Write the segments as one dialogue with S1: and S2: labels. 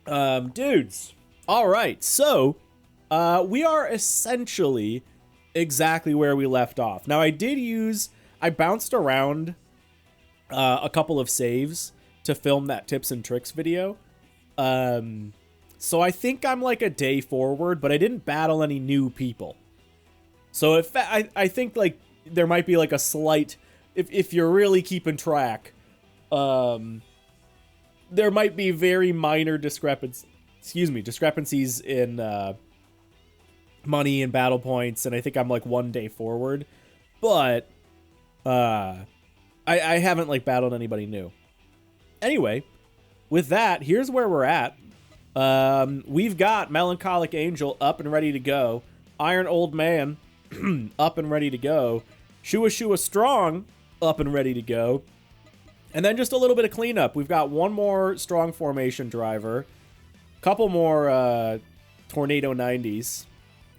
S1: Dudes. All right, so we are essentially exactly where we left off. Now, I bounced around a couple of saves to film that tips and tricks video. So I think I'm like a day forward, but I didn't battle any new people. So if I think like there might be like a slight, if you're really keeping track, there might be very minor discrepancies in money and battle points, and I think I'm like 1 day forward. But I haven't like battled anybody new. Anyway, with that, here's where we're at. We've got Melancholic Angel up and ready to go. Iron Old Man up and ready to go. Shua Shua Strong up and ready to go. And then just a little bit of cleanup. We've got one more Strong Formation driver. Couple more Tornado 90s.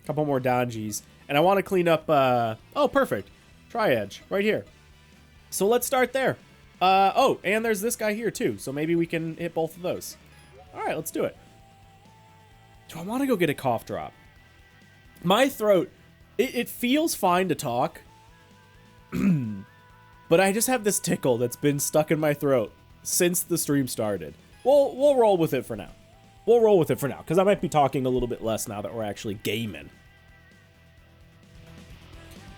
S1: Couple more Donjis. And I want to clean up... oh, perfect. Tri-Edge right here. So let's start there. Oh, and there's this guy here too. So maybe we can hit both of those. All right, let's do it. Do I want to go get a cough drop? My throat, it feels fine to talk. But I just have this tickle that's been stuck in my throat since the stream started. We'll roll with it for now. We'll roll with it for now, because I might be talking a little bit less now that we're actually gaming.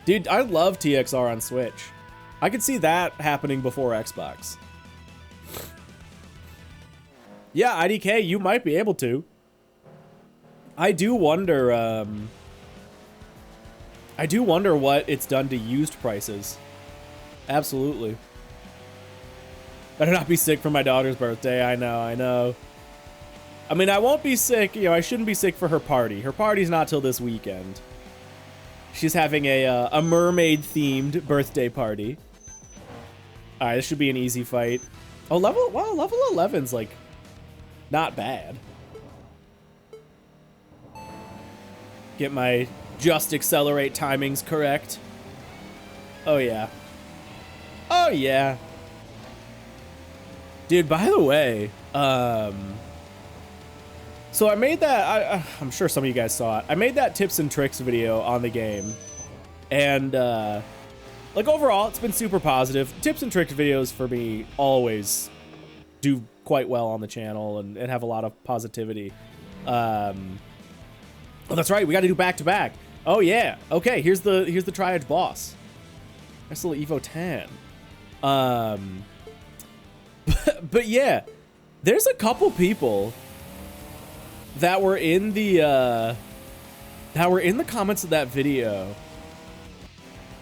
S1: Dude, I love TXR on Switch. I could see that happening before Xbox. Yeah, IDK, you might be able to. I do wonder what it's done to used prices. Absolutely. Better not be sick for my daughter's birthday. I know. I mean, I won't be sick. You know, I shouldn't be sick for her party. Her party's not till this weekend. She's having a mermaid-themed birthday party. All right, this should be an easy fight. Oh, level 11's like not bad. Get my just accelerate timings correct. Oh yeah. Oh yeah. Dude, by the way, so I made that, I'm sure some of you guys saw it. I made that tips and tricks video on the game. And, like, overall, it's been super positive. Tips and tricks videos for me always do quite well on the channel and have a lot of positivity. Oh, that's right. We got to do back-to-back. Oh, yeah. Okay, here's the Tri-Edge boss. Nice little Evo 10. But yeah, there's a couple people that were in the comments of that video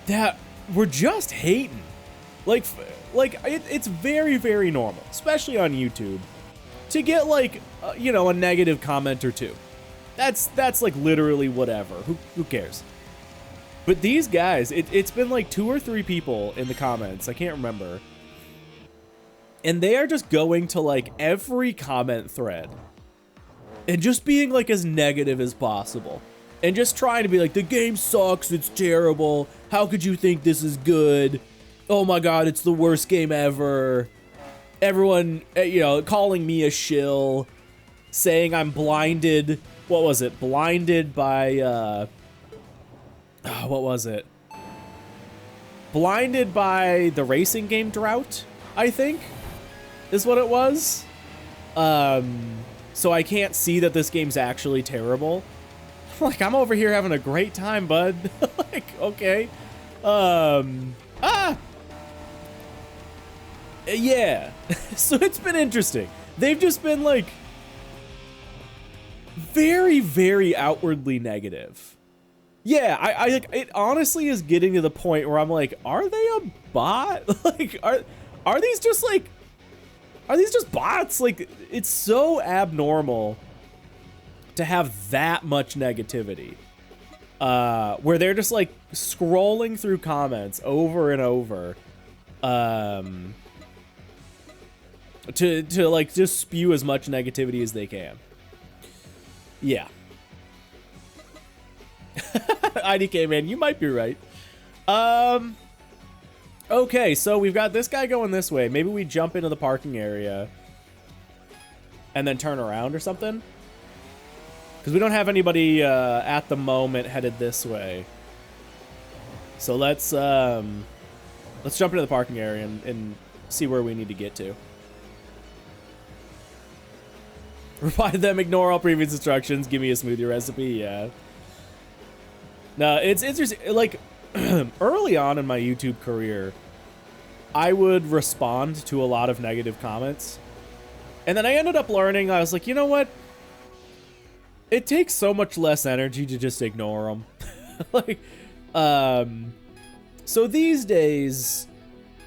S1: that were just hating. Like it's very, very normal, especially on YouTube, to get like you know, a negative comment or two. That's like literally whatever. Who cares? But these guys, it's been like 2 or 3 people in the comments. I can't remember. And they are just going to like every comment thread and just being like as negative as possible. And just trying to be like, the game sucks, it's terrible. How could you think this is good? Oh my god, it's the worst game ever. Everyone, you know, calling me a shill. Saying I'm blinded. What was it? Blinded by, what was it? Blinded by the racing game drought, I think, is what it was. So I can't see that this game's actually terrible. Like, I'm over here having a great time, bud. Like, okay. Yeah. So it's been interesting. They've just been, like, very, very outwardly negative. Yeah, I like, it honestly is getting to the point where I'm like, are they a bot? Like, are these just like, are these just bots? Like, it's so abnormal to have that much negativity. Where they're just like scrolling through comments over and over. To like just spew as much negativity as they can. Yeah. IDK, man, you might be right. Okay, so we've got this guy going this way. Maybe we jump into the parking area. and then turn around or something. Because we don't have anybody at the moment headed this way. So let's jump into the parking area and see where we need to get to. Reply to them, ignore all previous instructions, give me a smoothie recipe, yeah. No, it's interesting, like, early on in my YouTube career, I would respond to a lot of negative comments. And then I ended up learning, I was like, you know what? It takes so much less energy to just ignore them. Like, so these days,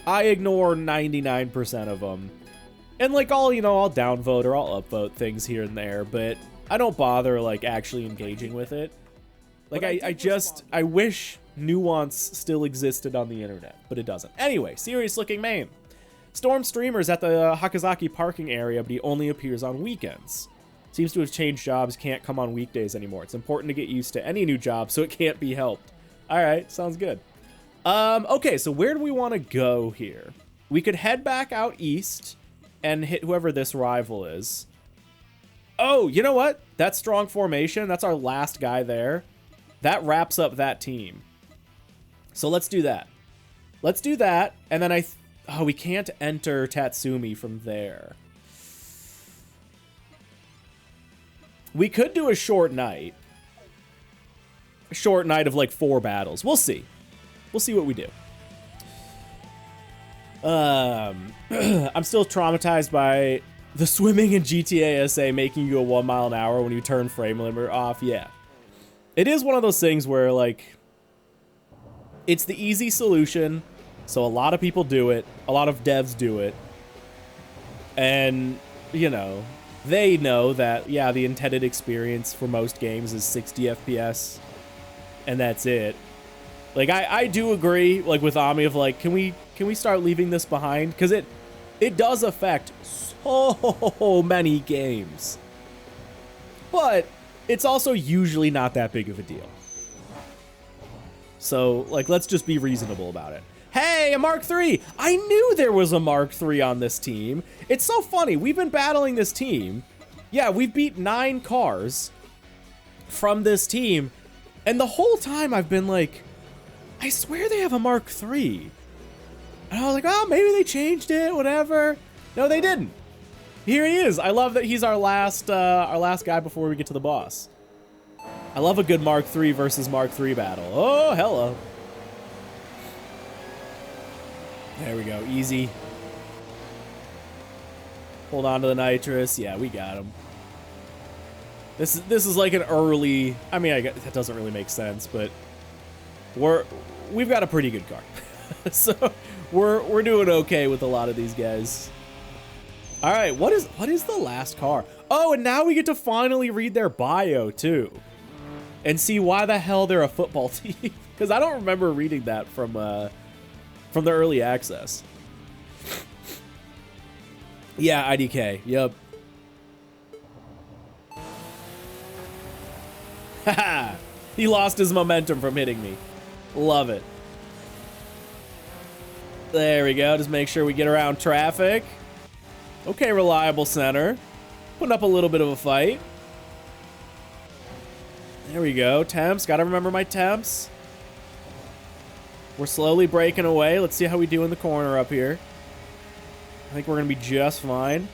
S1: I ignore 99% of them. And like, I'll downvote or I'll upvote things here and there, but I don't bother like actually engaging with it. Like, I wish nuance still existed on the internet, but it doesn't. Anyway, serious looking man. Storm streamers at the Hakazaki parking area, but he only appears on weekends. Seems to have changed jobs, can't come on weekdays anymore. It's important to get used to any new job, so it can't be helped. All right, sounds good. Okay, so where do we want to go here? We could head back out east and hit whoever this rival is. Oh, you know what? That's strong formation. That's our last guy there. That wraps up that team. So let's do that. Let's do that, and then we can't enter Tatsumi from there. We could do a short night. A short night of like 4 battles. We'll see. We'll see what we do. I'm still traumatized by the swimming in GTA SA making you go 1 mile an hour when you turn frame limiter off. Yeah. It is one of those things where, like, it's the easy solution, so a lot of people do it. A lot of devs do it. And, you know, they know that, yeah, the intended experience for most games is 60 FPS, and that's it. Like, I do agree, like, with Ami of, like, can we start leaving this behind? Because it does affect so many games. But it's also usually not that big of a deal. So, like, let's just be reasonable about it. Hey, a Mark III! I knew there was a Mark III on this team. It's so funny. We've been battling this team. Yeah, we've beat 9 cars from this team. And the whole time I've been like, I swear they have a Mark III. And I was like, oh, maybe they changed it, whatever. No, they didn't. Here he is. I love that he's our last guy before we get to the boss. I love a good Mark III versus Mark III battle. Oh, hello. There we go. Easy. Hold on to the nitrous. Yeah, we got him. This is like an early. I mean, I guess that doesn't really make sense, but we've got a pretty good car, so we're doing okay with a lot of these guys. All right, what is the last car? Oh, and now we get to finally read their bio too, and see why the hell they're a football team. Because I don't remember reading that from the early access. Yeah, IDK. Yep. Haha. He lost his momentum from hitting me. Love it. There we go. Just make sure we get around traffic. Okay, reliable center. Putting up a little bit of a fight. There we go. Temps. Gotta remember my temps. We're slowly breaking away. Let's see how we do in the corner up here. I think we're gonna be just fine.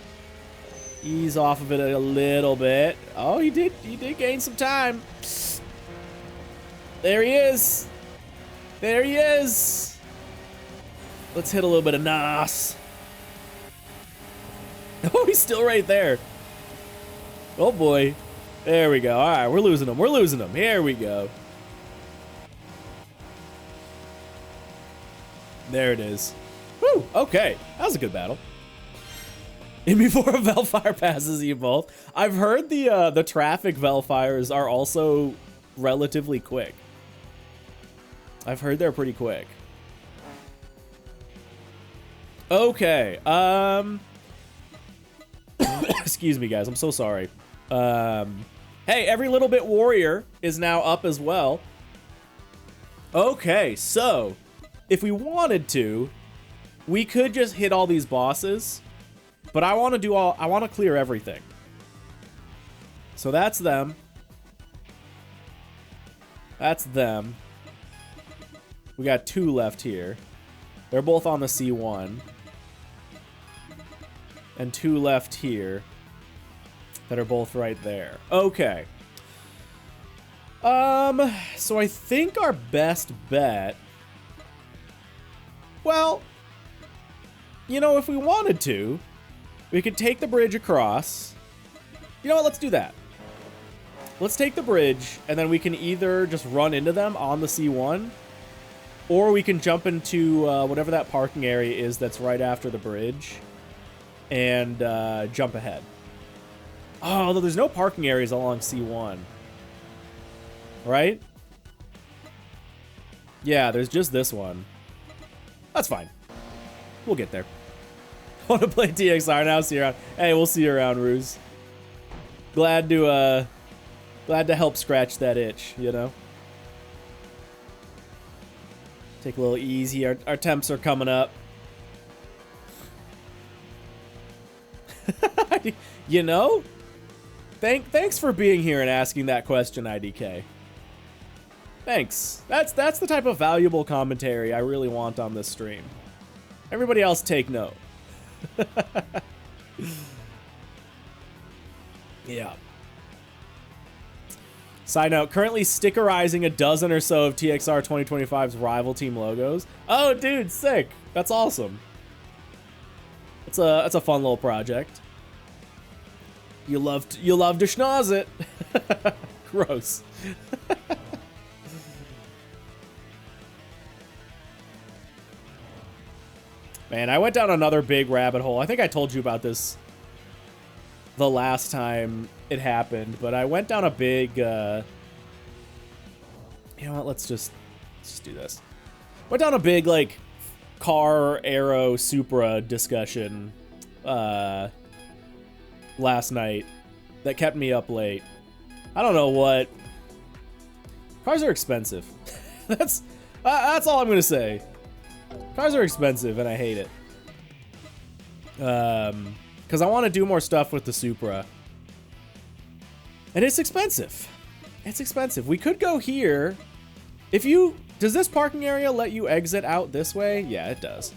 S1: Ease off of it a little bit. Oh, he did gain some time. There he is. There he is. Let's hit a little bit of NOS. Oh, he's still right there. Oh boy. There we go. All right, we're losing him. We're losing him. Here we go. There it is. Woo, okay. That was a good battle. And before a Velfire passes you both, I've heard the traffic Velfires are also relatively quick. I've heard they're pretty quick. Okay. Excuse me, guys. I'm so sorry. Hey, every little bit warrior is now up as well. Okay, so if we wanted to, we could just hit all these bosses. But I want to clear everything. So that's them. That's them. We got 2 left here. They're both on the C1. And 2 left here that are both right there. Okay. So I think our best bet... Well, you know, if we wanted to, we could take the bridge across. You know what? Let's do that. Let's take the bridge, and then we can either just run into them on the C1, or we can jump into whatever that parking area is that's right after the bridge and jump ahead. Oh, although there's no parking areas along C1. Right? Yeah, there's just this one. That's fine. We'll get there. Want to play TXR now? See you around. Hey, we'll see you around, Ruse. Glad to help scratch that itch, you know? Take a little easy. Our temps are coming up. You know? Thanks for being here and asking that question, IDK. Thanks. That's the type of valuable commentary I really want on this stream. Everybody else take note. Yeah. Side note, currently stickerizing a dozen or so of TXR 2025's rival team logos. Oh, dude, sick. That's awesome. It's a fun little project. You love to schnoz it. Gross. Man, I went down another big rabbit hole. I think I told you about this the last time it happened, but I went down a big, you know what, let's just do this. Went down a big, like, car, Aero, Supra discussion, last night that kept me up late. I don't know what. Cars are expensive. That's all I'm gonna say. Cars are expensive, and I hate it. Because I want to do more stuff with the Supra. And it's expensive. It's expensive. We could go here. Does this parking area let you exit out this way? Yeah, it does.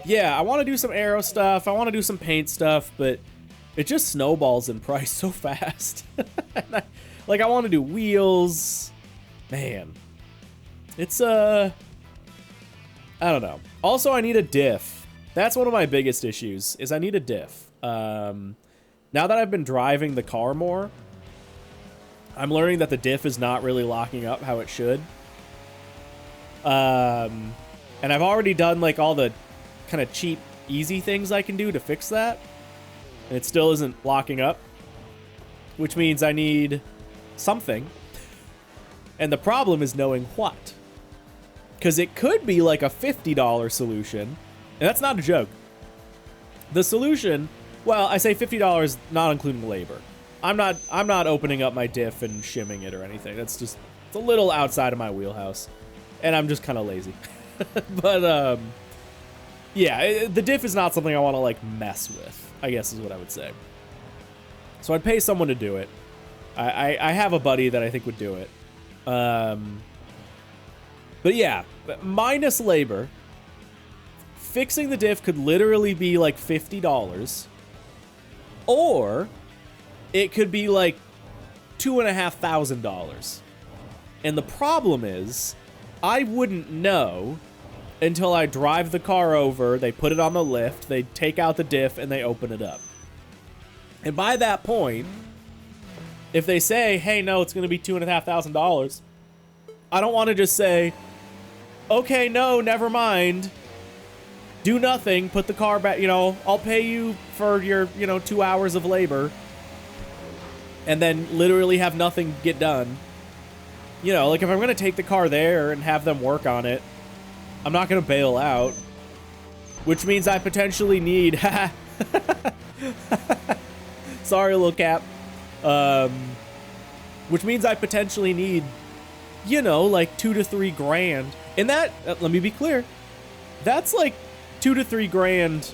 S1: Yeah, I want to do some aero stuff. I want to do some paint stuff, but it just snowballs in price so fast. Like, I want to do wheels. Man. It's, I don't know. Also, I need a diff. That's one of my biggest issues, is I need a diff. Now that I've been driving the car more, I'm learning that the diff is not really locking up how it should. And I've already done, like, all the kind of cheap, easy things I can do to fix that. And it still isn't locking up. Which means I need something. And the problem is knowing what. Because it could be like a $50 solution. And that's not a joke. The solution, well, I say $50 not including labor. I'm not opening up my diff and shimming it or anything. That's just, it's a little outside of my wheelhouse. And I'm just kind of lazy. But, yeah, the diff is not something I want to, like, mess with, I guess is what I would say. So I'd pay someone to do it. I have a buddy that I think would do it. But yeah, minus labor, fixing the diff could literally be like $50, or it could be like $2,500. And the problem is, I wouldn't know until I drive the car over, they put it on the lift, they take out the diff, and they open it up. And by that point, if they say, hey, no, it's going to be $2,500, I don't want to just say, okay, no, never mind. Do nothing, put the car back, you know, I'll pay you for your, 2 hours of labor. And then literally have nothing get done. You know, like if I'm going to take the car there and have them work on it, I'm not going to bail out. Which means I potentially need... Sorry, little cap. Which means I potentially need, like $2 to $3 grand. And that, let me be clear, that's like $2 to $3 grand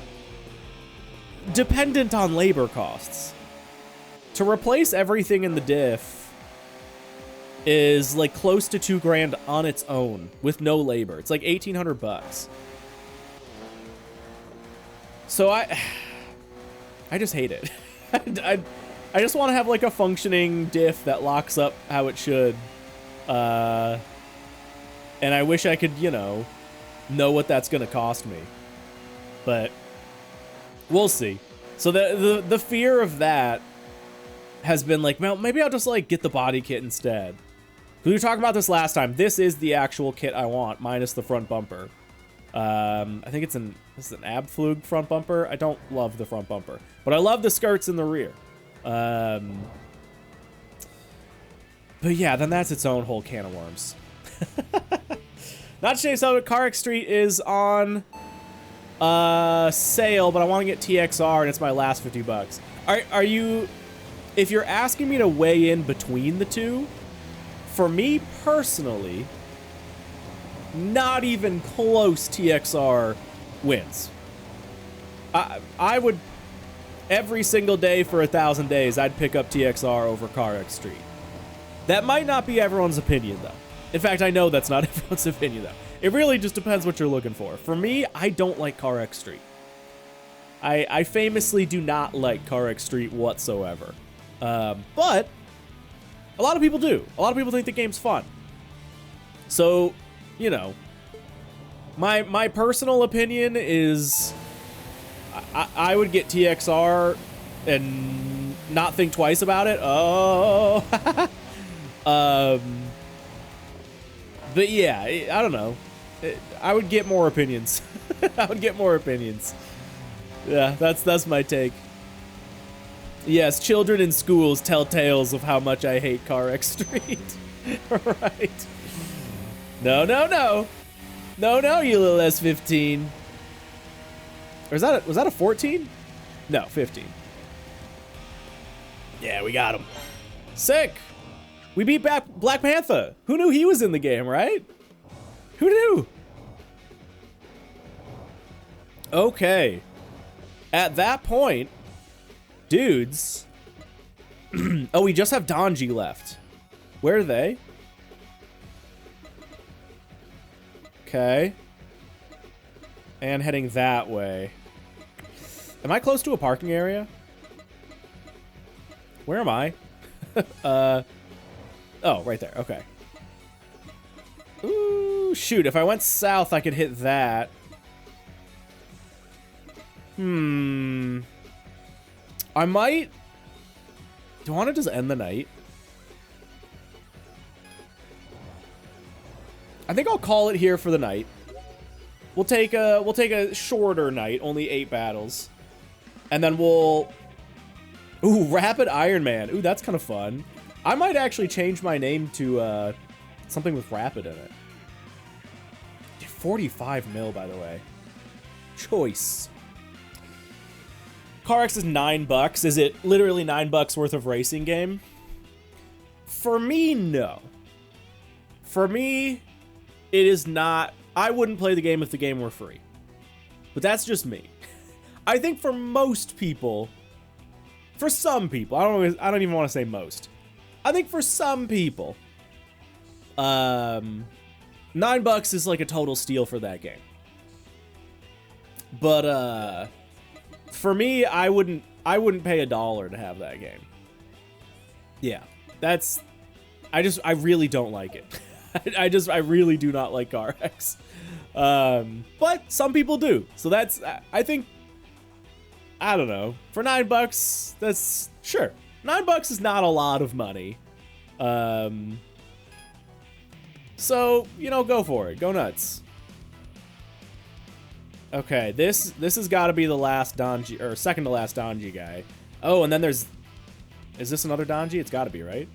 S1: dependent on labor costs. To replace everything in the diff is like close to $2,000 on its own with no labor. It's like 1,800 bucks. So I just hate it. I just want to have like a functioning diff that locks up how it should. And I wish I could, you know what that's going to cost me. But we'll see. So the fear of that has been like, well, maybe I'll just like get the body kit instead. We were talking about this last time. This is the actual kit I want, minus the front bumper. I think this is an Abflug front bumper. I don't love the front bumper, but I love the skirts in the rear. But yeah, then that's its own whole can of worms. Not to say so, but CarX Street is on sale, but I want to get TXR, and it's my last 50 bucks. Are you... If you're asking me to weigh in between the two, for me personally, not even close TXR wins. I would, every single day for 1,000 days, I'd pick up TXR over CarX Street. That might not be everyone's opinion, though. In fact, I know that's not everyone's opinion, though. It really just depends what you're looking for. For me, I don't like CarX Street. I famously do not like CarX Street whatsoever. But a lot of people do. A lot of people think the game's fun. So, you know, my personal opinion is I would get TXR and not think twice about it. Oh, but yeah, I don't know. I would get more opinions. I would get more opinions. Yeah, that's my take. Yes, children in schools tell tales of how much I hate CarX Street. Right. No, you little S15. Or was that a 14? No, 15. Yeah, we got him. Sick. We beat back Black Panther. Who knew he was in the game, right? Who knew? Okay. At that point, dudes. Oh, we just have Donji left. Where are they? Okay. And heading that way. Am I close to a parking area? Where am I? Oh, right there. Okay. Ooh, shoot. If I went south, I could hit that. I might... Do I want to just end the night? I think I'll call it here for the night. We'll take a shorter night, only 8 battles. And then we'll... Ooh, Rapid Iron Man. Ooh, that's kind of fun. I might actually change my name to something with Rapid in it. 45 mil, by the way. Choice. CarX is $9. Is it literally $9 worth of racing game? For me, no. For me, it is not. I wouldn't play the game if the game were free. But that's just me. I think for most people, for some people, I don't even want to say most. I think for some people, $9 is like a total steal for that game. But for me, I wouldn't pay $1 to have that game. Yeah, that's. I really don't like it. I really do not like CarX. But some people do. So that's, I think, I don't know. For $9, that's, sure. $9 is not a lot of money. So, you know, go for it. Go nuts. Okay, this has got to be the last Donji, or second to last Donji guy. Oh, and then there's, is this another Donji? It's got to be, right?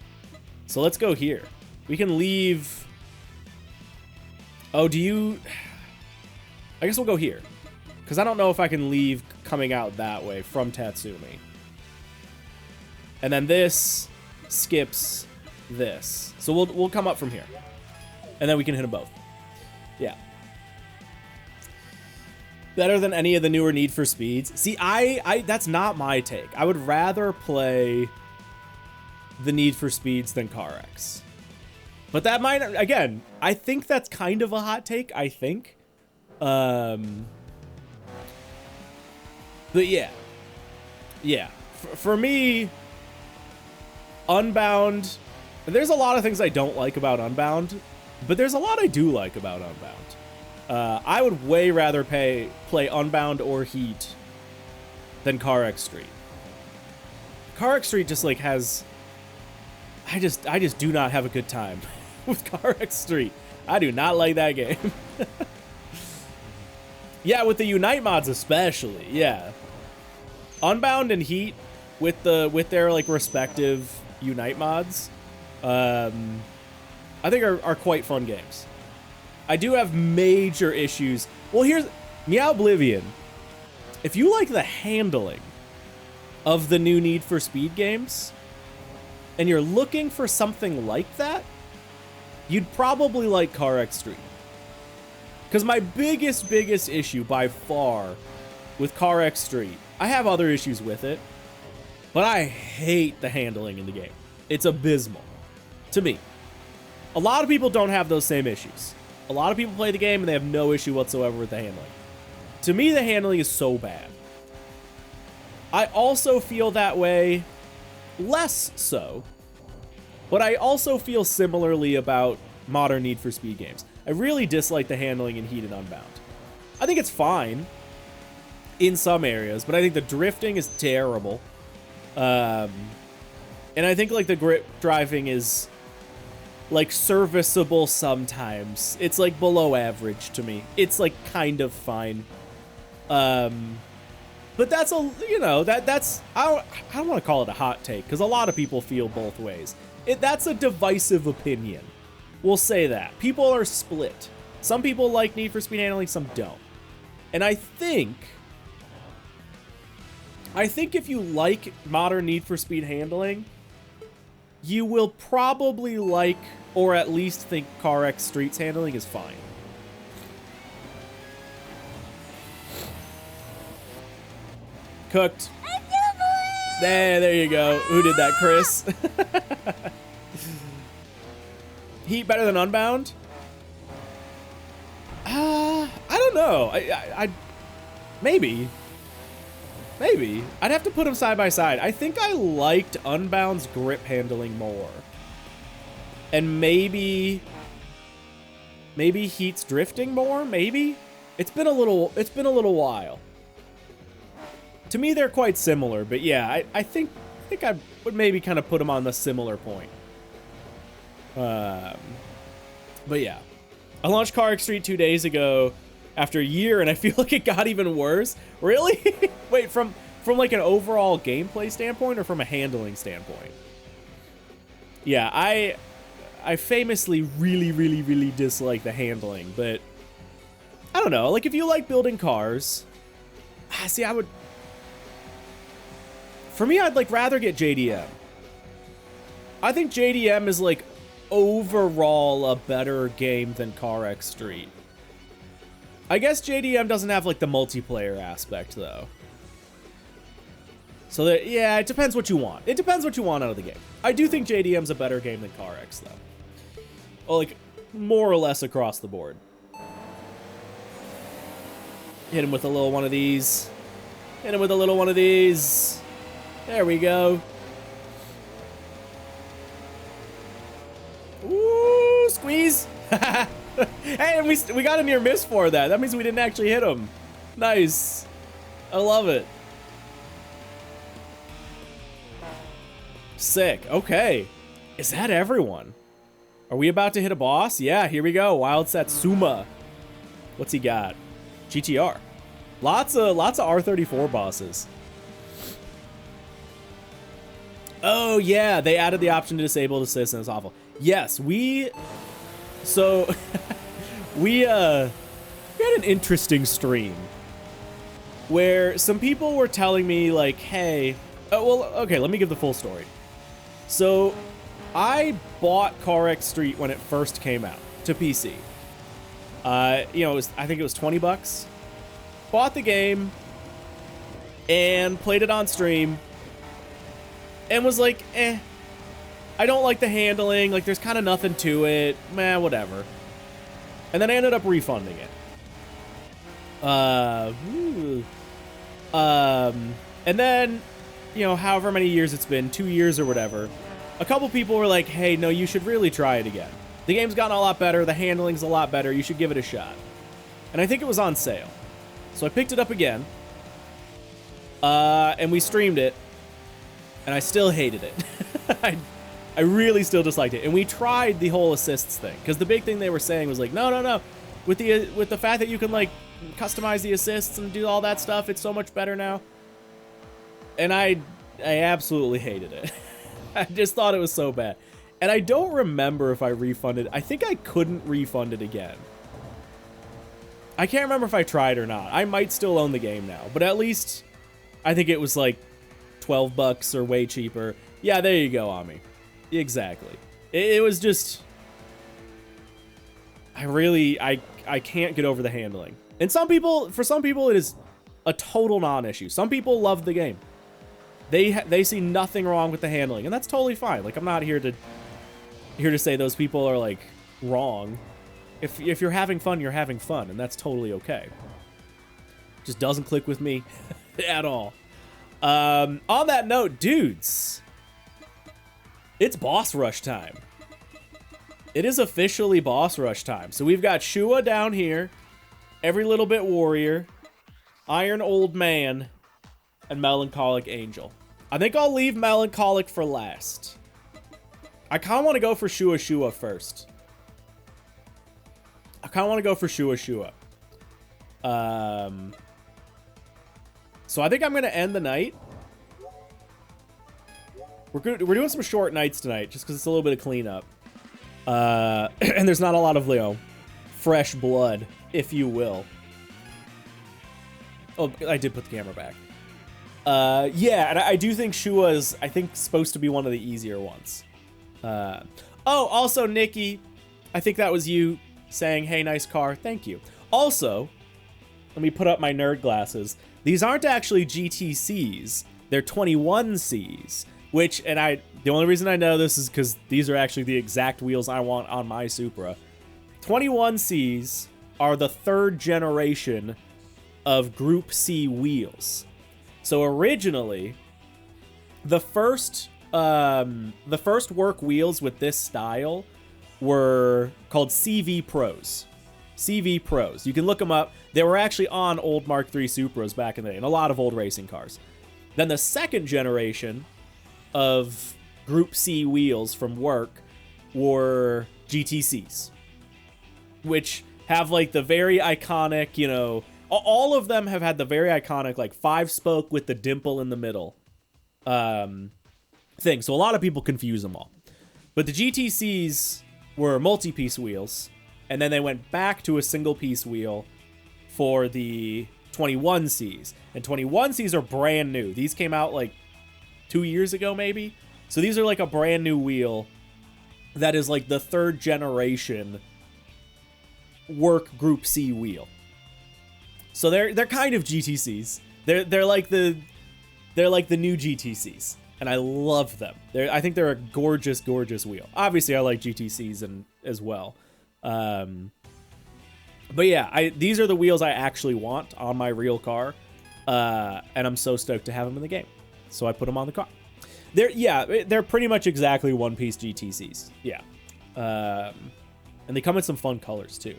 S1: So let's go here. We can leave. Oh, do you? I guess we'll go here. Because I don't know if I can leave coming out that way from Tatsumi. And then this skips this. So we'll come up from here. And then we can hit them both. Yeah. Better than any of the newer Need for Speeds. See, I that's not my take. I would rather play the Need for Speeds than CarX. But that might, again, I think that's kind of a hot take, I think. But yeah. Yeah. For me, Unbound, there's a lot of things I don't like about Unbound, but there's a lot I do like about Unbound. I would way rather play Unbound or Heat than CarX Street. CarX Street just like has, I just do not have a good time with CarX Street. I do not like that game. Yeah, with the Unite mods especially. Yeah, Unbound and Heat with their like respective Unite mods, I think are quite fun games. I do have major issues. Well, here's Meow Oblivion. If you like the handling of the new Need for Speed games, and you're looking for something like that, you'd probably like CarX Street. Because my biggest issue by far with CarX Street, I have other issues with it, but I hate the handling in the game. It's abysmal to me. A lot of people don't have those same issues. A lot of people play the game and they have no issue whatsoever with the handling. To me, the handling is so bad. I also feel that way, less so, but I also feel similarly about modern Need for Speed games. I really dislike the handling in Heat and Unbound. I think it's fine in some areas, but I think the drifting is terrible. And I think like the grip driving is like serviceable sometimes. It's like below average to me. It's like kind of fine. But that's that's I don't want to call it a hot take because a lot of people feel both ways. That's a divisive opinion. We'll say that. People are split. Some people like Need for Speed handling, some don't. And I think if you like modern Need for Speed handling, you will probably like, or at least think CarX Street's handling is fine. Cooked. There you go. Who did that, Chris? Heat better than Unbound? I don't know. I maybe. I'd have to put them side by side. I think I liked Unbound's grip handling more. And maybe Heat's drifting more, maybe? It's been a little while. To me, they're quite similar, but yeah, I think I would maybe kind of put them on the similar point. But yeah. I launched CarX Street 2 days ago after a year, and I feel like it got even worse. Really? Wait, from like an overall gameplay standpoint or from a handling standpoint? Yeah, I famously really dislike the handling, but I don't know. Like, if you like building cars, see, for me, I'd like rather get JDM. I think JDM is like overall a better game than CarX Street. I guess JDM doesn't have like the multiplayer aspect though. So that, yeah, it depends what you want. It depends what you want out of the game. I do think JDM's a better game than CarX though. Well, like more or less across the board. Hit him with a little one of these. Hit him with a little one of these. There we go. Ooh, squeeze. Hey, and we got a near miss for that. That means we didn't actually hit him. Nice. I love it. Sick. Okay. Is that everyone? Are we about to hit a boss? Yeah, here we go. Wild Satsuma. What's he got? GTR. Lots of R34 bosses. Oh yeah, they added the option to disable assist and it's awful. Yes, so we had an interesting stream where some people were telling me like, hey, well, okay, let me give the full story. So I bought CarX Street when it first came out to PC. I think it was $20. bought the game and played it on stream and was like, I don't like the handling. Like, there's kind of nothing to it. Man, whatever. And then I ended up refunding it. And then, you know, however many years it's been, 2 years or whatever, a couple people were like, hey, no, you should really try it again. The game's gotten a lot better. The handling's a lot better. You should give it a shot. And I think it was on sale. So I picked it up again. And we streamed it. And I still hated it. I really still disliked it. And we tried the whole assists thing. Because the big thing they were saying was like, no. With the fact that you can, like, customize the assists and do all that stuff, it's so much better now. And I absolutely hated it. I just thought it was so bad. And I don't remember if I refunded. I think I couldn't refund it again. I can't remember if I tried or not. I might still own the game now. But at least I think it was like $12 or way cheaper. Yeah, there you go, Ami. Exactly. It was just... I can't get over the handling. And for some people, it is a total non-issue. Some people love the game. They see nothing wrong with the handling, and that's totally fine. Like, I'm not here to say those people are, like, wrong. If you're having fun, you're having fun, and that's totally okay. Just doesn't click with me at all. On that note, dudes, it's boss rush time. It is officially boss rush time. So we've got Shua down here, Every Little Bit Warrior, Iron Old Man, and Melancholic Angel. I think I'll leave Melancholic for last. I kind of want to go for Shua first. So I think I'm going to end the night. We're doing some short nights tonight just because it's a little bit of cleanup. And there's not a lot of, you know, fresh blood, if you will. Oh, I did put the camera back. Yeah, and I do think Shua is, I think, supposed to be one of the easier ones. Oh, also, Nikki, I think that was you saying, hey, nice car. Thank you. Also, let me put up my nerd glasses. These aren't actually GTCs. They're 21Cs, which, and the only reason I know this is because these are actually the exact wheels I want on my Supra. 21Cs are the third generation of Group C wheels. So originally, the first work wheels with this style were called CV Pros. CV Pros. You can look them up. They were actually on old Mark III Supras back in the day, and a lot of old racing cars. Then the second generation of Group C wheels from work were GTCs, which have like the very iconic, you know, all of them have had the very iconic like 5-spoke with the dimple in the middle thing. So a lot of people confuse them all. But the GTCs were multi-piece wheels, and then they went back to a single-piece wheel for the 21Cs. And 21Cs are brand new. These came out like 2 years ago, maybe. So these are like a brand new wheel that is like the third generation work Group C wheel. So they're kind of GTCs. They're like the new GTCs, and I love them. I think they're a gorgeous, gorgeous wheel. Obviously, I like GTCs as well. But yeah, these are the wheels I actually want on my real car, and I'm so stoked to have them in the game. So I put them on the car. They're pretty much exactly one-piece GTCs. Yeah, and they come in some fun colors too.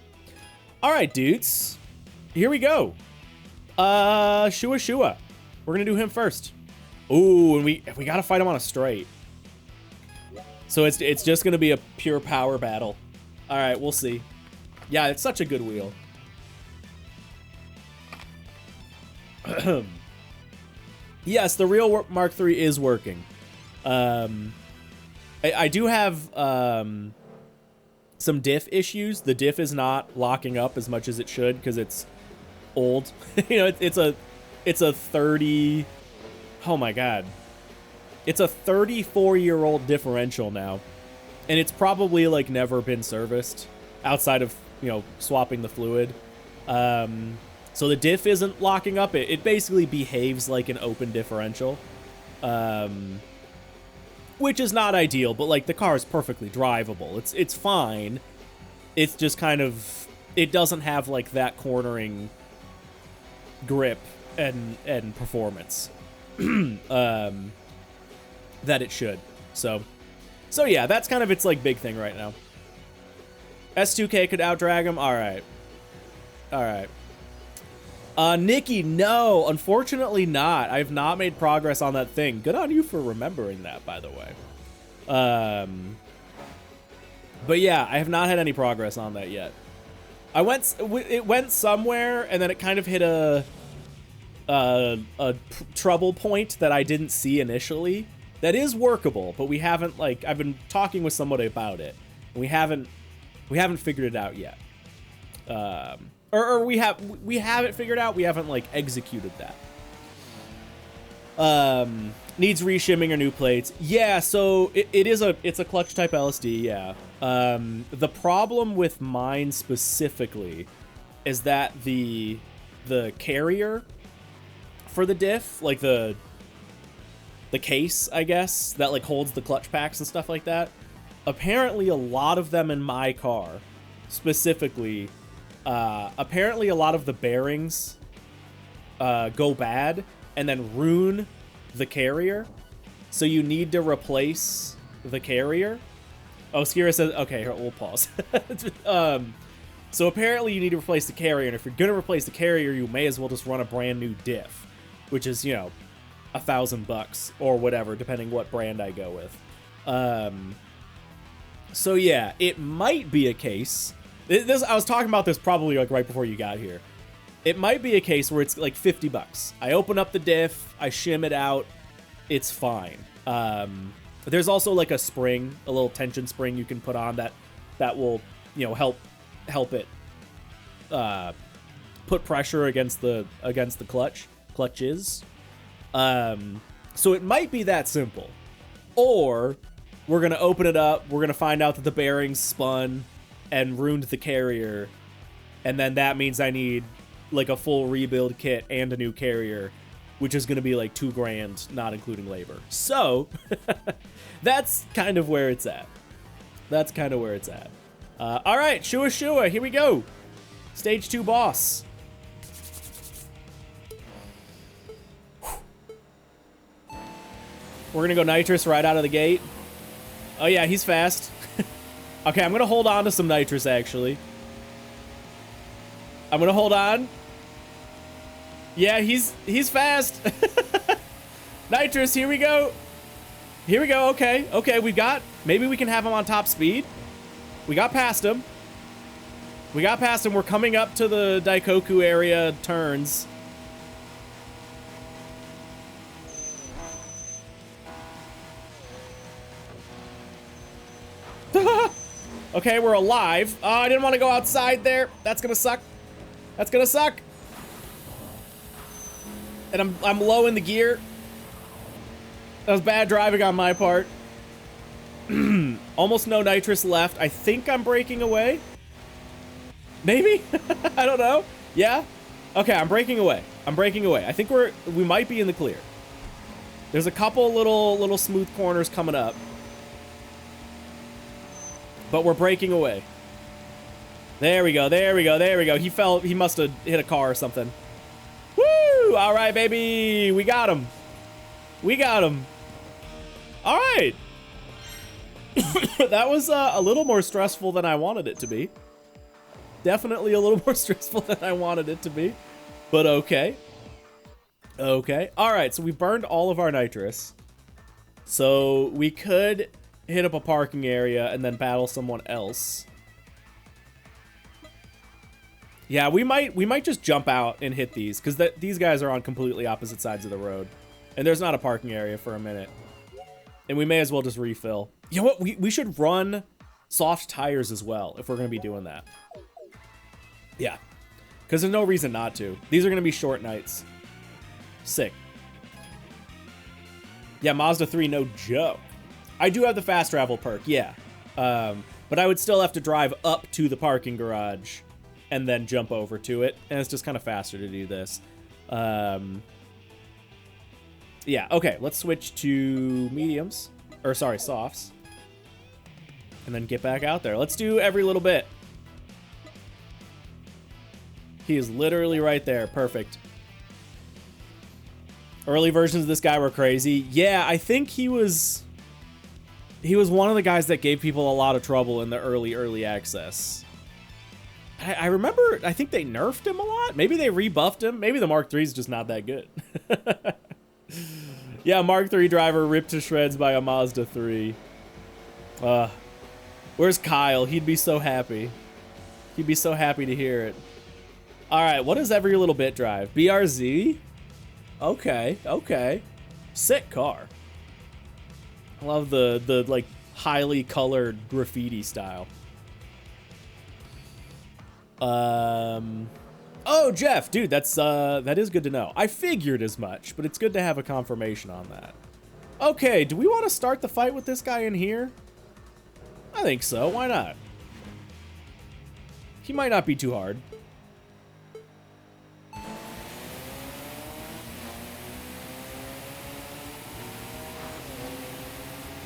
S1: All right, dudes. Here we go. Shua. We're gonna do him first. Ooh, and we gotta fight him on a straight. So it's just gonna be a pure power battle. All right, we'll see. Yeah, it's such a good wheel. Yes, the real Mark III is working. I do have some diff issues. The diff is not locking up as much as it should because it's old. You know, it's a 30. Oh my god, it's a 34-year-old differential now, and it's probably like never been serviced outside of, you know, swapping the fluid. So the diff isn't locking up. It basically behaves like an open differential, which is not ideal, but like the car is perfectly drivable. It's fine. It's just kind of, it doesn't have like that cornering grip and performance that it should. So yeah, that's kind of its like big thing right now. S2K could outdrag him. All right. Nikki, no, unfortunately not. I've not made progress on that thing. Good on you for remembering that, by the way. But yeah, I have not had any progress on that yet. It went somewhere, and then it kind of hit a trouble point that I didn't see initially. That is workable, but we haven't, like, I've been talking with somebody about it, and we haven't figured it out yet. Or we have it figured out. We haven't like executed that. Needs reshimming or new plates. Yeah, so it's a clutch type LSD. Yeah. The problem with mine specifically is that the carrier for the diff, like the case, I guess, that like holds the clutch packs and stuff like that. Apparently, a lot of them in my car, specifically. Apparently a lot of the bearings go bad and then ruin the carrier. So you need to replace the carrier. Oh, Skira says, okay, here, we'll pause. So apparently you need to replace the carrier. And if you're going to replace the carrier, you may as well just run a brand new diff, which is, you know, $1,000 or whatever, depending what brand I go with. So yeah, it might be a case. I was talking about this probably like right before you got here. It might be a case where it's like $50. I open up the diff, I shim it out, it's fine. There's also like a spring, a little tension spring you can put on that will, you know, help it put pressure against the clutches. So it might be that simple, or we're gonna open it up, we're gonna find out that the bearings spun and ruined the carrier, and then that means I need like a full rebuild kit and a new carrier, which is going to be like $2,000, not including labor. So that's kind of where it's at. All right, Shua, here we go. Stage 2 boss. We're gonna go nitrous right out of the gate. Oh yeah, he's fast. Okay, I'm gonna hold on to some nitrous, actually. I'm gonna hold on. Yeah, he's fast. Nitrous, here we go. Okay, maybe we can have him on top speed. We got past him. We're coming up to the Daikoku area turns. Okay, we're alive. Oh, I didn't want to go outside there. That's gonna suck. And I'm low in the gear. That was bad driving on my part. Almost no nitrous left. I think I'm breaking away. Maybe? I don't know. Yeah? Okay, I'm breaking away. I think we might be in the clear. There's a couple little smooth corners coming up. But we're breaking away. There we go. He must have hit a car or something. Woo! All right, baby. We got him. All right. That was a little more stressful than I wanted it to be. Definitely a little more stressful than I wanted it to be. But okay. All right, so we burned all of our nitrous. So we could hit up a parking area and then battle someone else. Yeah, we might just jump out and hit these, because these guys are on completely opposite sides of the road. And there's not a parking area for a minute. And we may as well just refill. You know what? We should run soft tires as well if we're going to be doing that. Yeah. Because there's no reason not to. These are going to be short nights. Sick. Yeah, Mazda 3, no joke. I do have the fast travel perk, yeah. But I would still have to drive up to the parking garage and then jump over to it. And it's just kind of faster to do this. Yeah, okay, let's switch to mediums. Or, sorry, softs. And then get back out there. Let's do every little bit. He is literally right there. Perfect. Early versions of this guy were crazy. Yeah, I think he was one of the guys that gave people a lot of trouble in the early access. I remember, I think they nerfed him a lot. Maybe they rebuffed him. Maybe the Mark III is just not that good. Yeah, Mark III driver ripped to shreds by a Mazda 3. Where's Kyle? He'd be so happy. He'd be so happy to hear it. All right, what is every little bit drive? BRZ? Okay, okay. Sick car. I love the like highly colored graffiti style. Oh, Jeff, dude, that is good to know. I figured as much, but it's good to have a confirmation on that. Okay, do we want to start the fight with this guy in here? I think so. Why not? He might not be too hard.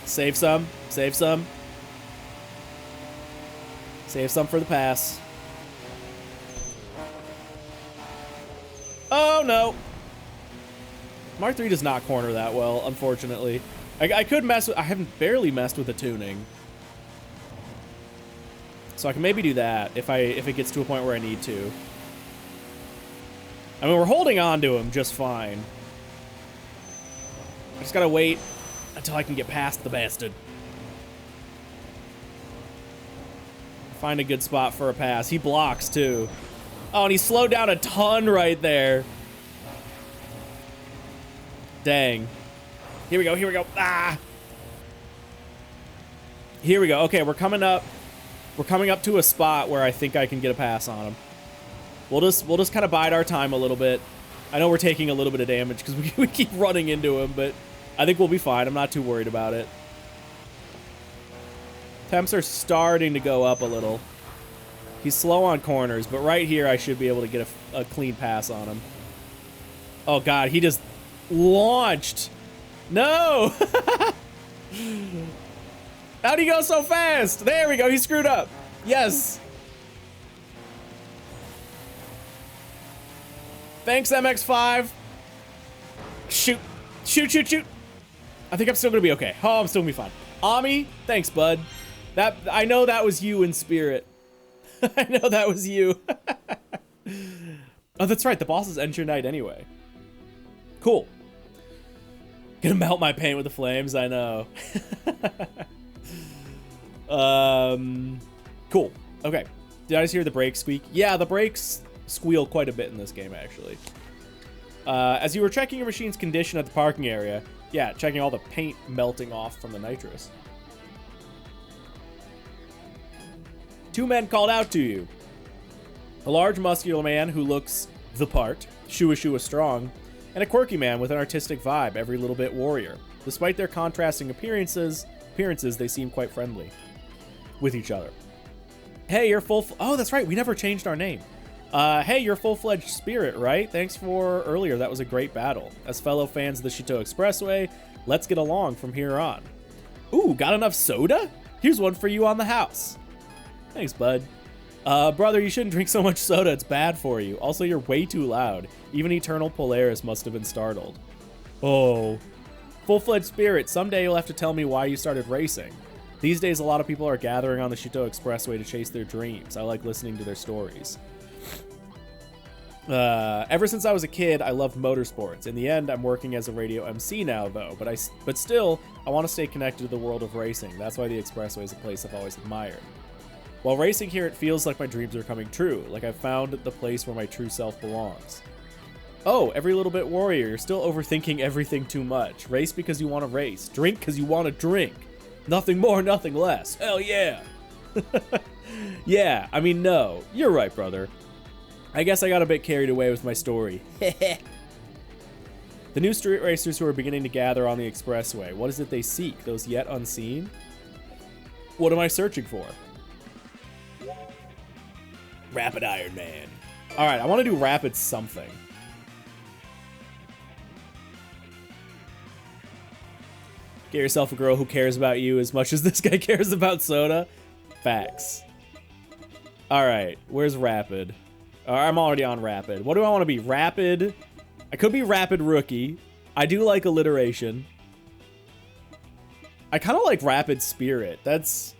S1: Save some. Save some. Save some for the pass. Oh, no. Mark III does not corner that well, unfortunately. I could mess with... I haven't barely messed with the tuning. So I can maybe do that if it gets to a point where I need to. I mean, we're holding on to him just fine. I just gotta wait until I can get past the bastard. Find a good spot for a pass. He blocks, too. Oh, and he slowed down a ton right there. Dang. Here we go, here we go. Ah! Here we go. Okay, we're coming up. We're coming up to a spot where I think I can get a pass on him. We'll just kind of bide our time a little bit. I know we're taking a little bit of damage because we keep running into him, but I think we'll be fine. I'm not too worried about it. Temps are starting to go up a little. He's slow on corners, but right here I should be able to get a clean pass on him. Oh, God, he just launched. No! How'd he go so fast? There we go. He screwed up. Yes. Thanks, MX5. Shoot. Shoot, shoot, shoot. I think I'm still going to be okay. Oh, I'm still going to be fine. Ami, thanks, bud. I know that was you in spirit. I know that was you. Oh, that's right. The boss is End Your Night anyway. Cool. Gonna melt my paint with the flames. I know. Cool. Okay. Did I just hear the brakes squeak? Yeah, the brakes squeal quite a bit in this game, actually. As you were checking your machine's condition at the parking area, yeah, checking all the paint melting off from the nitrous. Two men called out to you. A large, muscular man who looks the part, Shua strong, and a quirky man with an artistic vibe, every little bit warrior. Despite their contrasting appearances, they seem quite friendly with each other. Hey, you're oh, that's right. We never changed our name. Hey, you're full-fledged spirit, right? Thanks for earlier. That was a great battle. As fellow fans of the Shutoko Expressway, let's get along from here on. Ooh, got enough soda? Here's one for you on the house. Thanks, bud. Brother, you shouldn't drink so much soda. It's bad for you. Also, you're way too loud. Even Eternal Polaris must have been startled. Oh. Full-fledged spirit, someday you'll have to tell me why you started racing. These days, a lot of people are gathering on the Shutoko Expressway to chase their dreams. I like listening to their stories. Ever since I was a kid, I loved motorsports. In the end, I'm working as a radio MC now, though. But still, I want to stay connected to the world of racing. That's why the Expressway is a place I've always admired. While racing here, it feels like my dreams are coming true. Like I've found the place where my true self belongs. Oh, every little bit warrior. You're still overthinking everything too much. Race because you want to race. Drink because you want to drink. Nothing more, nothing less. Hell yeah. Yeah, I mean, no. You're right, brother. I guess I got a bit carried away with my story. The new street racers who are beginning to gather on the expressway. What is it they seek? Those yet unseen? What am I searching for? Rapid Iron Man. All right, I want to do rapid something. Get yourself a girl who cares about you as much as this guy cares about soda. Facts. All right, where's rapid? I'm already on rapid. What do I want to be? Rapid. I could be rapid rookie. I do like alliteration. I kind of like rapid spirit. That's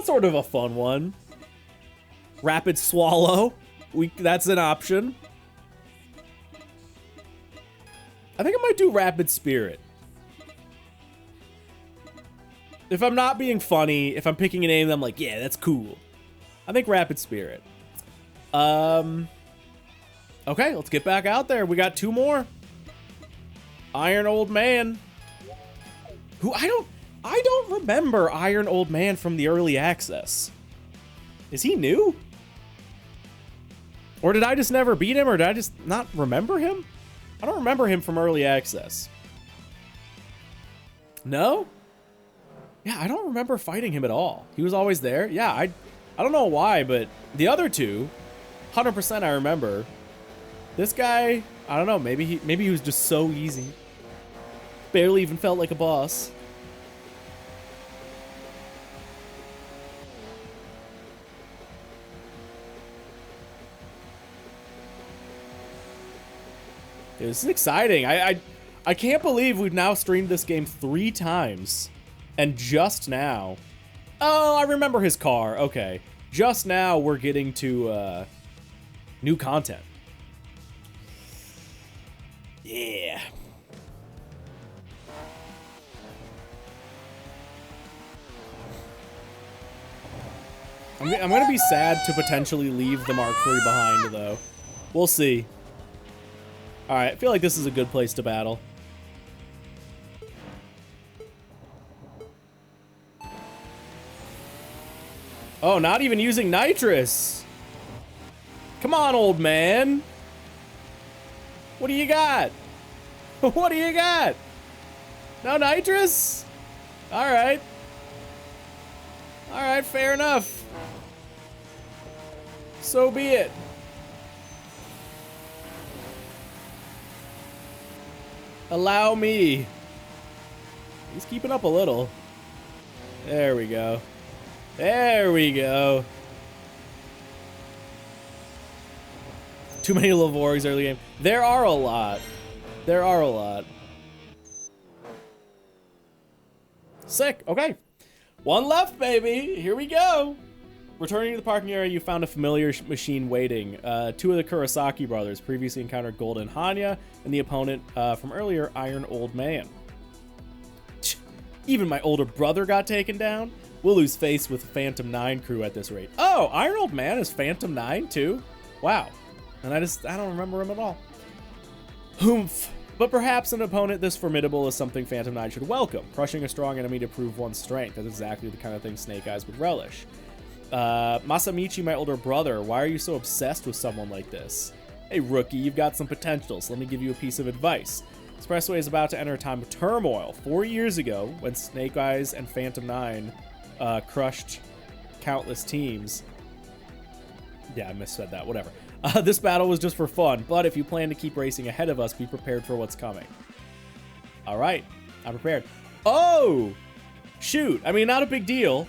S1: sort of a fun one. Rapid swallow. That's an option. I think I might do rapid spirit. If I'm not being funny, if I'm picking a name, I'm like, yeah, that's cool. I think rapid spirit. Okay, let's get back out there. We got 2 more. Iron Old Man. Who I don't remember Iron Old Man from the early access. Is he new? Or did I just never beat him, or did I just not remember him? I don't remember him from early access. No? Yeah, I don't remember fighting him at all. He was always there. Yeah, I don't know why, but the other 2, 100% I remember. This guy, I don't know, maybe he was just so easy. Barely even felt like a boss. This is exciting. I can't believe we've now streamed this game 3 times. And just now... Oh, I remember his car. Okay. Just now we're getting to new content. Yeah. I'm going to be sad to potentially leave the Mark III behind, though. We'll see. Alright, I feel like this is a good place to battle. Oh, not even using nitrous. Come on, old man. What do you got? What do you got? No nitrous? Alright. Alright, fair enough. So be it. Allow me. He's keeping up a little. There we go. There we go. Too many Lavorigs early game. There are a lot. There are a lot. Sick. Okay. 1 left, baby. Here we go. Returning to the parking area, you found a familiar machine waiting. 2 of the Kurosaki brothers previously encountered Golden Hanya and the opponent from earlier, Iron Old Man. Even my older brother got taken down. We'll lose face with Phantom 9 crew at this rate. Oh, Iron Old Man is Phantom 9 too? Wow. And I don't remember him at all. Humph. But perhaps an opponent this formidable is something Phantom 9 should welcome. Crushing a strong enemy to prove one's strength. That's exactly the kind of thing Snake Eyes would relish. Masamichi, my older brother, why are you so obsessed with someone like this? Hey, rookie, you've got some potential, so let me give you a piece of advice. Expressway is about to enter a time of turmoil. 4 years ago, when Snake Eyes and Phantom 9 crushed countless teams. Yeah, I missaid that, whatever. This battle was just for fun, but if you plan to keep racing ahead of us, be prepared for what's coming. All right, I'm prepared. Oh, shoot. I mean, not a big deal.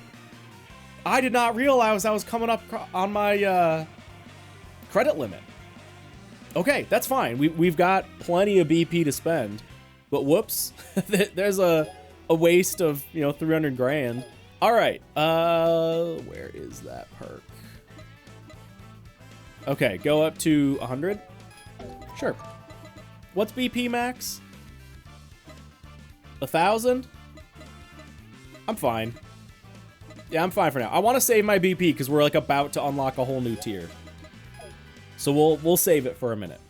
S1: I did not realize I was coming up on my credit limit. Okay, that's fine. We've got plenty of BP to spend, but whoops, there's a waste of 300 grand. All right, where is that perk? Okay, go up to 100. Sure. What's BP max? 1,000. I'm fine. Yeah, I'm fine for now. I want to save my BP because we're like about to unlock a whole new tier. So we'll save it for a minute.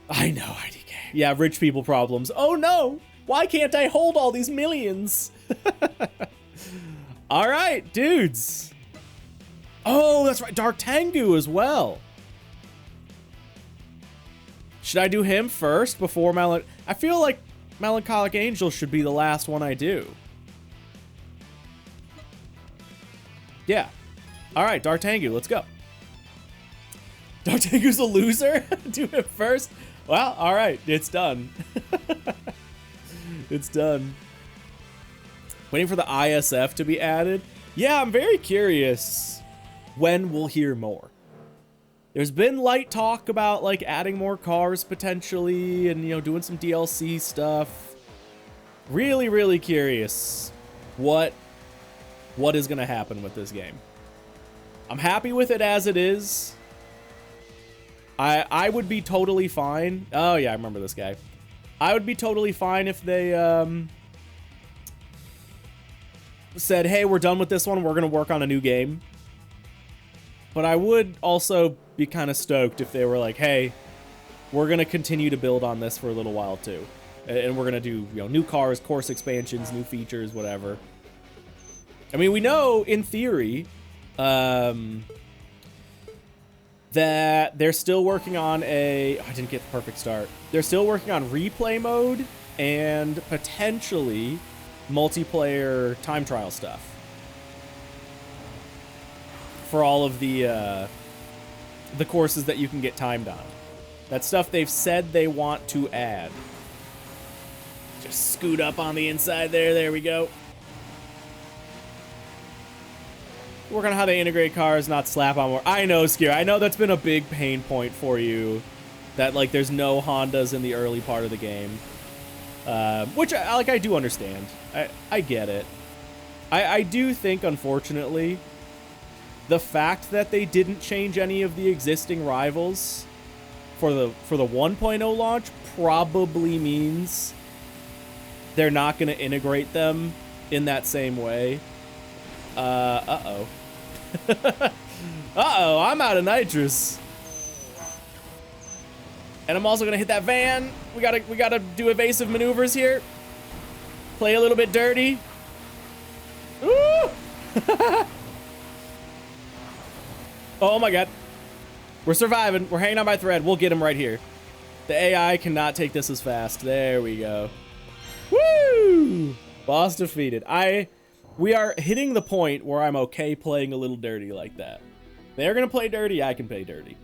S1: I know, IDK. Yeah, rich people problems. Oh no! Why can't I hold all these millions? All right, dudes. Oh, that's right. Dark Tengu as well. Should I do him first before I feel like Melancholic Angel should be the last one I do. Yeah. All right, D'Artangu, let's go. D'Artangu's a loser? Do it first? Well, all right, it's done. It's done. Waiting for the ISF to be added. Yeah, I'm very curious when we'll hear more. There's been light talk about like adding more cars potentially and, you know, doing some DLC stuff. Really, really curious what is going to happen with this game. I'm happy with it as it is. I would be totally fine. Oh yeah, I remember this guy. I would be totally fine if they said, hey, we're done with this one. We're going to work on a new game. But I would also be kind of stoked if they were like, hey, we're going to continue to build on this for a little while too. And we're going to do, you know, new cars, course expansions, new features, whatever. I mean, we know in theory that they're still working on I didn't get the perfect start. They're still working on replay mode and potentially multiplayer time trial stuff for all of the courses that you can get timed on. That's stuff they've said they want to add. Just scoot up on the inside there. There we go. Work on how they integrate cars, not slap on more. I know, Skier. I know that's been a big pain point for you. That, like, there's no Hondas in the early part of the game. Which, I do understand. I get it. I do think, unfortunately, the fact that they didn't change any of the existing rivals for the 1.0 launch probably means they're not going to integrate them in that same way. Uh-oh. Uh-oh, I'm out of nitrous. And I'm also gonna hit that van. We gotta do evasive maneuvers here. Play a little bit dirty. Ooh! Oh my god. We're surviving. We're hanging on by thread. We'll get him right here. The AI cannot take this as fast. There we go. Woo! Boss defeated. We are hitting the point where I'm okay playing a little dirty like that. They're going to play dirty, I can play dirty.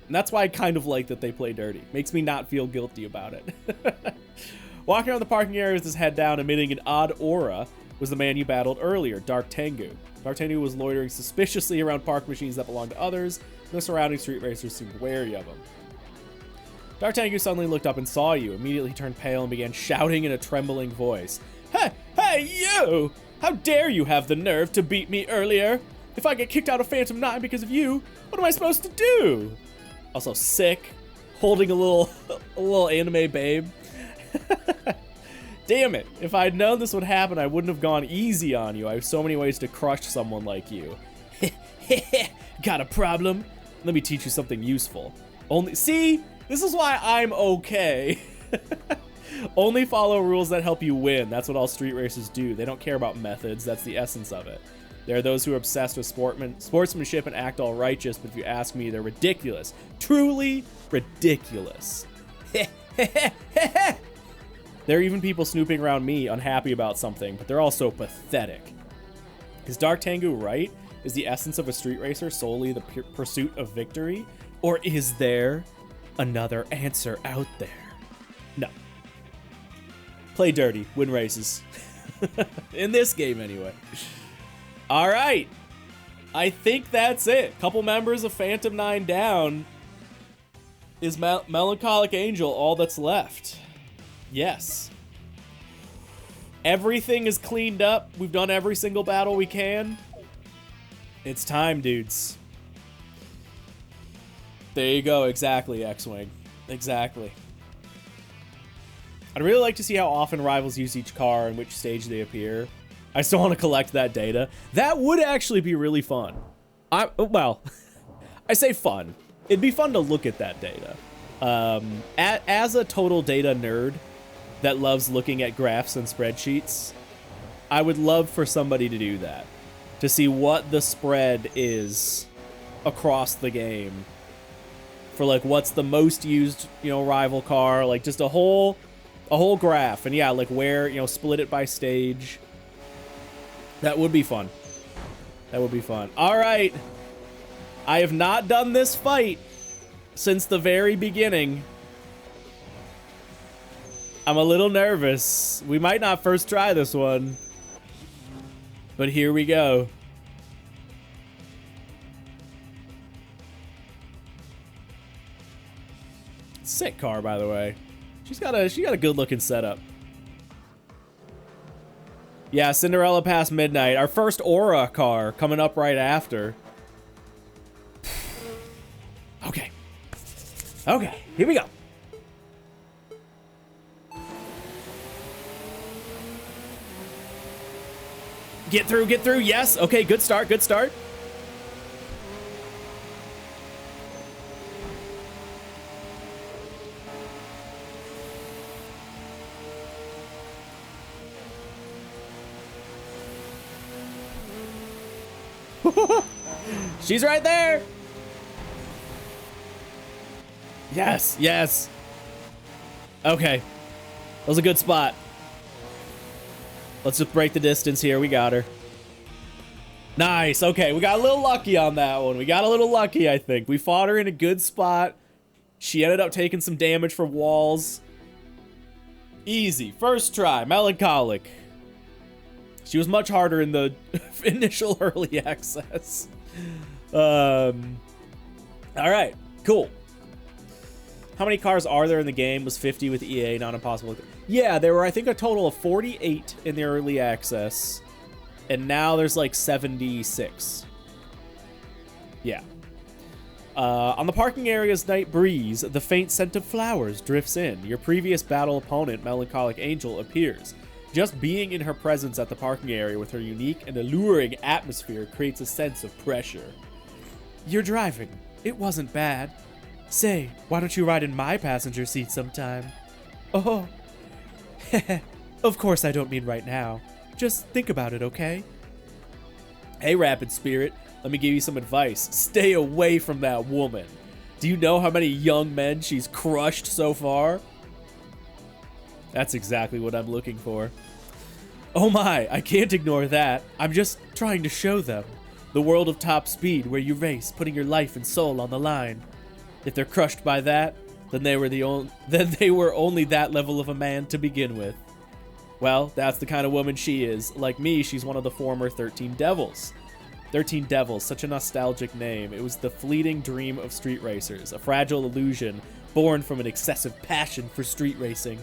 S1: And that's why I kind of like that they play dirty. Makes me not feel guilty about it. Walking around the parking area with his head down, emitting an odd aura, was the man you battled earlier, D'Artangu. D'Artangu was loitering suspiciously around park machines that belonged to others, and the surrounding street racers seemed wary of him. D'Artangu suddenly looked up and saw you. Immediately turned pale and began shouting in a trembling voice. Hey, you! How dare you have the nerve to beat me earlier? If I get kicked out of Phantom 9 because of you, what am I supposed to do? Also sick, holding a little anime babe. Damn it. If I'd known this would happen, I wouldn't have gone easy on you. I have so many ways to crush someone like you. Got a problem? Let me teach you something useful. See, this is why I'm okay. Only follow rules that help you win. That's what all street racers do. They don't care about methods. That's the essence of it. There are those who are obsessed with sportsmanship and act all righteous, but if you ask me, they're ridiculous. Truly ridiculous. There are even people snooping around me unhappy about something, but they're all so pathetic. Is D'Artangu right? Is the essence of a street racer solely the pursuit of victory? Or is there another answer out there? No. Play dirty, win races. In this game, anyway. All right. I think that's it. Couple members of Phantom 9 down. Is Melancholic Angel all that's left? Yes. Everything is cleaned up. We've done every single battle we can. It's time, dudes. There you go. Exactly, X-Wing. Exactly. I'd really like to see how often rivals use each car and which stage they appear. I still want to collect that data. That would actually be really fun. Well, I say fun. It'd be fun to look at that data. As a total data nerd that loves looking at graphs and spreadsheets, I would love for somebody to do that. To see what the spread is across the game. For like what's the most used, rival car, like just a whole graph, and yeah, like where, split it by stage. That would be fun. That would be fun. All right, I have not done this fight since the very beginning. I'm a little nervous. We might not first try this one. But here we go. Sick car, by the way. She got a good looking setup. Yeah, Cinderella past midnight. Our first Aura car coming up right after. Okay. Okay, here we go. Get through, get through. Yes. Okay, good start, good start. She's right there. Yes, yes. Okay. That was a good spot. Let's just break the distance here. We got her. Nice. Okay, we got a little lucky on that one. We got a little lucky, I think. We fought her in a good spot. She ended up taking some damage from walls. Easy. First try. Melancholic. She was much harder in the initial early access. All right. Cool. How many cars are there in the game? Was 50 with EA, not impossible. Yeah, there were, I think, a total of 48 in the early access. And now there's like 76. Yeah. On the parking area's night breeze, the faint scent of flowers drifts in. Your previous battle opponent, Melancholic Angel, appears. Just being in her presence at the parking area with her unique and alluring atmosphere creates a sense of pressure. You're driving. It wasn't bad. Say, why don't you ride in my passenger seat sometime? Oh. Of course I don't mean right now. Just think about it, okay? Hey, Rapid Spirit, let me give you some advice. Stay away from that woman. Do you know how many young men she's crushed so far? That's exactly what I'm looking for. Oh my, I can't ignore that. I'm just trying to show them. The world of top speed where you race, putting your life and soul on the line. If they're crushed by that, then they were only that level of a man to begin with. Well, that's the kind of woman she is. Like me, she's one of the former 13 Devils. 13 Devils, such a nostalgic name. It was the fleeting dream of street racers, a fragile illusion born from an excessive passion for street racing.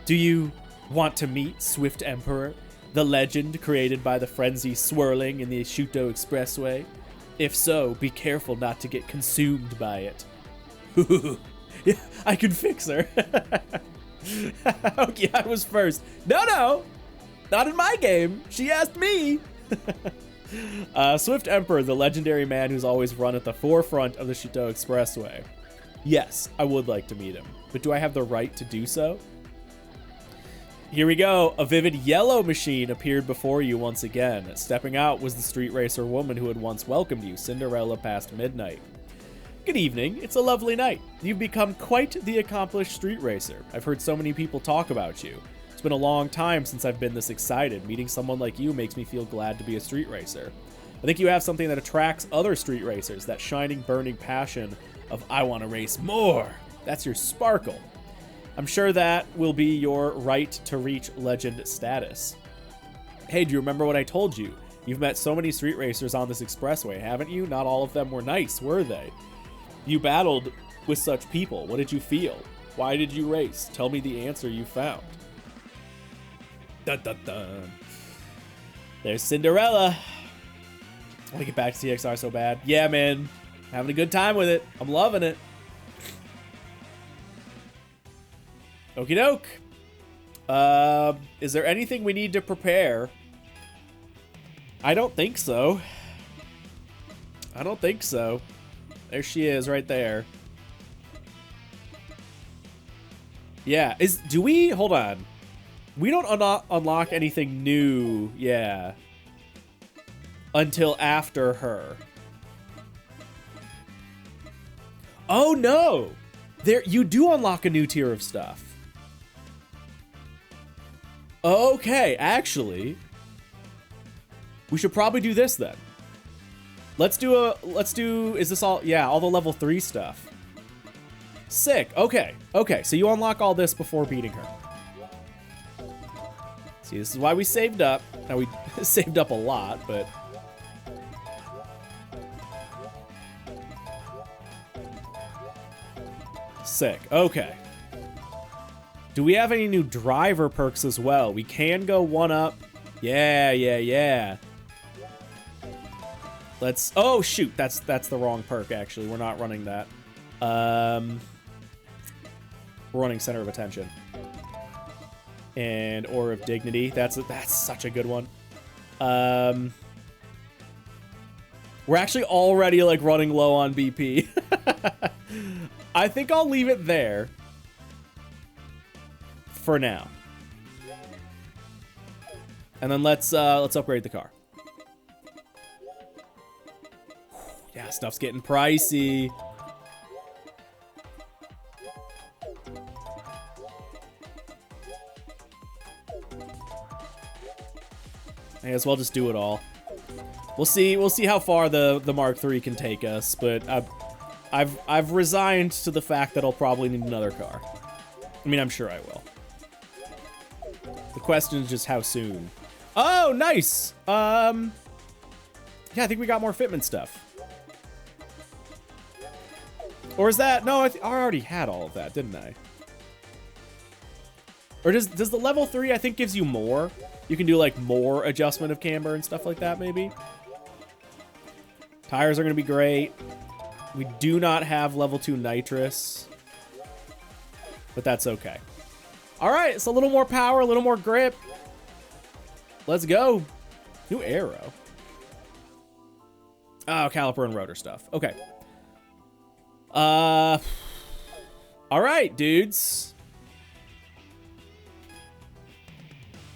S1: Do you want to meet Swift Emperor, the legend created by the frenzy swirling in the Shutoko Expressway? If so, be careful not to get consumed by it. Yeah, I can fix her. Okay, I was first. No, not in my game. She asked me. Swift Emperor, the legendary man who's always run at the forefront of the Shutoko Expressway. Yes, I would like to meet him, but do I have the right to do so? Here we go. A vivid yellow machine appeared before you once again. Stepping out was the street racer woman who had once welcomed you, Cinderella past midnight. Good evening. It's a lovely night. You've become quite the accomplished street racer. I've heard so many people talk about you. It's been a long time since I've been this excited. Meeting someone like you makes me feel glad to be a street racer. I think you have something that attracts other street racers, that shining, burning passion of I want to race more. That's your sparkle. I'm sure that will be your right to reach legend status. Hey, do you remember what I told you? You've met so many street racers on this expressway, haven't you? Not all of them were nice, were they? You battled with such people. What did you feel? Why did you race? Tell me the answer you found. Dun, dun, dun. There's Cinderella. I want to get back to TXR so bad. Yeah, man. Having a good time with it. I'm loving it. Okie doke. Is there anything we need to prepare? I don't think so. I don't think so. There she is right there. Yeah, do we, hold on. We don't unlock anything new, yeah, until after her. Oh no! You do unlock a new tier of stuff. Okay, actually, we should probably do this then. Let's do, is this all, yeah, all the level 3 stuff. Sick, okay, okay, so you unlock all this before beating her. See, this is why we saved up. Now, we saved up a lot, but... Sick, okay. Do we have any new driver perks as well? We can go 1-up. Yeah, yeah, yeah. Let's, oh shoot, that's the wrong perk actually. We're not running that. We're running Center of Attention. And Aura of Dignity. That's such a good one. We're actually already like running low on BP. I think I'll leave it there for now. And then let's upgrade the car. Yeah, stuff's getting pricey. May as well just do it all. We'll see how far the Mark III can take us, but I've resigned to the fact that I'll probably need another car. I mean, I'm sure I will. The question is just how soon. Oh, nice. Yeah, I think we got more fitment stuff. Or is that... No, I already had all of that, didn't I? Or does the level 3, I think, gives you more? You can do, like, more adjustment of camber and stuff like that, maybe? Tires are going to be great. We do not have level 2 nitrous. But that's okay. All right, it's a little more power, a little more grip. Let's go. New arrow. Oh, caliper and rotor stuff. Okay. All right, dudes.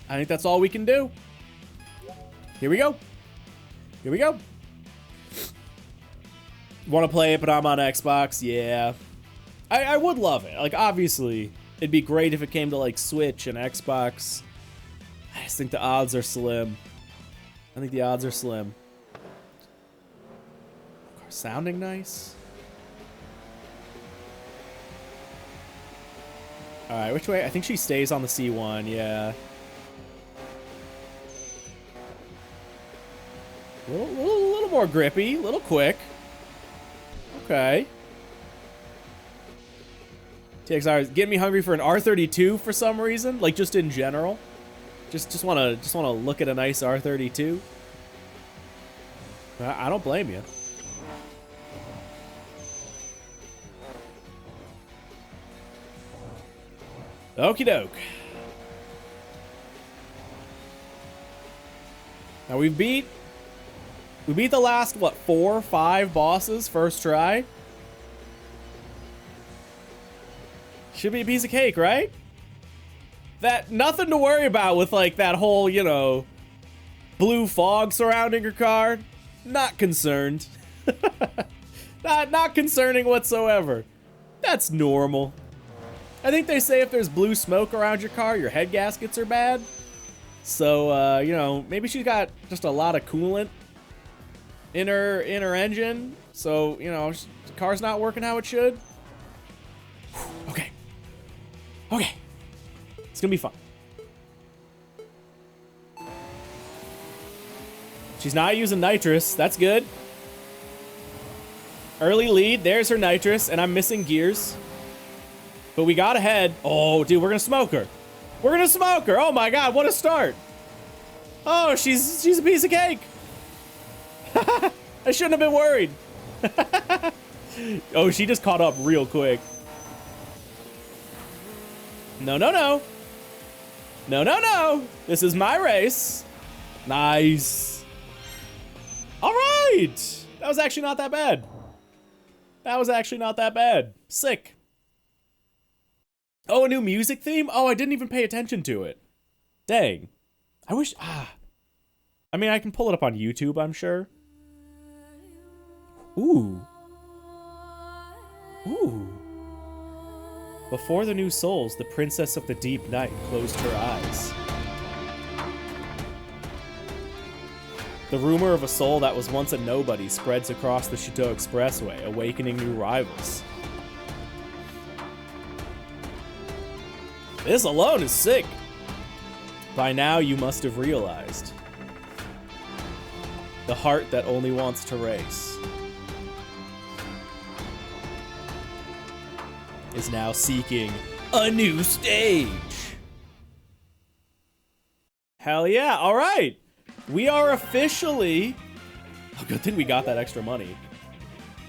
S1: I think that's all we can do. Here we go. Here we go. Want to play it, but I'm on Xbox? Yeah. I would love it. Like, obviously, it'd be great if it came to, like, Switch and Xbox. I just think the odds are slim. I think the odds are slim. Sounding nice. All right, which way? I think she stays on the C1, yeah. A little more grippy, a little quick. Okay. TXR is getting me hungry for an R32 for some reason, like just in general. Just wanna look at a nice R32. I don't blame you. Okie doke. Now we beat the last, what, 4 or 5 bosses first try. Should be a piece of cake, right? That, nothing to worry about with, like, that whole, you know, blue fog surrounding your car. Not concerned. Not concerning whatsoever. That's normal. I think they say if there's blue smoke around your car, your head gaskets are bad. So, you know, maybe she's got just a lot of coolant in her engine. So, you know, the car's not working how it should. Okay. Okay. It's gonna be fun. She's not using nitrous. That's good. Early lead. There's her nitrous, and I'm missing gears. But we got ahead. Oh, dude, we're gonna smoke her. We're gonna smoke her. Oh my god, what a start. Oh, she's a piece of cake. I shouldn't have been worried. Oh, she just caught up real quick. No, no, no. No, no, no. This is my race. Nice. All right. That was actually not that bad. That was actually not that bad. Sick. Oh, a new music theme? Oh, I didn't even pay attention to it. Dang. I wish... I mean, I can pull it up on YouTube, I'm sure. Ooh. Ooh. Before the new souls, the princess of the deep night closed her eyes. The rumor of a soul that was once a nobody spreads across the Shutoko Expressway, awakening new rivals. This alone is sick. By now, you must have realized. The heart that only wants to race is now seeking a new stage. Hell yeah, all right. We are officially... Oh, good thing we got that extra money.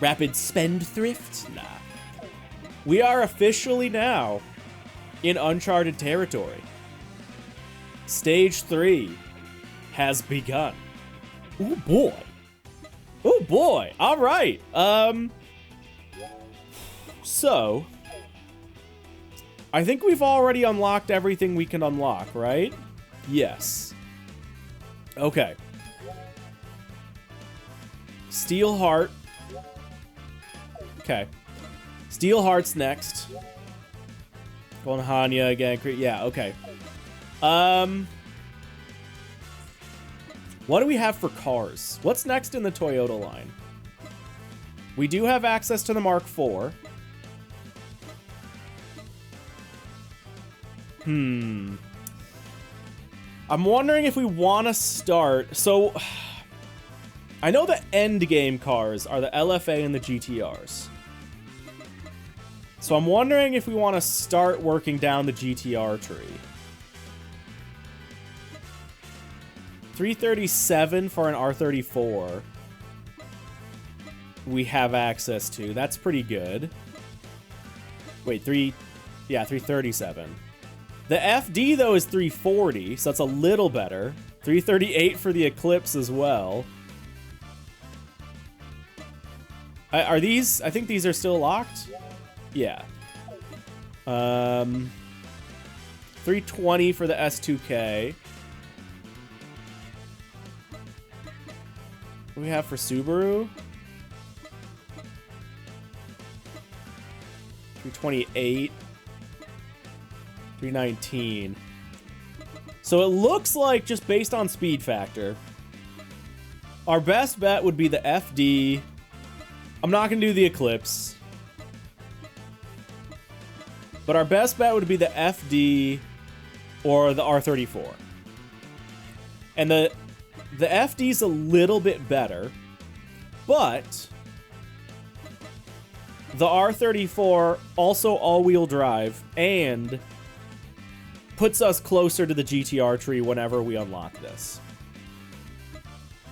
S1: Rapid spendthrift? Nah. We are officially now in uncharted territory. Stage 3 has begun. Oh boy. Oh boy. All right. So I think we've already unlocked everything we can unlock, right? Yes. Okay. Steel Heart. Okay. Steel Heart's next. Going Hanya again. Yeah, okay. What do we have for cars? What's next in the Toyota line? We do have access to the Mark IV. I'm wondering if we want to start... So, I know the end game cars are the LFA and the GTRs. So I'm wondering if we want to start working down the GTR tree. 337 for an R34. We have access to. That's pretty good. Wait, 337. The FD, though, is 340, so that's a little better. 338 for the Eclipse as well. Are these... I think these are still locked? Yeah. 320 for the S2K. What do we have for Subaru? 328. 319. So it looks like, just based on speed factor, our best bet would be the FD. I'm not going to do the Eclipse. But our best bet would be the FD or the R34. And the FD's a little bit better, but the R34 also all-wheel drive and puts us closer to the GTR tree whenever we unlock this.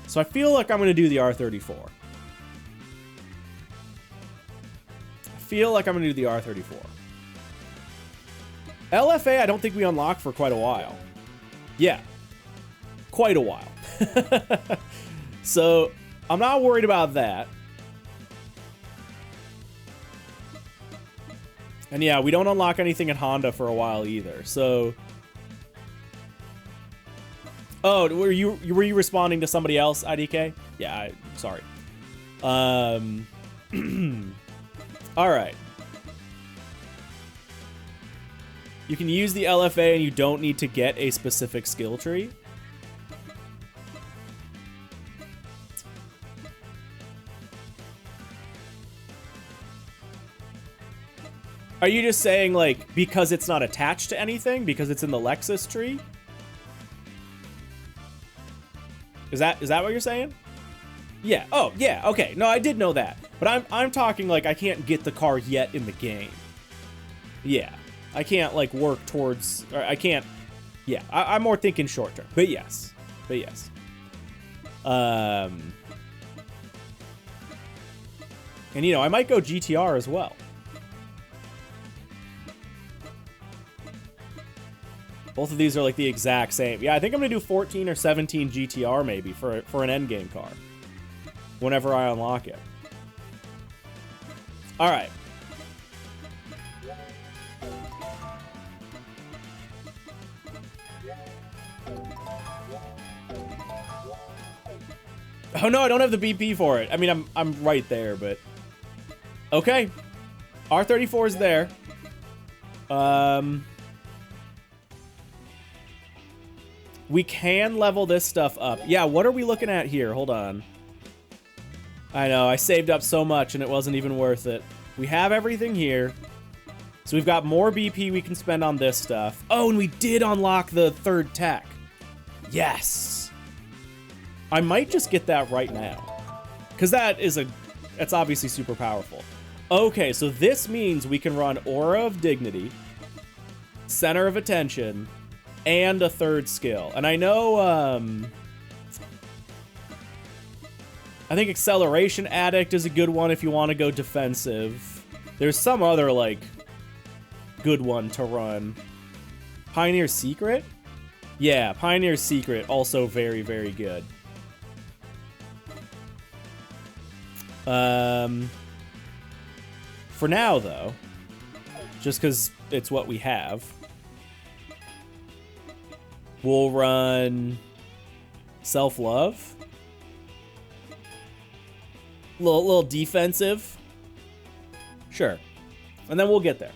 S1: So I feel like I'm going to do the R34. LFA, I don't think we unlock for quite a while. Yeah. Quite a while. So, I'm not worried about that. And yeah, we don't unlock anything at Honda for a while either. So, oh, were you responding to somebody else, IDK? Yeah, sorry. All right. You can use the LFA and you don't need to get a specific skill tree. Are you just saying, like, because it's not attached to anything? Because it's in the Lexus tree? Is that what you're saying? Yeah. Oh, yeah. Okay. No, I did know that. But I'm talking, like, I can't get the car yet in the game. Yeah. I can't, like, work towards... Or I can't... Yeah. I'm more thinking short term. But yes. And, you know, I might go GTR as well. Both of these are like the exact same. Yeah, I think I'm going to do 14 or 17 GTR maybe for an endgame car. Whenever I unlock it. All right. Oh no, I don't have the BP for it. I mean, I'm right there, but... Okay. R34 is there. We can level this stuff up. Yeah, what are we looking at here? Hold on. I know, I saved up so much and it wasn't even worth it. We have everything here. So we've got more BP we can spend on this stuff. Oh, and we did unlock the third tech. Yes. I might just get that right now. Because that's obviously super powerful. Okay, so this means we can run Aura of Dignity, Center of Attention, and a third skill. And I know, I think Acceleration Addict is a good one if you want to go defensive. There's some other, like, good one to run. Pioneer Secret? Yeah, Pioneer Secret, also very, very good. For now, though, just because it's what we have, we'll run Self-Love. Little defensive. Sure. And then we'll get there.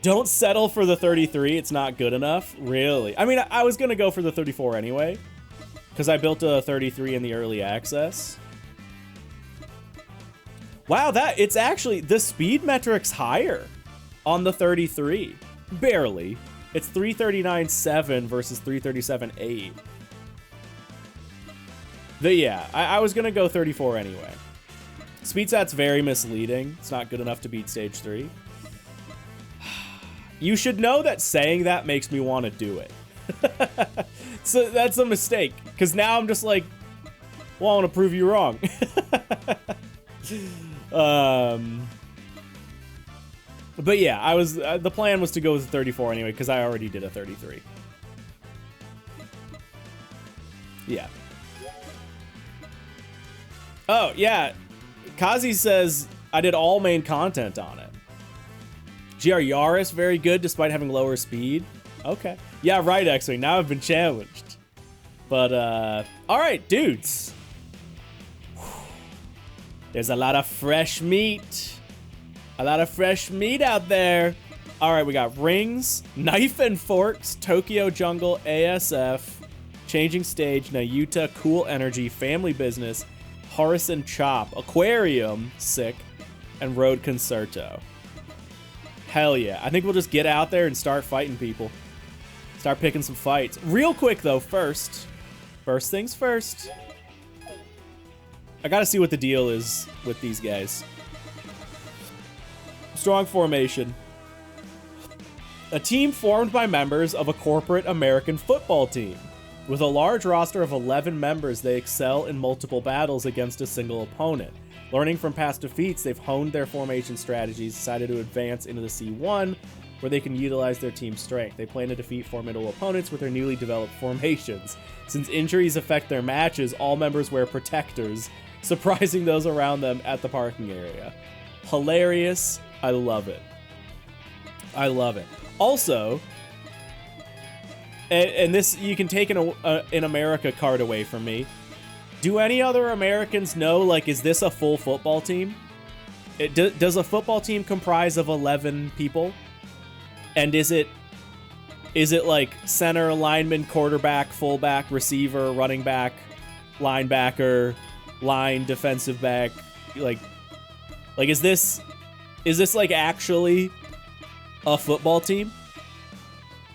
S1: Don't settle for the 33. It's not good enough. Really. I mean, I was going to go for the 34 anyway, because I built a 33 in the early access. Wow, it's actually, the speed metric's higher on the 33. Barely. It's 339.7 versus 337.8. But yeah, I was going to go 34 anyway. Speed stat's very misleading. It's not good enough to beat stage 3. You should know that saying that makes me want to do it. So that's a mistake, because now I'm just like, well, I want to prove you wrong. But yeah, the plan was to go with 34 anyway, because I already did a 33. Yeah. Oh, yeah. Kazi says, I did all main content on it. GR Yaris, very good, despite having lower speed. Okay. Yeah, right, X-Wing. Now I've been challenged. But, alright, dudes. There's a lot of fresh meat. A lot of fresh meat out there. Alright, we got Rings, Knife and Forks, Tokyo Jungle, ASF, Changing Stage, Nayuta, Cool Energy, Family Business, Horace and Chop, Aquarium, sick, and Road Concerto. Hell yeah. I think we'll just get out there and start fighting people. Start picking some fights. Real quick, though, first things first. I gotta see what the deal is with these guys. Strong formation. A team formed by members of a corporate American football team. With a large roster of 11 members, they excel in multiple battles against a single opponent. Learning from past defeats, they've honed their formation strategies, decided to advance into the C1, where they can utilize their team's strength. They plan to defeat formidable opponents with their newly developed formations. Since injuries affect their matches, all members wear protectors, surprising those around them at the parking area. Hilarious. I love it. I love it. Also, and this, you can take an America card away from me. Do any other Americans know, like, is this a full football team? Does a football team comprise of 11 people? And is it like center, lineman, quarterback, fullback, receiver, running back, linebacker, line, defensive back? Like is this like actually a football team?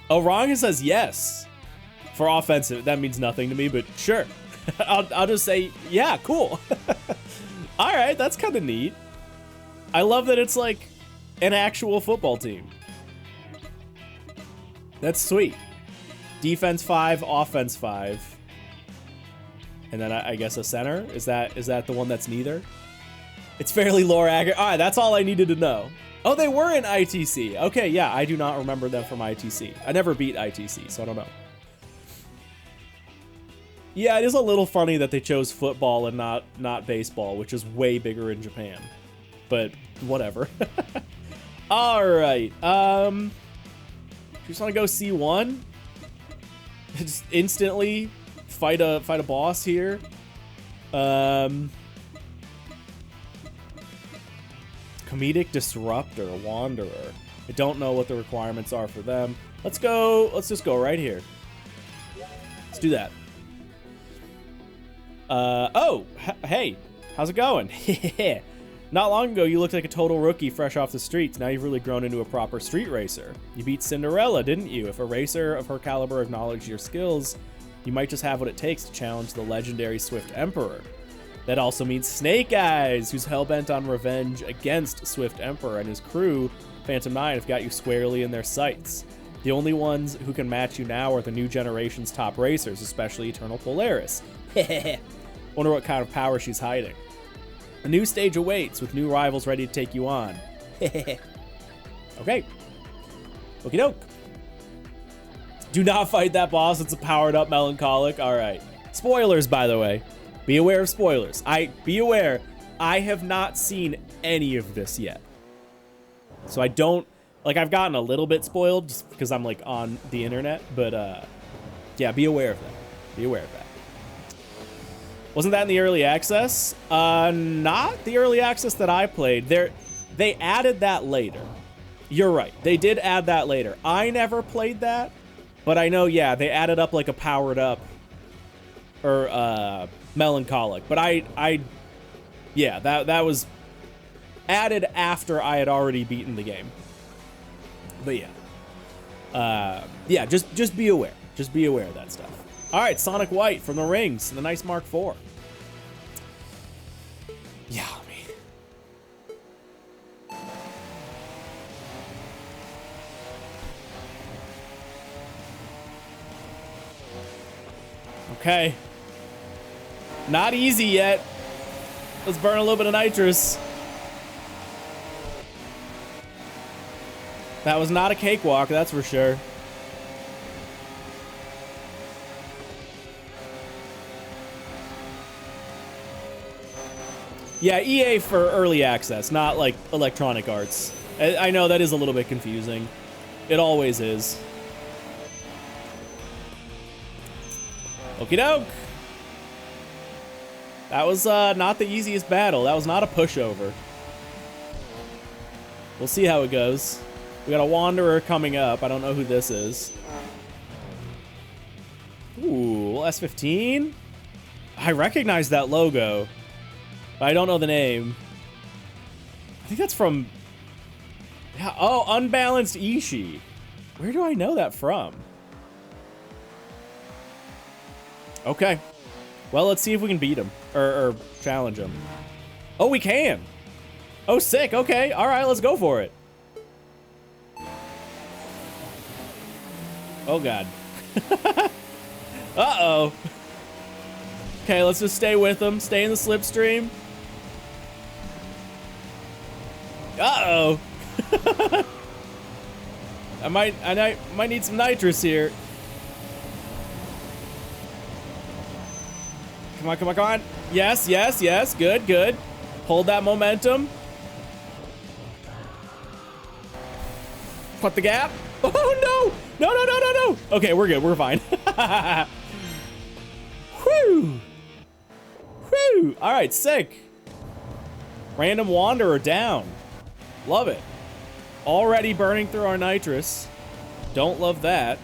S1: Oranga says yes. For offensive, that means nothing to me, but sure. I'll just say, yeah, cool. All right, that's kind of neat. I love that it's like an actual football team. That's sweet. Defense 5, offense 5. And then I guess a center? Is that the one that's neither? It's fairly lore accurate. All right, that's all I needed to know. Oh, they were in ITC. Okay, yeah, I do not remember them from ITC. I never beat ITC, so I don't know. Yeah, it is a little funny that they chose football and not baseball, which is way bigger in Japan. But whatever. All right. You just want to go C1? Just instantly fight a boss here. Comedic Disruptor, Wanderer. I don't know what the requirements are for them. Let's just go right here. Let's do that. Hey, how's it going? Not long ago, you looked like a total rookie fresh off the streets. Now you've really grown into a proper street racer. You beat Cinderella, didn't you? If a racer of her caliber acknowledged your skills, you might just have what it takes to challenge the legendary Swift Emperor. That also means Snake Eyes, who's hellbent on revenge against Swift Emperor, and his crew, Phantom 9, have got you squarely in their sights. The only ones who can match you now are the new generation's top racers, especially Eternal Polaris. Wonder what kind of power she's hiding. A new stage awaits, with new rivals ready to take you on. Okay. Okie doke. Do not fight that boss, it's a powered up melancholic. Alright. Spoilers, by the way. Be aware of spoilers. Be aware, I have not seen any of this yet. So I don't, like, I've gotten a little bit spoiled just because I'm, like, on the internet. But, yeah, be aware of that. Be aware of that. Wasn't that in the early access? Not the early access that I played. They added that later. You're right. They did add that later. I never played that, but I know, yeah, they added up like a powered up or melancholic. But yeah, that was added after I had already beaten the game. But yeah. Yeah, just be aware. Just be aware of that stuff. All right, Sonic White from the Rings, the nice Mark IV. Yeah, man. Okay. Not easy yet. Let's burn a little bit of nitrous. That was not a cakewalk, that's for sure. Yeah, EA for early access, not like Electronic Arts. I know that is a little bit confusing. It always is. Okie doke. That was not the easiest battle. That was not a pushover. We'll see how it goes. We got a Wanderer coming up. I don't know who this is. Ooh, S15? I recognize that logo. I don't know the name. I think that's from... Yeah, oh, Unbalanced Ishii. Where do I know that from? Okay. Well, let's see if we can beat him. Or challenge him. Oh, we can! Oh, sick. Okay. All right, let's go for it. Oh, God. Uh-oh. Okay, let's just stay with him. Stay in the slipstream. Uh-oh. I might need some nitrous here. Come on, come on, come on. Yes, yes, yes. Good, good. Hold that momentum. Cut the gap. Oh, no. No, no, no, no, no. Okay, we're good. We're fine. Whew. Whew. All right, sick. Random Wanderer down. Love it. Already burning through our nitrous. Don't love that.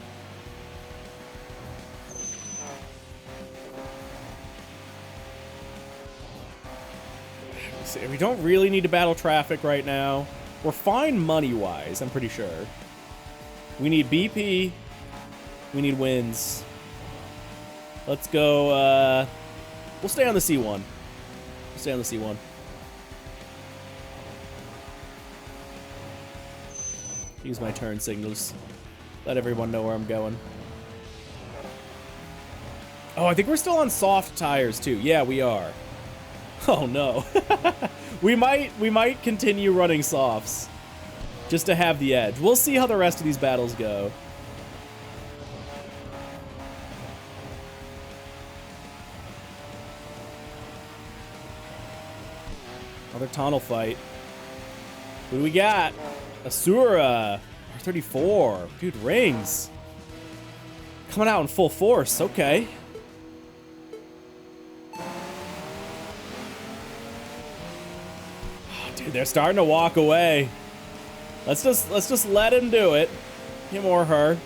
S1: We don't really need to battle traffic right now. We're fine money-wise, I'm pretty sure. We need BP. We need wins. Let's go, we'll stay on the C1. We'll stay on the C1. Use my turn signals. Let everyone know where I'm going. Oh, I think we're still on soft tires too. Yeah, we are. Oh no. we might continue running softs just to have the edge. We'll see how the rest of these battles go. Another tunnel fight. Who do we got? Asura, R34. Dude, rings. Coming out in full force. Okay. Oh, dude, they're starting to walk away. Let's just let him do it. Him or her.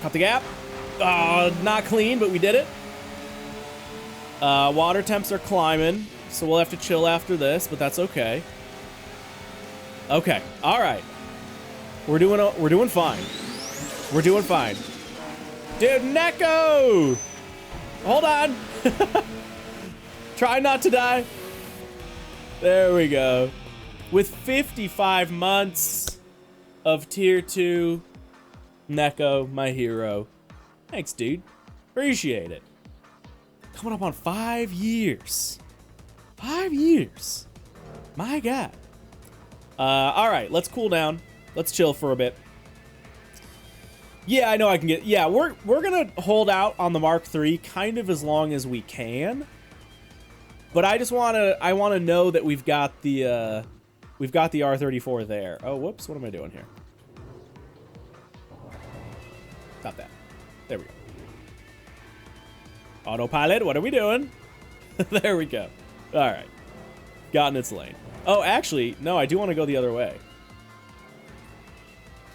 S1: Cut the gap. Not clean, but we did it. Water temps are climbing, so we'll have to chill after this, but that's okay. Okay, all right. We're doing fine. We're doing fine. Dude, Neko! Hold on. Try not to die. There we go. With 55 months of tier 2, Neko, my hero. Thanks, dude. Appreciate it. Coming up on 5 years. 5 years. My God. All right, let's cool down. Let's chill for a bit. Yeah, I know I can get... Yeah, we're gonna hold out on the Mark III kind of as long as we can. But I just I wanna know that we've got the R34 there. Oh, whoops, what am I doing here? Stop that. There we go. Autopilot, what are we doing? There we go. All right. Got in its lane. Oh, actually, no, I do want to go the other way.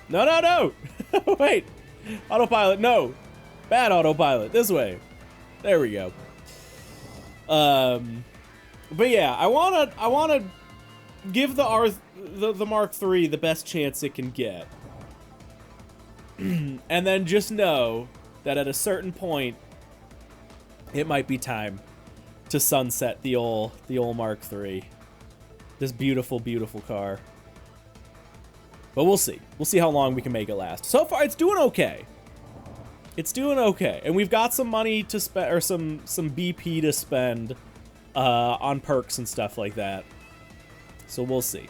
S1: No, no, no! Wait. Autopilot, no. Bad autopilot. This way. There we go. But yeah, I wanna give the Mark III the best chance it can get. And then just know that at a certain point, it might be time to sunset the old Mark III. This beautiful, beautiful car. But we'll see. We'll see how long we can make it last. So far, it's doing okay. It's doing okay. And we've got some money to spend, or some BP to spend on perks and stuff like that. So we'll see.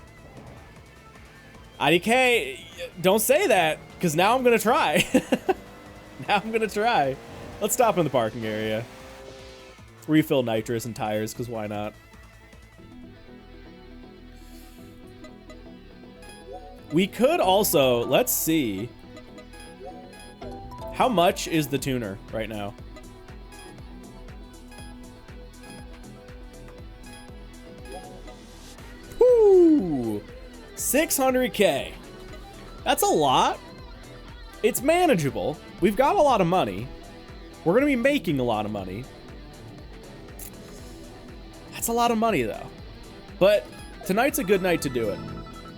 S1: IDK, don't say that, because now I'm going to try. Now I'm going to try. Let's stop in the parking area. Refill nitrous and tires, because why not? We could also, let's see. How much is the tuner right now? Woo! 600K. That's a lot. It's manageable. We've got a lot of money. We're going to be making a lot of money. That's a lot of money, though. But tonight's a good night to do it.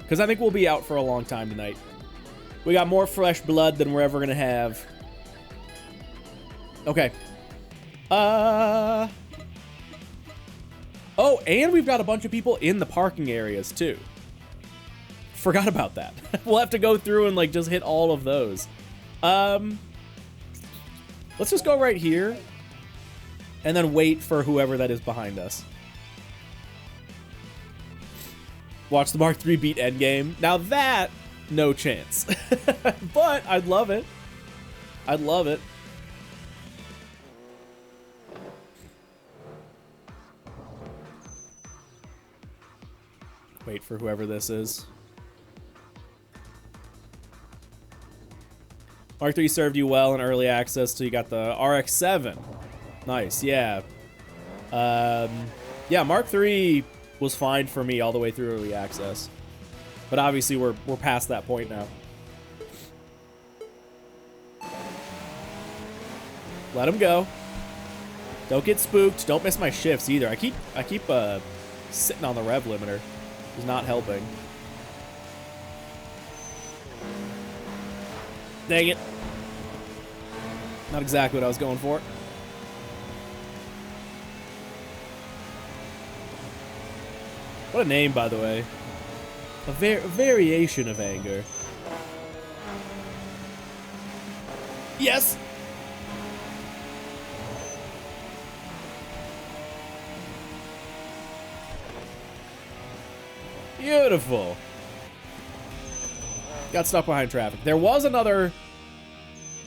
S1: Because I think we'll be out for a long time tonight. We got more fresh blood than we're ever going to have. Okay. Oh, and we've got a bunch of people in the parking areas, too. Forgot about that. We'll have to go through and, like, just hit all of those. Let's just go right here. And then wait for whoever that is behind us. Watch the Mark III beat Endgame. Now that, no chance. But I'd love it. I'd love it. Wait for whoever this is. Mark III served you well in early access till you got the RX-7. Nice, yeah. Yeah, Mark III was fine for me all the way through early access. But obviously we're past that point now. Let him go. Don't get spooked. Don't miss my shifts either. I keep sitting on the rev limiter. It's not helping. Dang it. Not exactly what I was going for. What a name, by the way. A variation of anger. Yes! Beautiful. Got stuck behind traffic. There was another...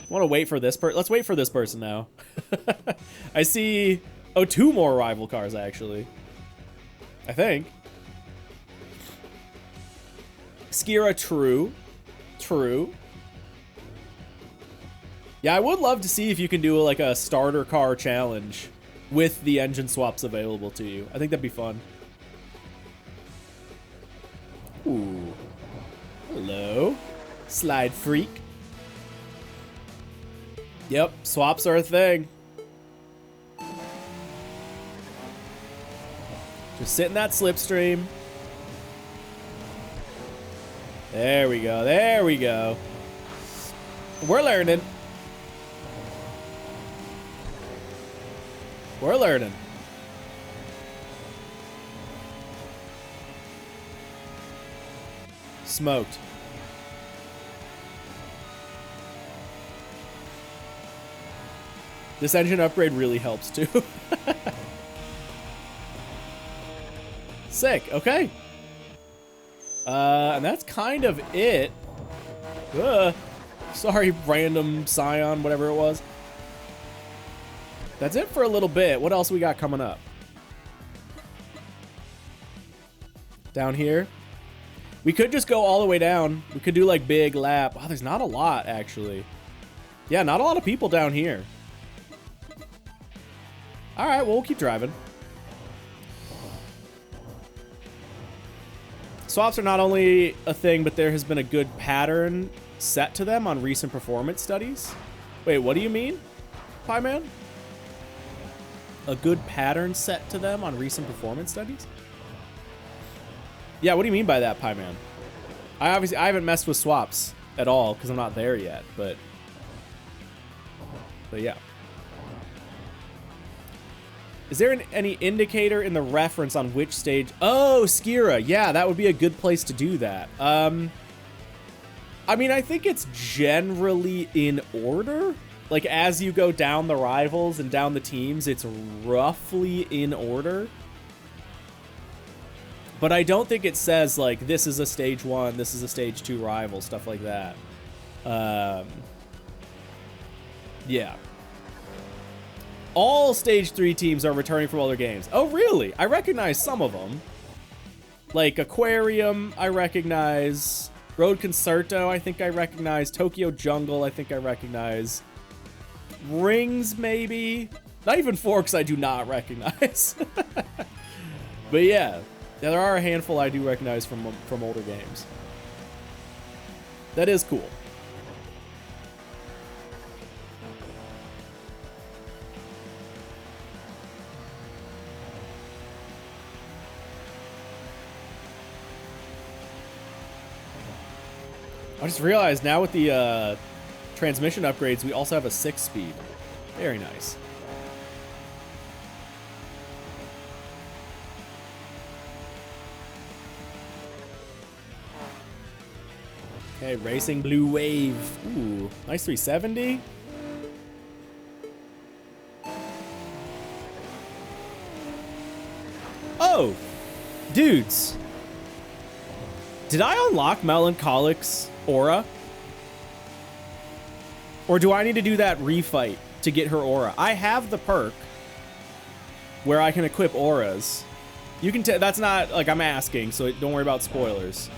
S1: I want to wait for this person. Let's wait for this person now. I see... Oh, 2 more rival cars, actually. I think. Skira, true. True. Yeah, I would love to see if you can do like a starter car challenge with the engine swaps available to you. I think that'd be fun. Hello, slide freak. Yep, swaps are a thing. Just sit in that slipstream. There we go, there we go. We're learning. We're learning. Smoked. This engine upgrade really helps too. Sick, okay. And that's kind of it. Sorry, random Scion, whatever it was. That's it for a little bit. What else we got coming up? Down here. We could just go all the way down. We could do like big lap. Oh, there's not a lot actually. Yeah, not a lot of people down here. All right, well, we'll keep driving. Swaps are not only a thing, but there has been a good pattern set to them on recent performance studies. Wait, what do you mean, Pie Man? A good pattern set to them on recent performance studies? Yeah, what do you mean by that, Pie Man? I haven't messed with swaps at all because I'm not there yet, but yeah. Is there any indicator in the reference on which stage? Oh, Skira. Yeah, that would be a good place to do that. I mean, I think it's generally in order. Like, as you go down the rivals and down the teams, it's roughly in order. But I don't think it says, like, this is a stage 1, this is a stage 2 rival, stuff like that. Yeah. All stage 3 teams are returning from other games. Oh, really? I recognize some of them. Like Aquarium, I recognize. Road Concerto, I think I recognize. Tokyo Jungle, I think I recognize. Rings, maybe. Not even Forks, I do not recognize. But yeah, there are a handful I do recognize from older games. That is cool. I just realized now with the transmission upgrades, we also have a 6-speed. Very nice. Okay, Racing Blue Wave. Ooh, nice 370. Oh, dudes. Did I unlock Melancholic's aura? Or do I need to do that refight to get her aura? I have the perk where I can equip auras. You can that's not like I'm asking, so don't worry about spoilers.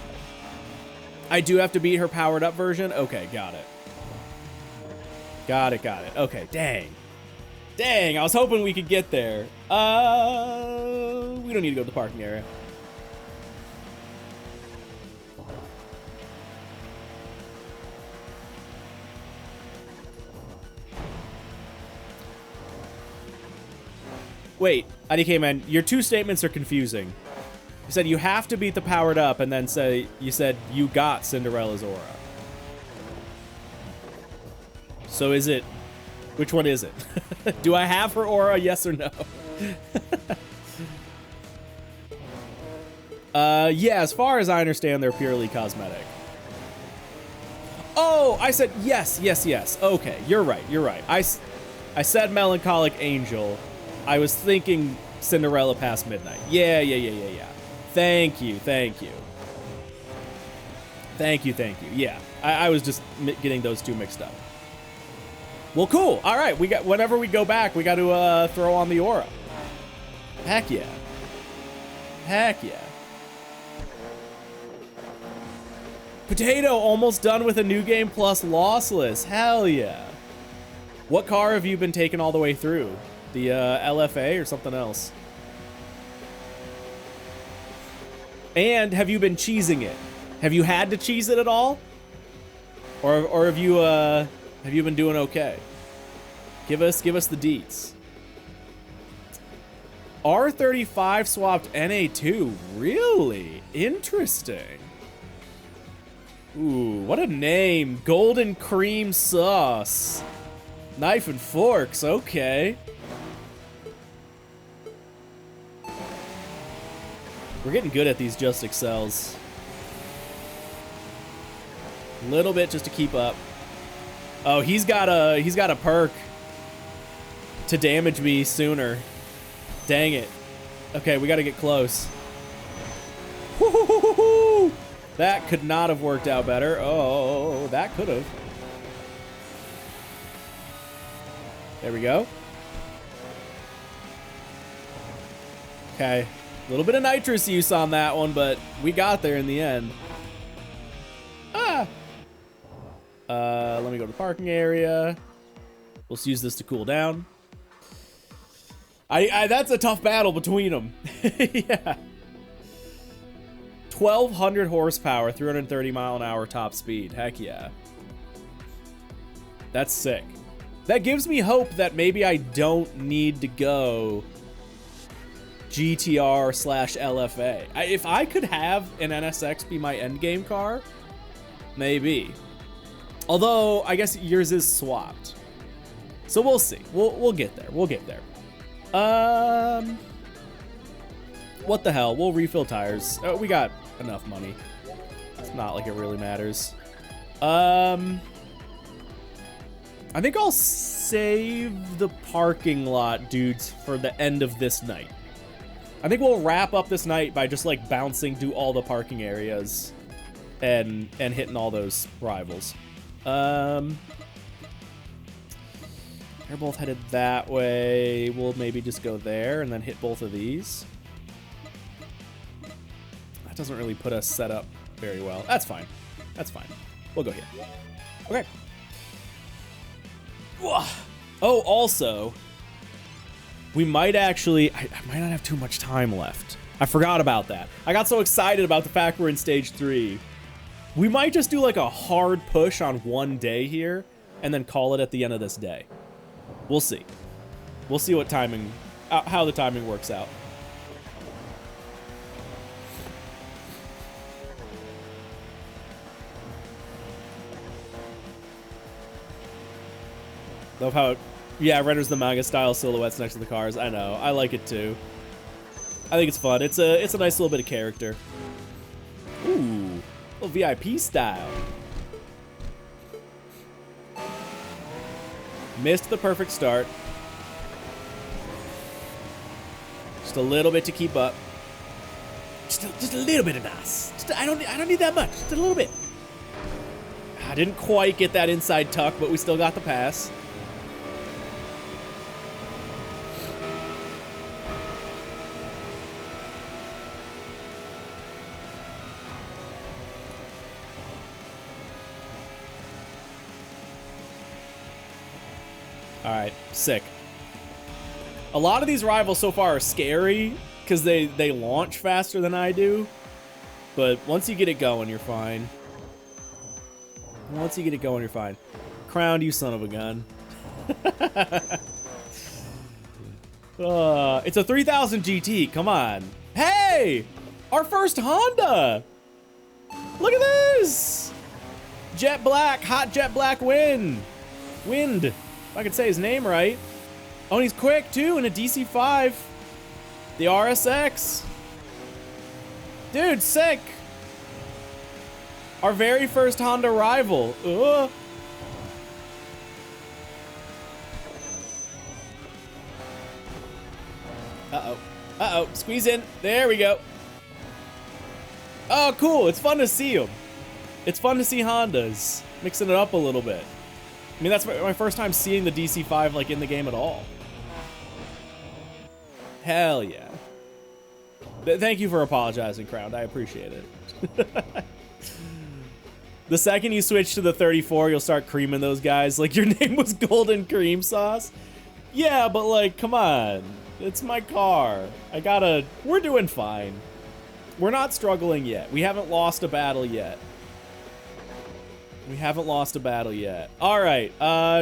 S1: I do have to beat her powered up version. Okay, got it. Got it. Okay, dang. Dang, I was hoping we could get there. We don't need to go to the parking area. Wait, IDK man, your two statements are confusing. You said you have to beat the powered up, and then you said you got Cinderella's aura. So is it, which one is it? Do I have her aura, yes or no? Yeah, as far as I understand, they're purely cosmetic. Oh, I said yes. Okay, you're right. I said Melancholic Angel. I was thinking Cinderella Past Midnight. Yeah. Thank you. Yeah, I was just getting those two mixed up. Well, cool. All right, whenever we go back, we got to throw on the aura. Heck yeah. Potato almost done with a new game plus lossless. Hell yeah. What car have you been taking all the way through? The LFA or something else? And have you been cheesing it? Have you had to cheese it at all? Or have you been doing okay? Give us the deets. R35 swapped NA2. Really? Interesting. Ooh, what a name. Golden cream sauce. Knife and forks, okay. We're getting good at these just excels. A little bit just to keep up. Oh, he's got a perk to damage me sooner. Dang it. Okay, we gotta get close. Woo-hoo-hoo-hoo-hoo! That could not have worked out better. Oh, that could have. There we go. Okay. A little bit of nitrous use on that one, but we got there in the end. Ah! Let me go to the parking area. Let's use this to cool down. That's a tough battle between them. Yeah. 1,200 horsepower, 330 mile an hour top speed. Heck yeah. That's sick. That gives me hope that maybe I don't need to go GTR/LFA. If I could have an NSX be my endgame car, maybe. Although, I guess yours is swapped. So we'll see. We'll get there. We'll get there. What the hell? We'll refill tires. Oh, we got enough money. It's not like it really matters. I think I'll save the parking lot dudes for the end of this night. I think we'll wrap up this night by just like bouncing to all the parking areas and hitting all those rivals. They're both headed that way. We'll maybe just go there and then hit both of these. That doesn't really put us set up very well. That's fine. That's fine. We'll go here. Okay. Oh, also, we might actually... I might not have too much time left. I forgot about that. I got so excited about the fact we're in stage 3. We might just do like a hard push on one day here and then call it at the end of this day. We'll see. We'll see what timing, how the timing works out. Love how it, yeah, renders the manga style silhouettes next to the cars. I know. I like it too. I think it's fun. It's a nice little bit of character. Ooh, little VIP style. Missed the perfect start. Just a little bit to keep up. Just a little bit of nice. I don't need that much. Just a little bit. I didn't quite get that inside tuck, but we still got the pass. All right, sick. A lot of these rivals so far are scary because they launch faster than I do. But once you get it going, you're fine. Once you get it going, you're fine. Crowned, you son of a gun. It's a 3000 GT. Come on. Hey! Our first Honda! Look at this! Jet Black. Hot Jet Black Wind. If I could say his name right. Oh, and he's quick too in a DC5. The RSX. Dude, sick. Our very first Honda rival. Ugh. Uh-oh. Uh-oh. Squeeze in. There we go. Oh, cool. It's fun to see them. It's fun to see Hondas. Mixing it up a little bit. I mean, that's my first time seeing the DC5 like in the game at all. Hell yeah. Thank you for apologizing, Crowned. I appreciate it. The second you switch to the 34, you'll start creaming those guys. Like, your name was Golden Cream Sauce? Yeah, but like, come on. It's my car. We're doing fine. We're not struggling yet. We haven't lost a battle yet. We haven't lost a battle yet. All right.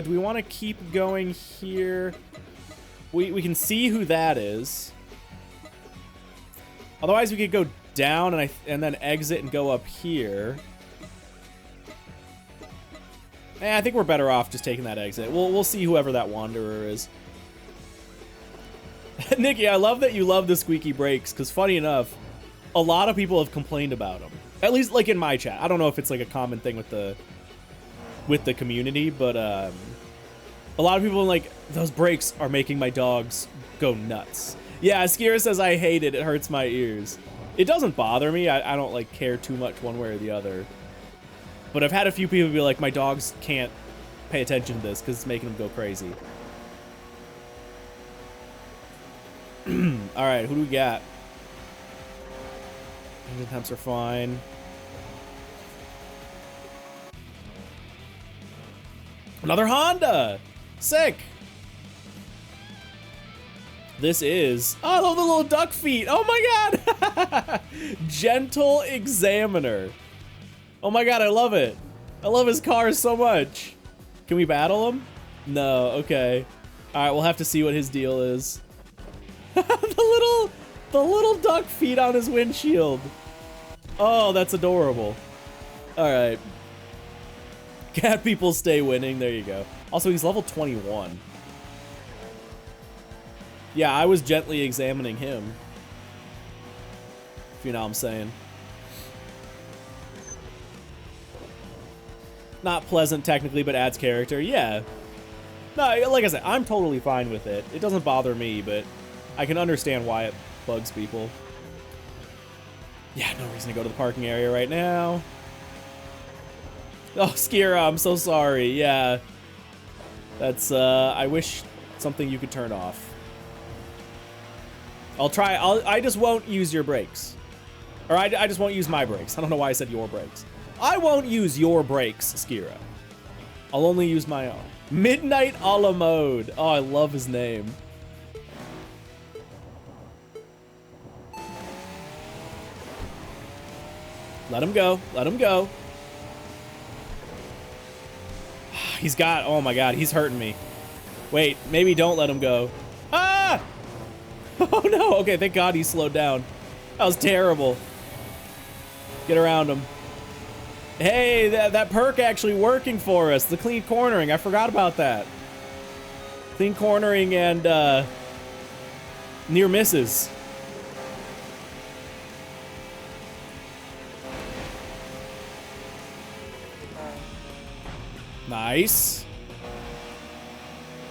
S1: Do we want to keep going here? We can see who that is. Otherwise, we could go down and then exit and go up here. I think we're better off just taking that exit. We'll see whoever that wanderer is. Nikki, I love that you love the squeaky brakes, because funny enough, a lot of people have complained about them. At least, like, in my chat. I don't know if it's, like, a common thing with the community, but a lot of people are like, those brakes are making my dogs go nuts. Yeah, Skira says, I hate it. It hurts my ears. It doesn't bother me. I don't, like, care too much one way or the other. But I've had a few people be like, my dogs can't pay attention to this because it's making them go crazy. All right, who do we got? Engine temps are fine. Another Honda! Sick! This is... Oh, I love the little duck feet! Oh my god! Gentle Examiner. Oh my god, I love it. I love his cars so much. Can we battle him? No, okay. Alright, we'll have to see what his deal is. the little duck feet on his windshield. Oh, that's adorable. Alright. Cat people stay winning. There you go. Also, he's level 21. Yeah, I was gently examining him. If you know what I'm saying. Not pleasant technically, but adds character. Yeah. No, like I said, I'm totally fine with it. It doesn't bother me, but I can understand why it bugs people. Yeah, no reason to go to the parking area right now. Oh, Skira, I'm so sorry. Yeah. That's, I wish something you could turn off. I'll try. I just won't use your brakes. Or I just won't use my brakes. I don't know why I said your brakes. I won't use your brakes, Skira. I'll only use my own. Midnight a la mode. Oh, I love his name. Let him go. Let him go. He's got... Oh, my God. He's hurting me. Wait. Maybe don't let him go. Ah! Oh, no. Okay, thank God he slowed down. That was terrible. Get around him. Hey, that perk actually working for us. The clean cornering. I forgot about that. Clean cornering and near misses. Nice.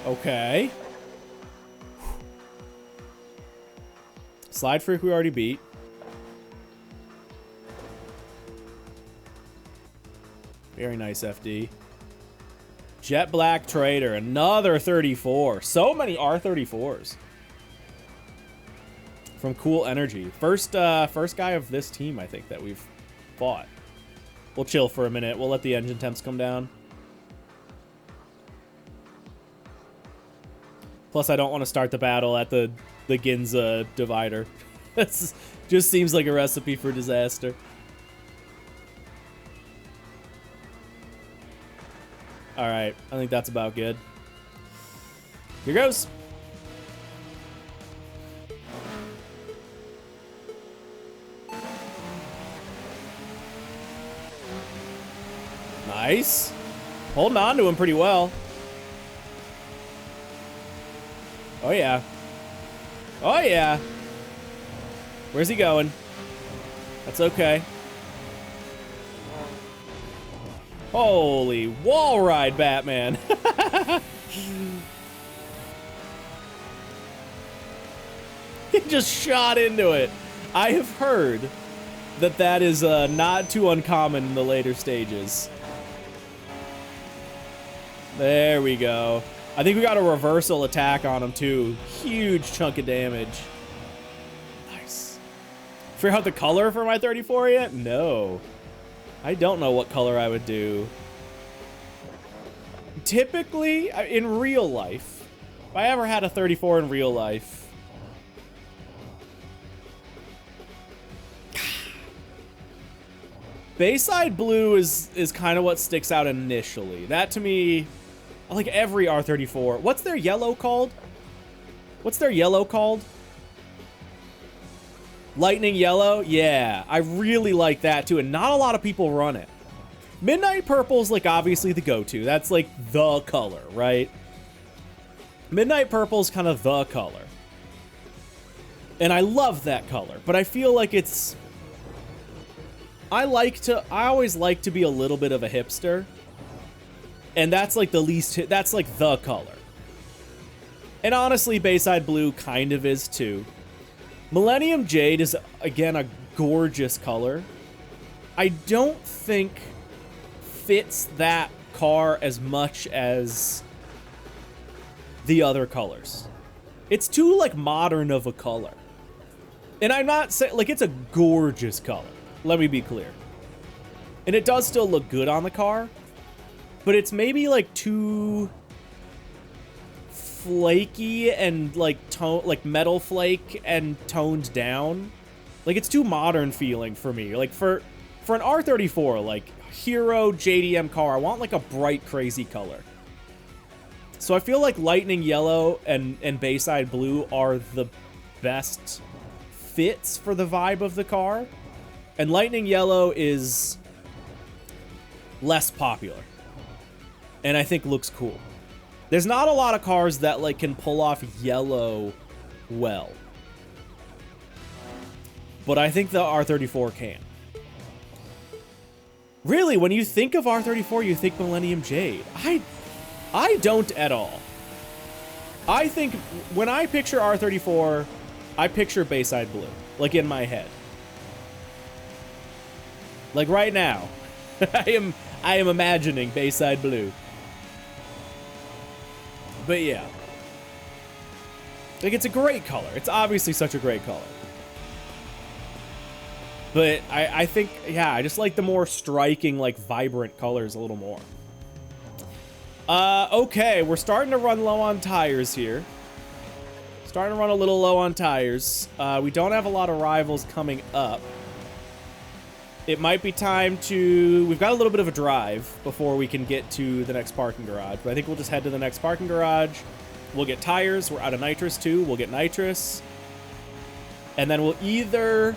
S1: Okay. Slide freak we already beat. Very nice FD. Jet Black Trader, another 34. So many R34s. From Cool Energy. First guy of this team, I think, that we've fought. We'll chill for a minute. We'll let the engine temps come down. Plus, I don't want to start the battle at the Ginza divider. That just seems like a recipe for disaster. Alright, I think that's about good. Here goes. Nice. Holding on to him pretty well. Oh, yeah. Oh, yeah. Where's he going? That's okay. Holy wall ride, Batman. He just shot into it. I have heard that that is not too uncommon in the later stages. There we go. I think we got a reversal attack on him, too. Huge chunk of damage. Nice. Figure out the color for my 34 yet? No. I don't know what color I would do. Typically, in real life, if I ever had a 34 in real life... Bayside blue is kind of what sticks out initially. That to me, like every R34. What's their yellow called? What's their yellow called? Lightning yellow? Yeah, I really like that too, and not a lot of people run it. Midnight purple's like obviously the go-to. That's like the color, right? Midnight purple's kind of the color. And I love that color, but I feel like it's... I always like to be a little bit of a hipster. And that's like the least, that's like the color. And honestly, Bayside blue kind of is too. Millennium Jade is, again, a gorgeous color. I don't think fits that car as much as the other colors. It's too, like, modern of a color. And I'm not saying, like, it's a gorgeous color. Let me be clear. And it does still look good on the car. But it's maybe, like, too flaky and, like, metal flake and toned down. Like, it's too modern feeling for me. Like, for an R34, like, hero JDM car, I want, like, a bright, crazy color. So I feel like Lightning Yellow and Bayside Blue are the best fits for the vibe of the car. And Lightning Yellow is less popular. And I think looks cool. There's not a lot of cars that, like, can pull off yellow well. But I think the R34 can. Really, when you think of R34, you think Millennium Jade. I don't at all. I think when I picture R34, I picture Bayside Blue, like in my head. Like right now, I am imagining Bayside Blue. But yeah. Like, it's a great color. It's obviously such a great color. But I think, yeah, I just like the more striking, like, vibrant colors a little more. Okay, we're starting to run low on tires here. Starting to run a little low on tires. We don't have a lot of rivals coming up. It might be time to... We've got a little bit of a drive before we can get to the next parking garage. But I think we'll just head to the next parking garage. We'll get tires. We're out of nitrous, too. We'll get nitrous. And then we'll either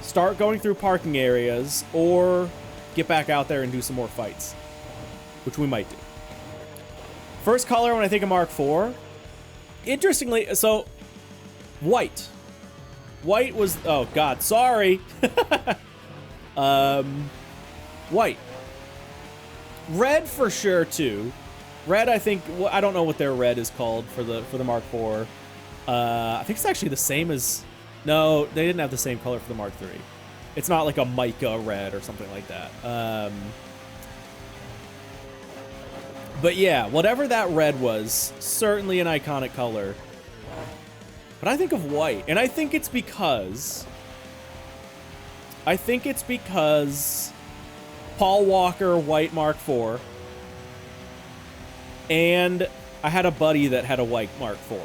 S1: start going through parking areas or get back out there and do some more fights. Which we might do. First color when I think of Mark IV. Interestingly, so... White. White was... Oh, God. Sorry. White. Red for sure too. Red, I think, well, I don't know what their red is called for the Mark IV. I think it's actually the same as, no, they didn't have the same color for the Mark III. It's not like a mica red or something like that. But yeah, whatever that red was, certainly an iconic color. But I think of white, and I think it's because Paul Walker White Mark IV, and I had a buddy that had a white Mark IV.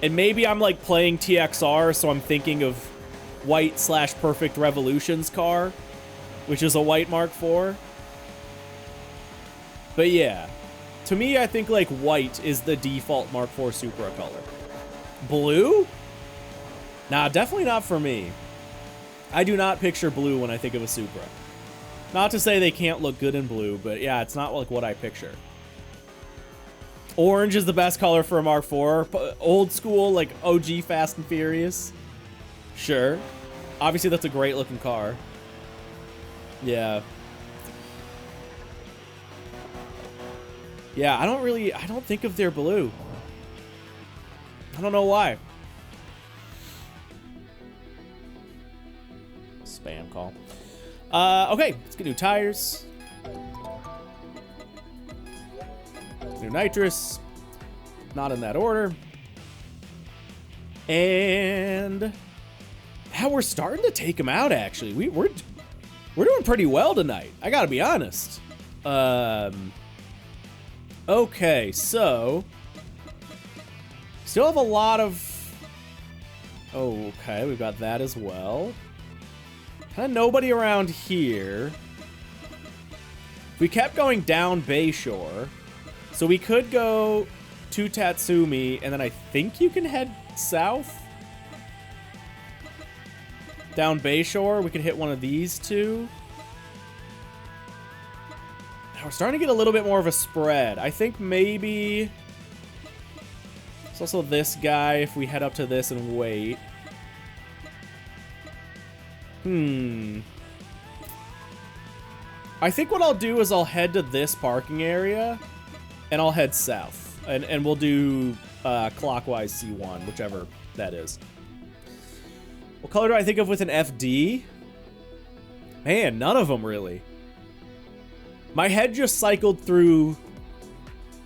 S1: And maybe I'm like playing TXR, so I'm thinking of white / Perfect Revolution's car, which is a white Mark IV. But yeah, to me, I think like white is the default Mark IV Supra color. Blue? Nah, definitely not for me. I do not picture blue when I think of a Supra. Not to say they can't look good in blue, but yeah, it's not like what I picture. Orange is the best color for a Mark IV. Old school, like OG Fast and Furious. Sure. Obviously, that's a great looking car. Yeah. Yeah, I don't think of their blue. I don't know why. Spam call. Okay, let's get new tires. New nitrous. Not in that order. And yeah, we're starting to take them out, actually. We're doing pretty well tonight. I gotta be honest. Okay, so still have a lot of... Okay, we've got that as well. Kind of nobody around here. We kept going down Bayshore, so we could go to Tatsumi, and then I think you can head south. Down Bayshore, we could hit one of these two. Now we're starting to get a little bit more of a spread. I think maybe... There's also this guy if we head up to this and wait. I think what I'll do is I'll head to this parking area, and I'll head south. And we'll do clockwise C1, whichever that is. What color do I think of with an FD? Man, none of them really. My head just cycled through,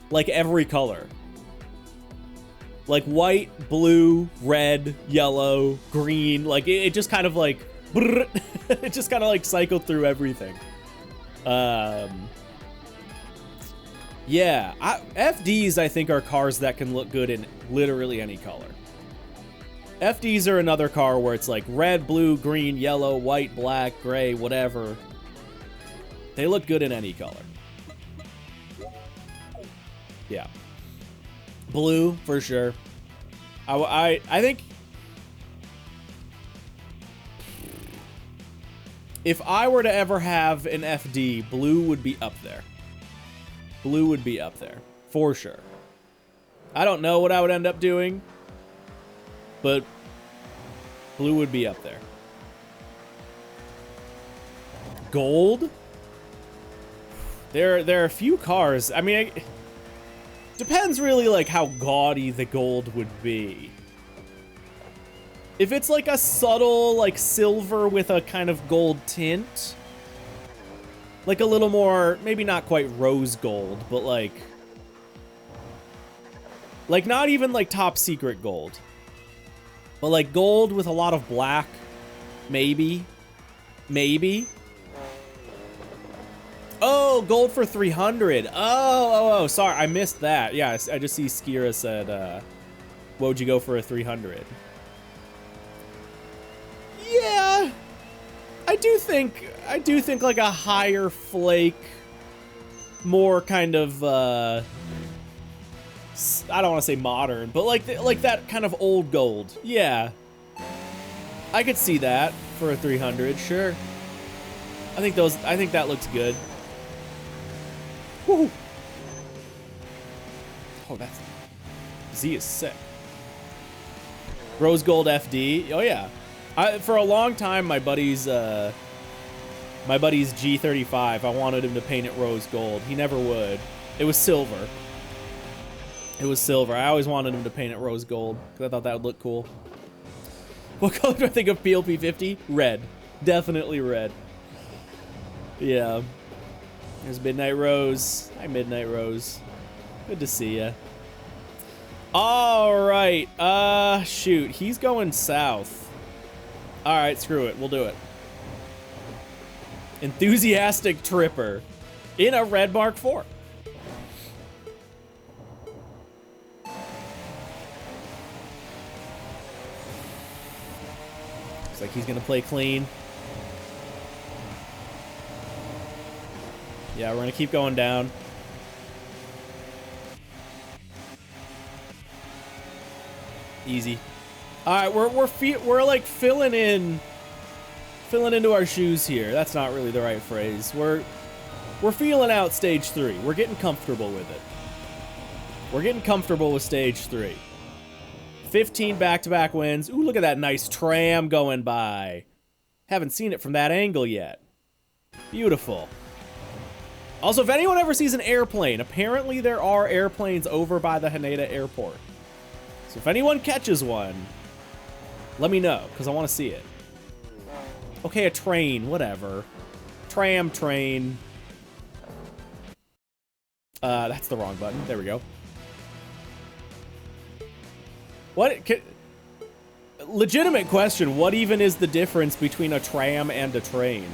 S1: like, every color. Like, white, blue, red, yellow, green. Like, it just kind of, like, it just kind of, like, cycled through everything. Yeah, FDs, I think, are cars that can look good in literally any color. FDs are another car where it's like red, blue, green, yellow, white, black, gray, whatever. They look good in any color. Yeah. Blue, for sure. I think... If I were to ever have an FD, blue would be up there. Blue would be up there, for sure. I don't know what I would end up doing, but blue would be up there. Gold? There are a few cars. I mean, depends really like how gaudy the gold would be. If it's like a subtle like silver with a kind of gold tint, like a little more, maybe not quite rose gold, but like not even like top secret gold, but like gold with a lot of black, maybe. Oh, gold for 300. Oh, sorry, I missed that. Yeah, I just see Skira said, what would you go for a 300? Yeah, I do think like a higher flake, more kind of, I don't want to say modern, but like that kind of old gold. Yeah, I could see that for a 300, sure. I think that looks good. Woo! Oh, that's... Z is sick. Rose gold FD. Oh, yeah. For a long time, my buddy's G35, I wanted him to paint it rose gold. He never would. It was silver. I always wanted him to paint it rose gold, because I thought that would look cool. What color do I think of PLP50? Red. Definitely red. Yeah. There's Midnight Rose. Hi, Midnight Rose. Good to see ya. All right. Shoot. He's going south. All right, screw it. We'll do it. Enthusiastic Tripper in a red Mark IV. Looks like he's gonna play clean. Yeah, we're gonna keep going down. Easy. All right, we're like filling into our shoes here. That's not really the right phrase. We're feeling out stage 3. We're getting comfortable with it. We're getting comfortable with stage 3. 15 back-to-back wins. Ooh, look at that nice tram going by. Haven't seen it from that angle yet. Beautiful. Also, if anyone ever sees an airplane, apparently there are airplanes over by the Haneda airport. So if anyone catches one, let me know, because I want to see it. Okay, a train, whatever. Tram, train. That's the wrong button. There we go. Legitimate question, what even is the difference between a tram and a train?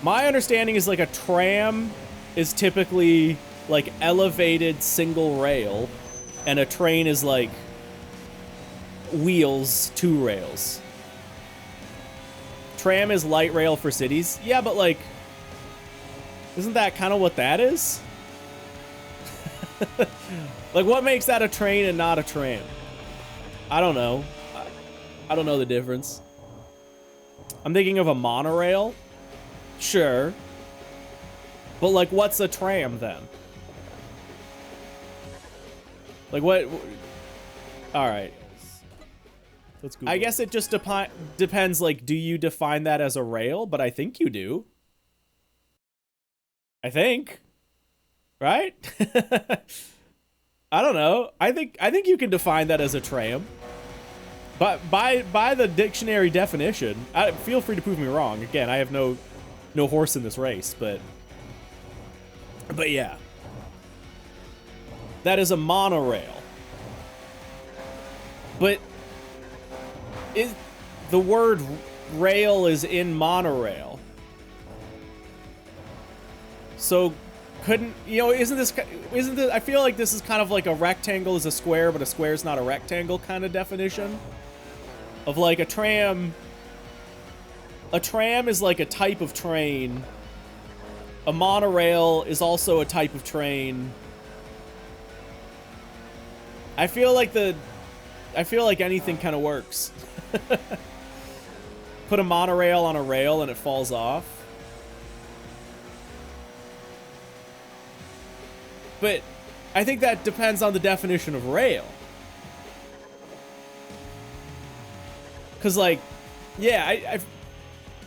S1: My understanding is like a tram is typically like elevated single rail, and a train is like wheels, 2 rails. Tram is light rail for cities. Yeah, but like, isn't that kind of what that is? Like, what makes that a train and not a tram? I don't know. I don't know the difference. I'm thinking of a monorail. Sure. But like, what's a tram then? Like what? All right. Let's Google. I guess it just depends. Like, do you define that as a rail? But I think you do. I think. Right? I don't know. I think you can define that as a tram. But by the dictionary definition, feel free to prove me wrong. Again, I have no horse in this race, but yeah. That is a monorail. But the word rail is in monorail. So couldn't, you know, isn't this, I feel like this is kind of like a rectangle is a square, but a square is not a rectangle kind of definition of like a tram. A tram is like a type of train. A monorail is also a type of train. I feel like anything kind of works. Put a monorail on a rail and it falls off. But I think that depends on the definition of rail. Cause like, yeah,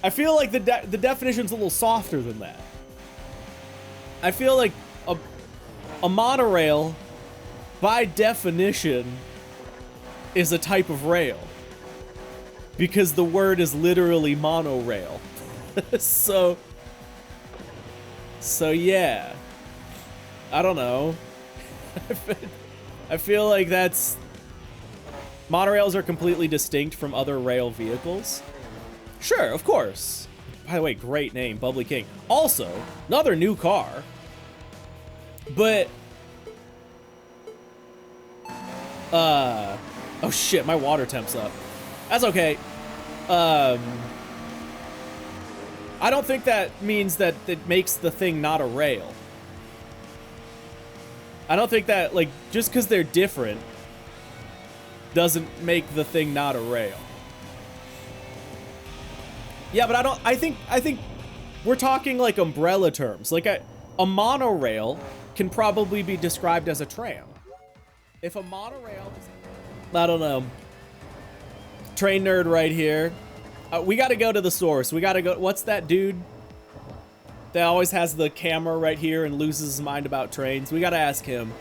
S1: I feel like the definition's a little softer than that. I feel like a monorail, by definition, is a type of rail. Because the word is literally monorail. So yeah. I don't know. I feel like that's... Monorails are completely distinct from other rail vehicles. Sure, of course. By the way, great name, Bubbly King. Also, another new car. But... oh shit, my water temp's up. That's okay. I don't think that means that it makes the thing not a rail. I don't think that, like, just because they're different doesn't make the thing not a rail. Yeah, but I think we're talking like umbrella terms. Like a monorail can probably be described as a tram. If a monorail is, I don't know. Train nerd right here. We got to go to the source. We got to go. What's that dude that always has the camera right here and loses his mind about trains? We got to ask him.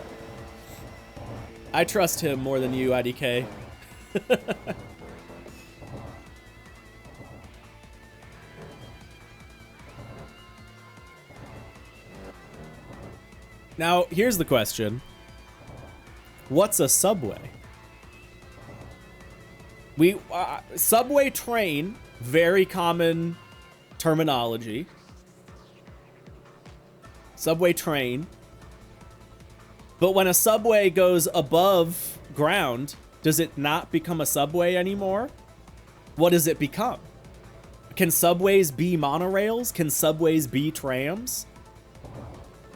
S1: I trust him more than you, IDK. Now, here's the question. What's a subway? Subway train, very common terminology. Subway train. But when a subway goes above ground, does it not become a subway anymore? What does it become? Can subways be monorails? Can subways be trams?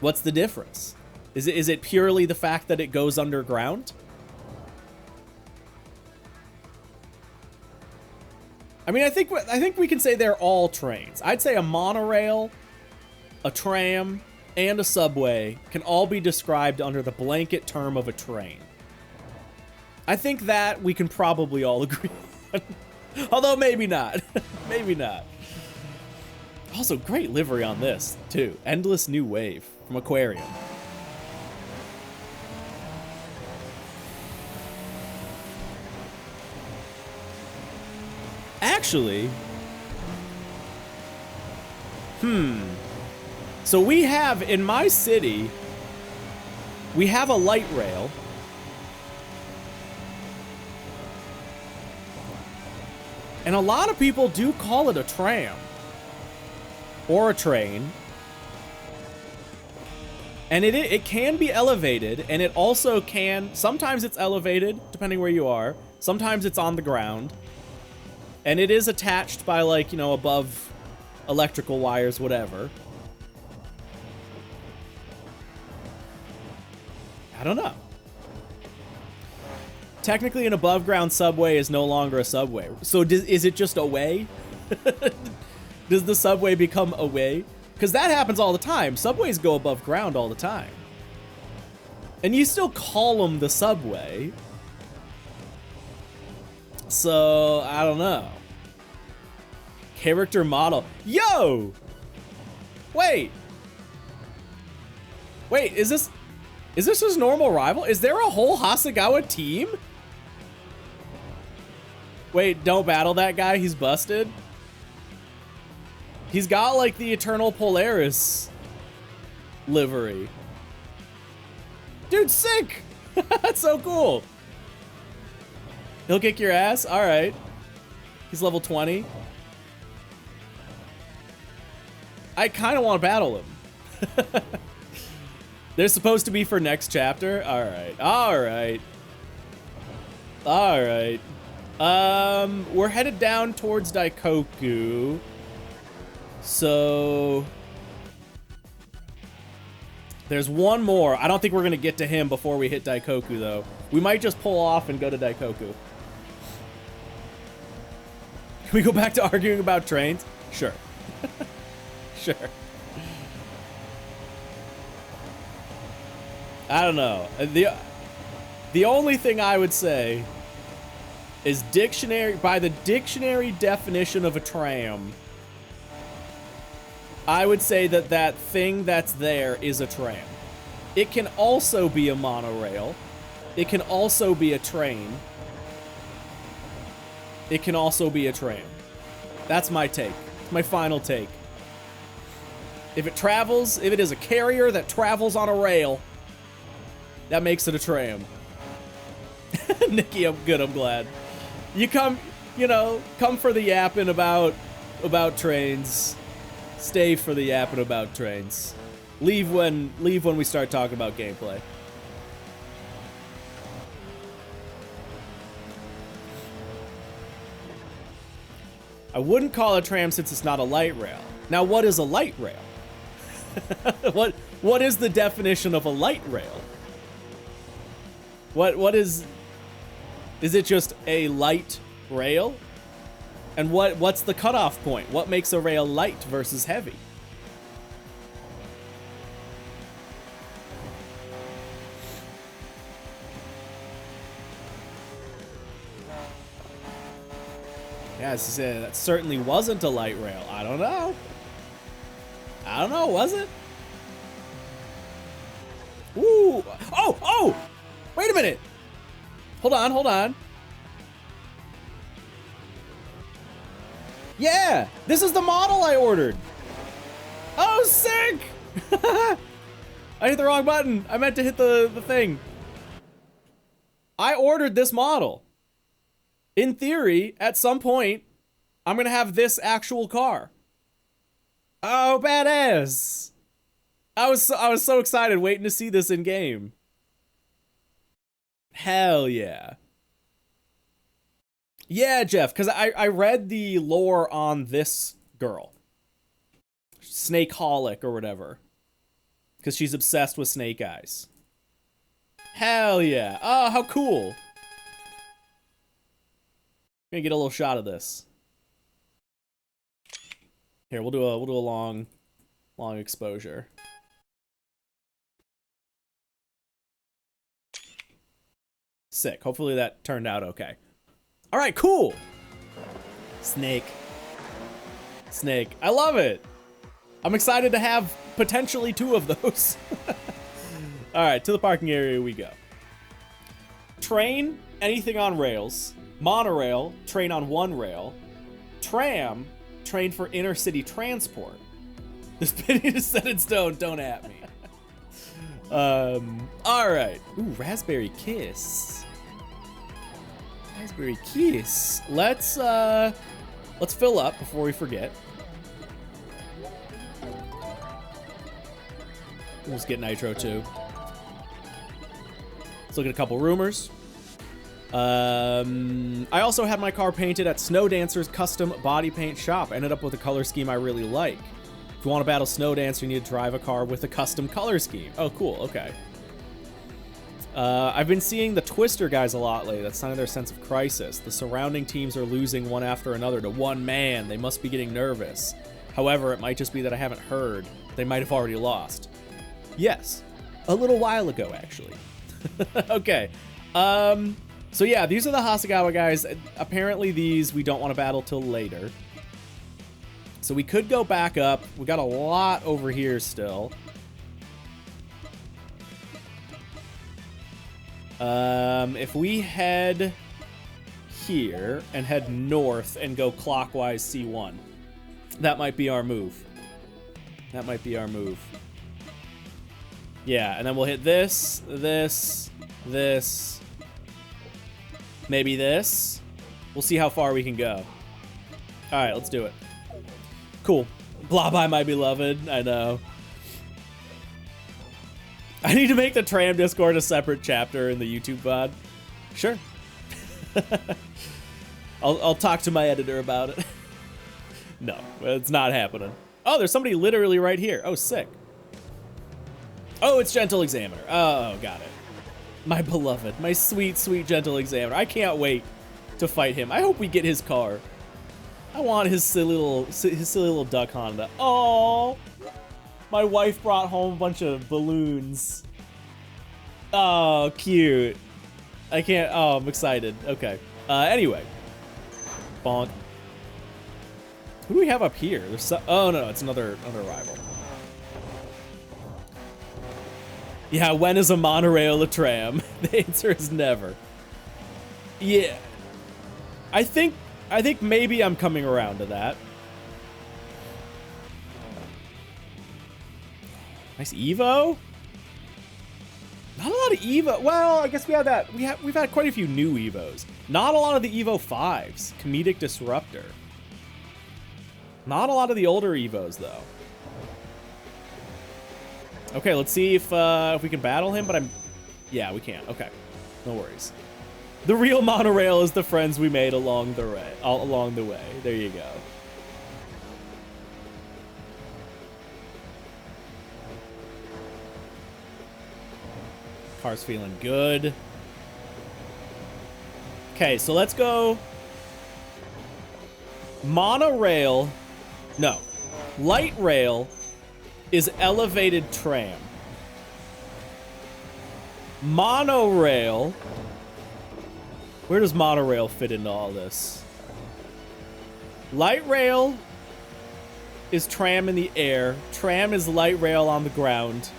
S1: What's the difference? Is it purely the fact that it goes underground? I mean, I think we can say they're all trains. I'd say a monorail, a tram, and a subway can all be described under the blanket term of a train. I think that we can probably all agree on. Although maybe not. Maybe not. Also, great livery on this, too. Endless New Wave from Aquarium. Actually, so we have, in my city, we have a light rail. And a lot of people do call it a tram. Or a train. And it can be elevated, and it also can, sometimes it's elevated, depending where you are. Sometimes it's on the ground. And it is attached by, like, you know, above electrical wires, whatever. I don't know. Technically, an above-ground subway is no longer a subway. So is it just a way? Does the subway become a way? Because that happens all the time. Subways go above ground all the time. And you still call them the subway. So, I don't know. Character model. Yo! Wait. Wait, is this his normal rival? Is there a whole Hasegawa team? Wait, don't battle that guy, he's busted? He's got like the Eternal Polaris livery. Dude, sick! That's so cool. He'll kick your ass? Alright. He's level 20. I kind of want to battle him. They're supposed to be for next chapter? Alright. Alright. Alright. We're headed down towards Daikoku. So there's one more. I don't think we're going to get to him before we hit Daikoku, though. We might just pull off and go to Daikoku. Can we go back to arguing about trains? Sure. Sure. I don't know. The only thing I would say is by the dictionary definition of a tram, I would say that that thing that's there is a tram. It can also be a monorail. It can also be a train. It can also be a tram. That's my take. My final take. If it travels, if it is a carrier that travels on a rail, that makes it a tram. Nikki, I'm good, I'm glad. You come for the yapping about trains. Stay for the yapping about trains. Leave when we start talking about gameplay. I wouldn't call it a tram since it's not a light rail. Now, what is a light rail? What is the definition of a light rail? What is it just a light rail? And what's the cutoff point? What makes a rail light versus heavy? Yeah, that certainly wasn't a light rail. I don't know. I don't know, was it? Ooh. Oh! Wait a minute. Hold on. Yeah, this is the model I ordered. Oh, sick! I hit the wrong button. I meant to hit the thing. I ordered this model. In theory, at some point, I'm gonna have this actual car. Oh, badass! I was so excited waiting to see this in game. Hell yeah. Yeah, Jeff, because I read the lore on this girl. Snakeholic or whatever. Because she's obsessed with snake eyes. Hell yeah. Oh, how cool. I'm gonna get a little shot of this. Here, we'll do a long exposure. Sick. Hopefully that turned out okay. All right, cool. Snake. I love it. I'm excited to have potentially 2 of those. All right, to the parking area we go. Train, anything on rails. Monorail, train on one rail. Tram, train for inner city transport. This opinion is set in stone, don't at me. All right. Ooh, Raspberry Kiss. Raspberry Kiss. Let's fill up before we forget. Let's get Nitro too. Let's look at a couple rumors. I also had my car painted at Snow Dancer's custom body paint shop. Ended up with a color scheme I really like. If you want to battle Snow Dancer, you need to drive a car with a custom color scheme. Oh, cool. Okay. I've been seeing the Twister guys a lot lately. That's sign of their sense of crisis. The surrounding teams are losing one after another to one man. They must be getting nervous. However, it might just be that I haven't heard. They might have already lost. Yes. A little while ago, actually. Okay. So yeah, these are the Hasegawa guys. Apparently these we don't want to battle till later. So we could go back up. We got a lot over here still. If we head here and head north and go clockwise C1, that might be our move. That might be our move. Yeah, and then we'll hit this, this, this, maybe this. We'll see how far we can go. All right, let's do it. Cool. Blah bye, my beloved. I know. I need to make the Tram Discord a separate chapter in the YouTube VOD. Sure. I'll talk to my editor about it. No, it's not happening. Oh, there's somebody literally right here. Oh, sick. Oh, it's Gentle Examiner. Oh, got it. My beloved, my sweet, sweet Gentle Examiner. I can't wait to fight him. I hope we get his car. I want his silly little duck Honda. Oh, my wife brought home a bunch of balloons. Oh, cute. I can't. Oh, I'm excited. Okay. Anyway. Bonk. Who do we have up here? There's oh no, it's another rival. Yeah, when is a monorail a tram? The answer is never. Yeah. I think maybe I'm coming around to that. Nice Evo? Not a lot of Evo. Well, I guess we had that. We've had quite a few new Evos. Not a lot of the Evo 5s. Comedic Disruptor. Not a lot of the older Evos though. Okay, let's see if we can battle him, but yeah, we can't. Okay. No worries. The real monorail is the friends we made along the way. There you go. Car's feeling good. Okay, so let's go. Monorail. No. Light rail is elevated tram. Monorail. Where does monorail fit into all this? Light rail is tram in the air. Tram is light rail on the ground.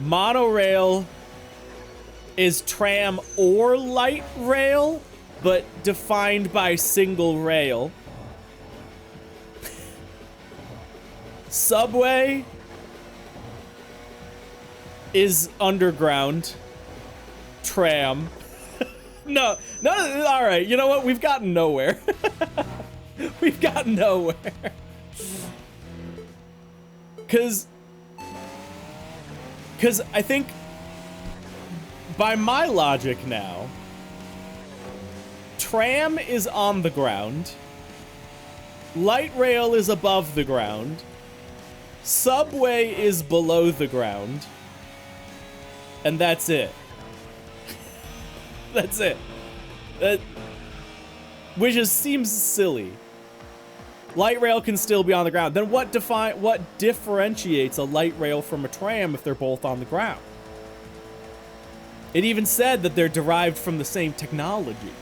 S1: Monorail is tram or light rail, but defined by single rail. Subway is underground. Tram. No, all right, you know what? We've gotten nowhere. We've gotten nowhere. Because I think, by my logic now, tram is on the ground, light rail is above the ground, subway is below the ground, and that's it. That's it. Which just seems silly. Light rail can still be on the ground. Then what differentiates a light rail from a tram if they're both on the ground? It even said that they're derived from the same technology.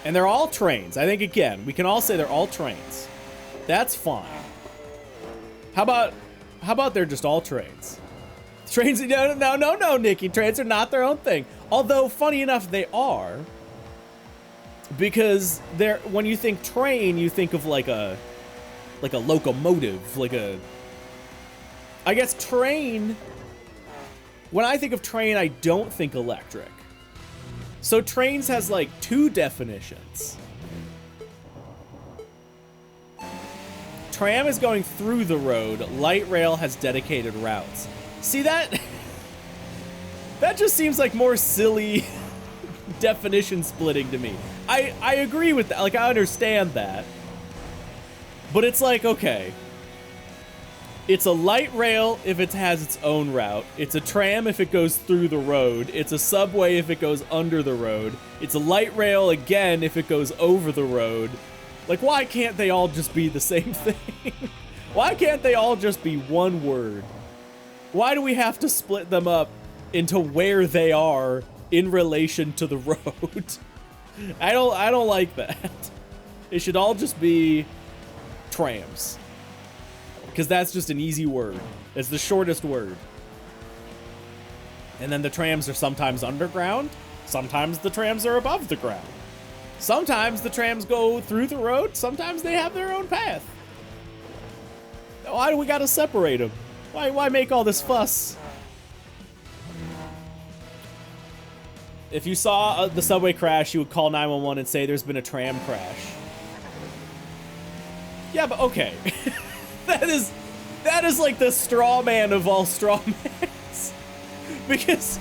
S1: And they're all trains. I think, again, we can all say they're all trains. That's fine. How about they're just all trains? Trains, no, Nikki. Trains are not their own thing. Although, funny enough, they are. Because when you think train, you think of like a locomotive, I guess train. When I think of train, I don't think electric. So trains has like two definitions. Tram is going through the road. Light rail has dedicated routes. See that? That just seems like more silly definition splitting to me. I agree with that. Like, I understand that. But it's like, okay. It's a light rail if it has its own route. It's a tram if it goes through the road. It's a subway if it goes under the road. It's a light rail again if it goes over the road. Like, why can't they all just be the same thing? Why can't they all just be one word? Why do we have to split them up into where they are in relation to the road? I don't like that. It should all just be trams. Because that's just an easy word. It's the shortest word. And then the trams are sometimes underground. Sometimes the trams are above the ground. Sometimes the trams go through the road. Sometimes they have their own path. Why do we gotta separate them? Why make all this fuss? If you saw the subway crash, you would call 911 and say there's been a tram crash. Yeah, but okay. That is like the straw man of all straw mans. Because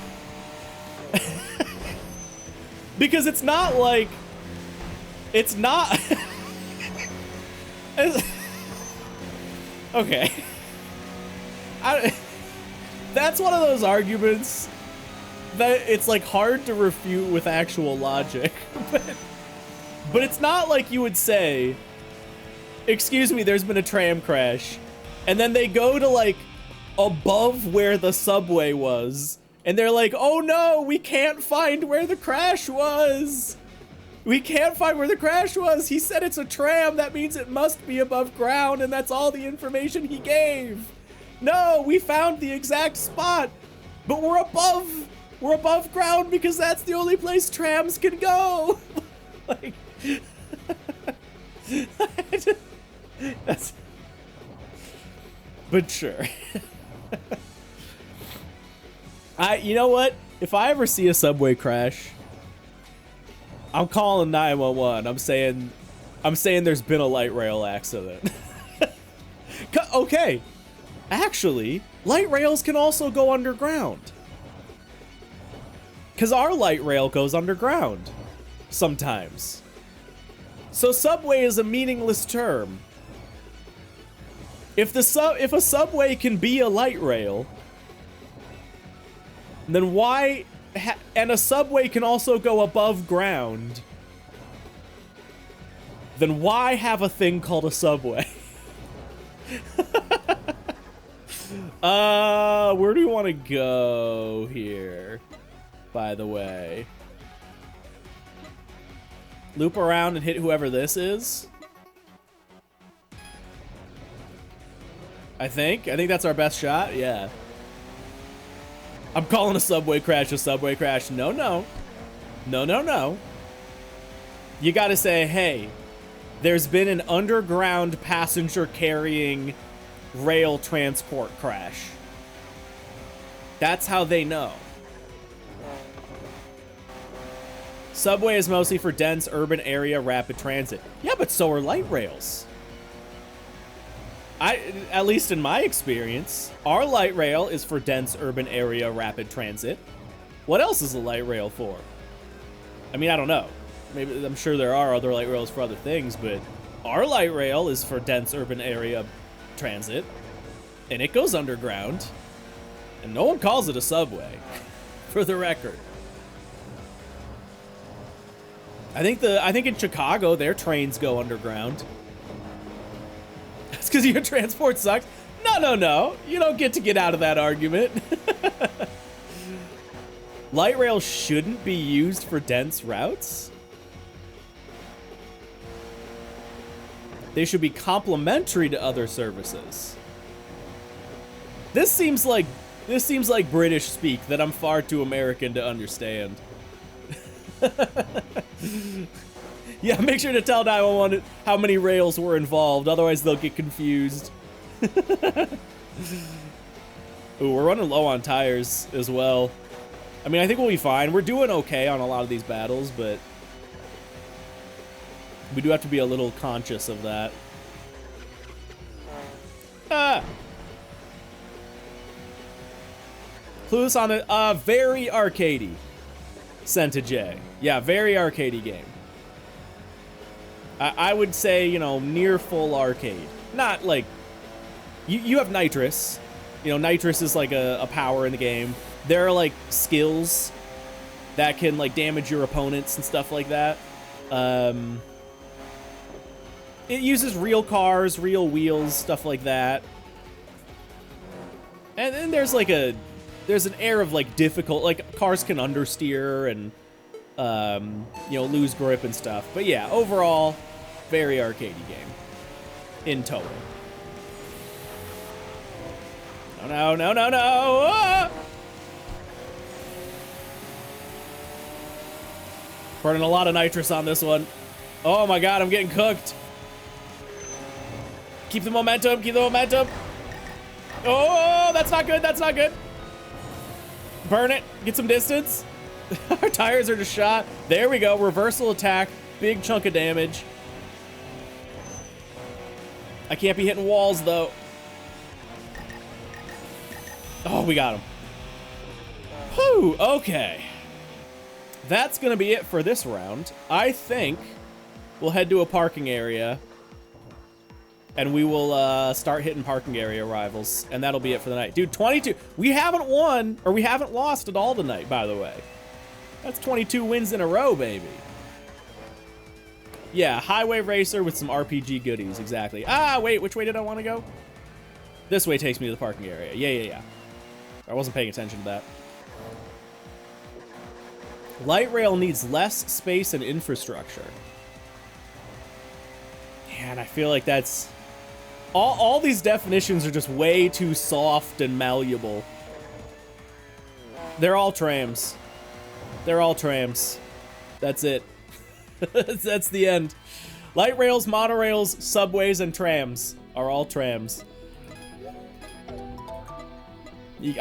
S1: it's not like it's not okay. That's one of those arguments that it's like hard to refute with actual logic. But it's not like you would say, excuse me, there's been a tram crash. And then they go to like above where the subway was. And they're like, oh no, we can't find where the crash was. We can't find where the crash was. He said it's a tram. That means it must be above ground. And that's all the information he gave. No, we found the exact spot. But we're above ground because that's the only place trams can go. Like, that's, but sure. You know what? If I ever see a subway crash, I'm calling 911. I'm saying there's been a light rail accident. Okay. Actually, light rails can also go underground. Because our light rail goes underground sometimes. So subway is a meaningless term. If a subway can be a light rail, then why and a subway can also go above ground, then why have a thing called a subway? Where do you want to go here, by the way? Loop around and hit whoever this is? I think that's our best shot, yeah. I'm calling a subway crash a subway crash. No, no. No, no, no. You gotta say, hey, there's been an underground passenger carrying rail transport crash. That's how they know. Subway is mostly for dense urban area rapid transit. Yeah, but so are light rails. At least in my experience, our light rail is for dense urban area rapid transit. What else is a light rail for? I mean, I don't know. Maybe I'm sure there are other light rails for other things, but our light rail is for dense urban area transit, and it goes underground, and no one calls it a subway, for the record. I think in Chicago their trains go underground. That's because your transport sucks. No, no, no. You don't get out of that argument. Light rail shouldn't be used for dense routes. They should be complementary to other services. This seems like British speak that I'm far too American to understand. Yeah, make sure to tell 911 how many rails were involved, otherwise they'll get confused. Ooh, we're running low on tires as well. I mean, I think we'll be fine. We're doing okay on a lot of these battles, but we do have to be a little conscious of that. Clueless on it. Very arcadey. Sent to Jay. Yeah, very arcadey game. I would say, you know, near full arcade. Not like... You have Nitrous. You know, Nitrous is like a power in the game. There are like skills that can like damage your opponents and stuff like that. It uses real cars, real wheels, stuff like that. And then there's like there's an air of like difficult, like cars can understeer and you know, lose grip and stuff. But yeah, overall, very arcadey game in total. No, no, no, no, no! Ah! Burning a lot of nitrous on this one. Oh my god, I'm getting cooked. Keep the momentum, keep the momentum. Oh, that's not good, that's not good. Burn it, get some distance. Our tires are just shot. There we go, reversal attack. Big chunk of damage. I can't be hitting walls though. Oh, we got him. Whew, okay. That's gonna be it for this round. I think we'll head to a parking area and we will start hitting parking area rivals, and that'll be it for the night. Dude, 22. We haven't won, or we haven't lost at all tonight, by the way. That's 22 wins in a row, baby. Yeah, highway racer with some RPG goodies, exactly. Ah, wait, which way did I want to go? This way takes me to the parking area. Yeah. I wasn't paying attention to that. Light rail needs less space and infrastructure. Man, I feel like that's... All these definitions are just way too soft and malleable. They're all trams. They're all trams. That's it. That's the end. Light rails, monorails, subways, and trams are all trams.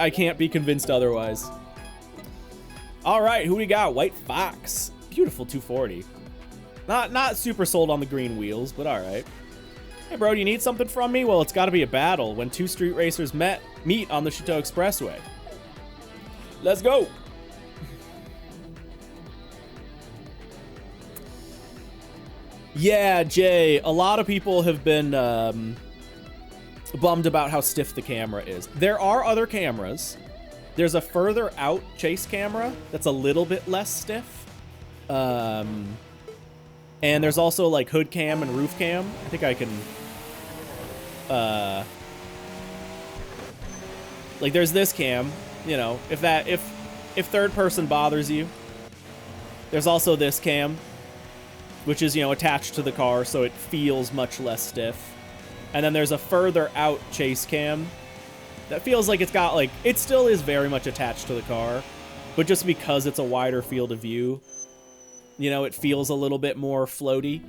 S1: I can't be convinced otherwise. All right, who we got? White Fox. Beautiful 240. Not super sold on the green wheels, but all right. Hey, bro, do you need something from me? Well, it's got to be a battle when two street racers meet on the Shutoko Expressway. Let's go. Yeah, Jay, a lot of people have been bummed about how stiff the camera is. There are other cameras. There's a further out chase camera that's a little bit less stiff. And there's also like hood cam and roof cam. I think I can... like there's this cam, you know, if third person bothers you. There's also this cam, which is, you know, attached to the car, so it feels much less stiff. And then there's a further out chase cam that feels like it's got, like, it still is very much attached to the car, but just because it's a wider field of view, you know, it feels a little bit more floaty.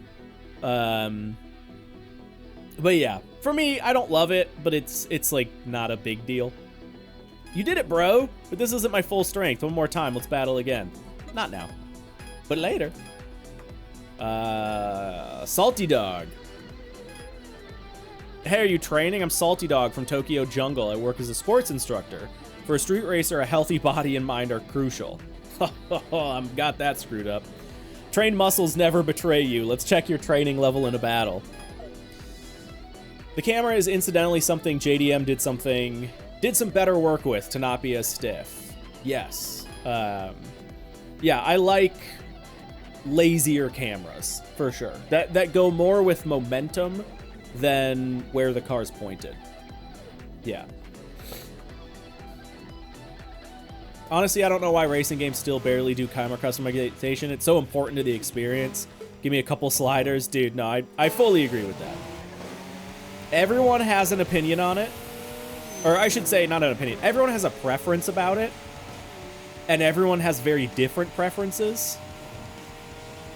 S1: But yeah, for me, I don't love it, but it's like not a big deal. You did it, bro, but this isn't my full strength. One more time, let's battle again. Not now, but later. Salty Dog. Hey, are you training? I'm Salty Dog from Tokyo Jungle. I work as a sports instructor. For a street racer, a healthy body and mind are crucial. I've got that screwed up. Trained muscles never betray you. Let's check your training level in a battle. The camera is incidentally something JDM did some better work with to not be as stiff. Yes. Yeah, I like lazier cameras, for sure. That go more with momentum than where the car's pointed. Yeah. Honestly, I don't know why racing games still barely do camera customization. It's so important to the experience. Give me a couple sliders. Dude, no, I fully agree with that. Everyone has an opinion on it. Or I should say, not an opinion. Everyone has a preference about it. And everyone has very different preferences.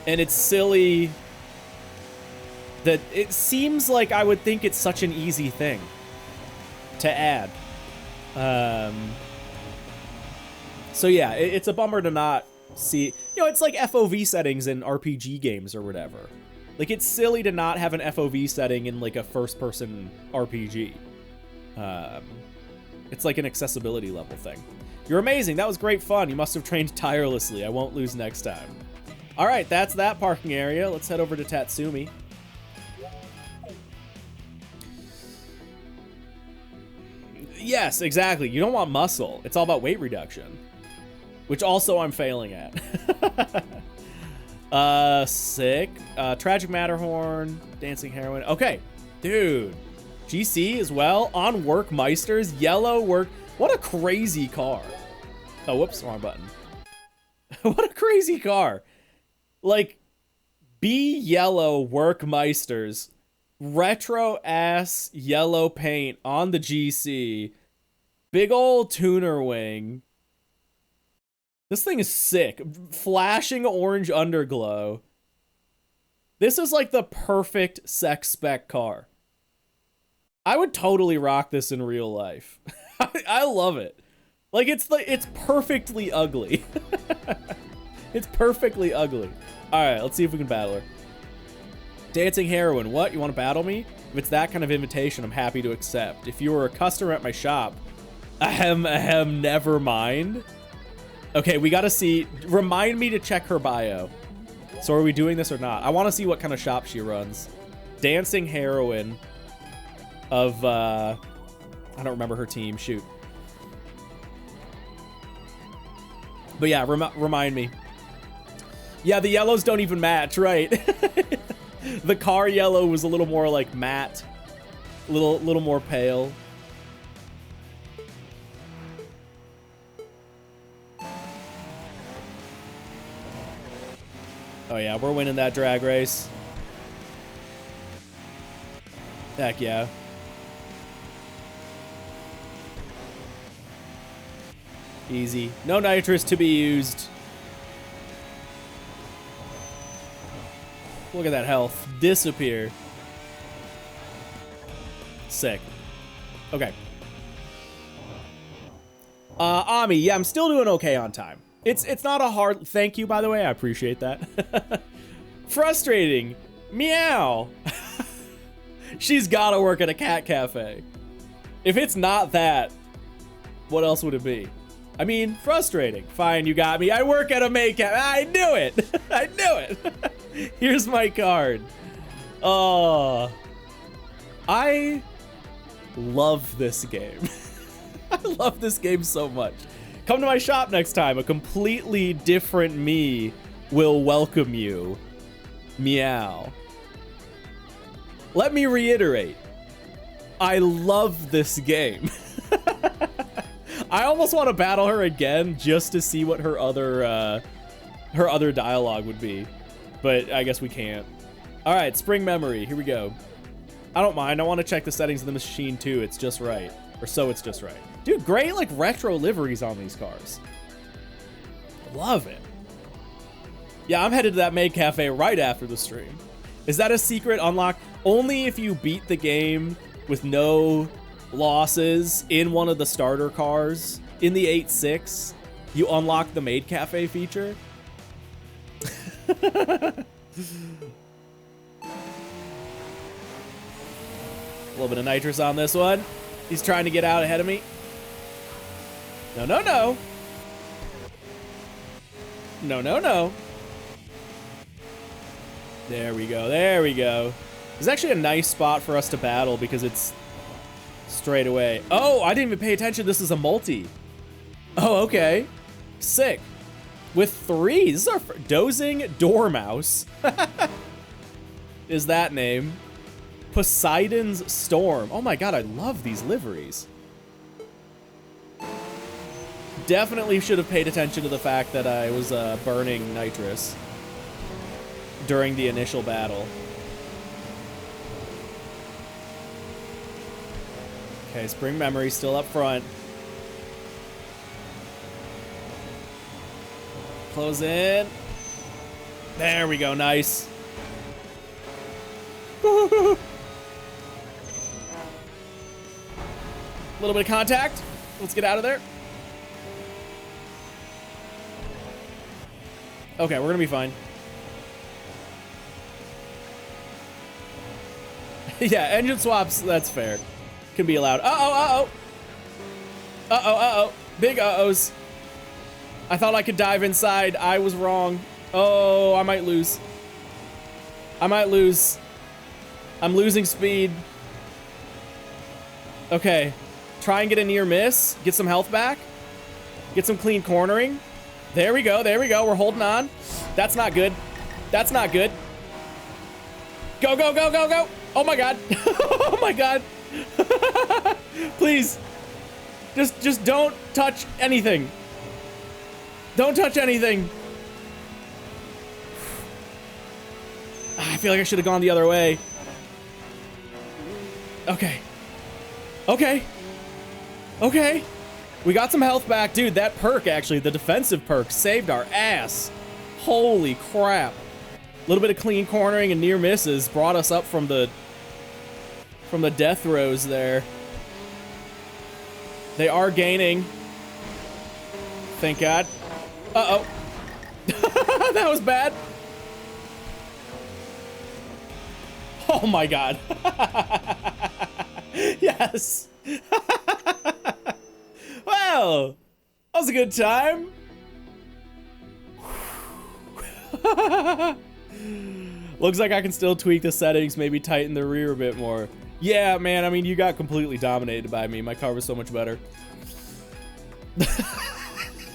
S1: And it's silly that it seems like I would think it's such an easy thing to add. So yeah, it's a bummer to not see, you know, it's like FOV settings in RPG games or whatever. Like, it's silly to not have an FOV setting in like a first person RPG. It's like an accessibility level thing. You're amazing. That was great fun. You must have trained tirelessly. I won't lose next time. All right, that's that parking area. Let's head over to Tatsumi. Yes, exactly. You don't want muscle. It's all about weight reduction, which also I'm failing at. Sick. Tragic Matterhorn, Dancing Heroine. Okay, dude. GC as well on Workmeisters, yellow work. What a crazy car. Oh, whoops, wrong button. What a crazy car. Like, be yellow Workmeisters, retro ass yellow paint on the GC, big old tuner wing. This thing is sick. Flashing orange underglow. This is like the perfect sex spec car. I would totally rock this in real life. I love it. Like, it's perfectly ugly. It's perfectly ugly. All right, let's see if we can battle her. Dancing Heroine, what? You want to battle me? If it's that kind of invitation, I'm happy to accept. If you were a customer at my shop, ahem, never mind. Okay, we gotta see. Remind me to check her bio. So are we doing this or not? I want to see what kind of shop she runs. Dancing Heroine of, I don't remember her team. Shoot. But yeah, remind me. Yeah, the yellows don't even match, right? The car yellow was a little more like matte, little more pale. Oh yeah, we're winning that drag race. Heck yeah. Easy. No nitrous to be used. Look at that health. Disappear. Sick. Okay. Ami, yeah, I'm still doing okay on time. It's not a hard... Thank you, by the way. I appreciate that. Frustrating. Meow. She's gotta work at a cat cafe. If it's not that, what else would it be? I mean, frustrating. Fine, you got me. I work at a maid cafe. I knew it. I knew it. Here's my card. Oh. I love this game. I love this game so much. Come to my shop next time. A completely different me will welcome you. Meow. Let me reiterate. I love this game. I almost want to battle her again just to see what her other dialogue would be. But I guess we can't. All right, Spring Memory. Here we go. I don't mind. I want to check the settings of the machine too. It's just right. Or so it's just right. Dude, great like retro liveries on these cars. Love it. Yeah, I'm headed to that maid cafe right after the stream. Is that a secret unlock? Only if you beat the game with no losses in one of the starter cars in the 8.6, you unlock the maid cafe feature. A little bit of nitrous on this one. He's trying to get out ahead of me. No, no, no. No, no, no. There we go. There we go. It's actually a nice spot for us to battle because it's straight away. Oh, I didn't even pay attention. This is a multi. Oh, okay. Sick. With 3. This is our Dozing Dormouse. Is that name. Poseidon's Storm. Oh my god, I love these liveries. Definitely should have paid attention to the fact that I was burning nitrous during the initial battle. Okay, Spring Memory still up front. Close in. There we go, nice. A little bit of contact. Let's get out of there. Okay, we're gonna be fine. Yeah, engine swaps, that's fair. Can be allowed. Uh-oh, uh-oh. Uh-oh, uh-oh. Big uh-ohs. I thought I could dive inside. I was wrong. Oh, I might lose. I might lose. I'm losing speed. Okay. Try and get a near miss. Get some health back. Get some clean cornering. There we go. There we go. We're holding on. That's not good. That's not good. Go, go, go, go, go. Oh my God. Oh my God. Please. Just don't touch anything. Don't touch anything. I feel like I should have gone the other way. Okay. Okay. Okay. We got some health back. Dude, that perk, actually, the defensive perk, saved our ass. Holy crap. A little bit of clean cornering and near misses brought us up from the death rows there. They are gaining. Thank God. Uh-oh. That was bad. Oh my God. Yes. Well, that was a good time. Looks like I can still tweak the settings, maybe tighten the rear a bit more. Yeah, man, I mean, you got completely dominated by me. My car was so much better.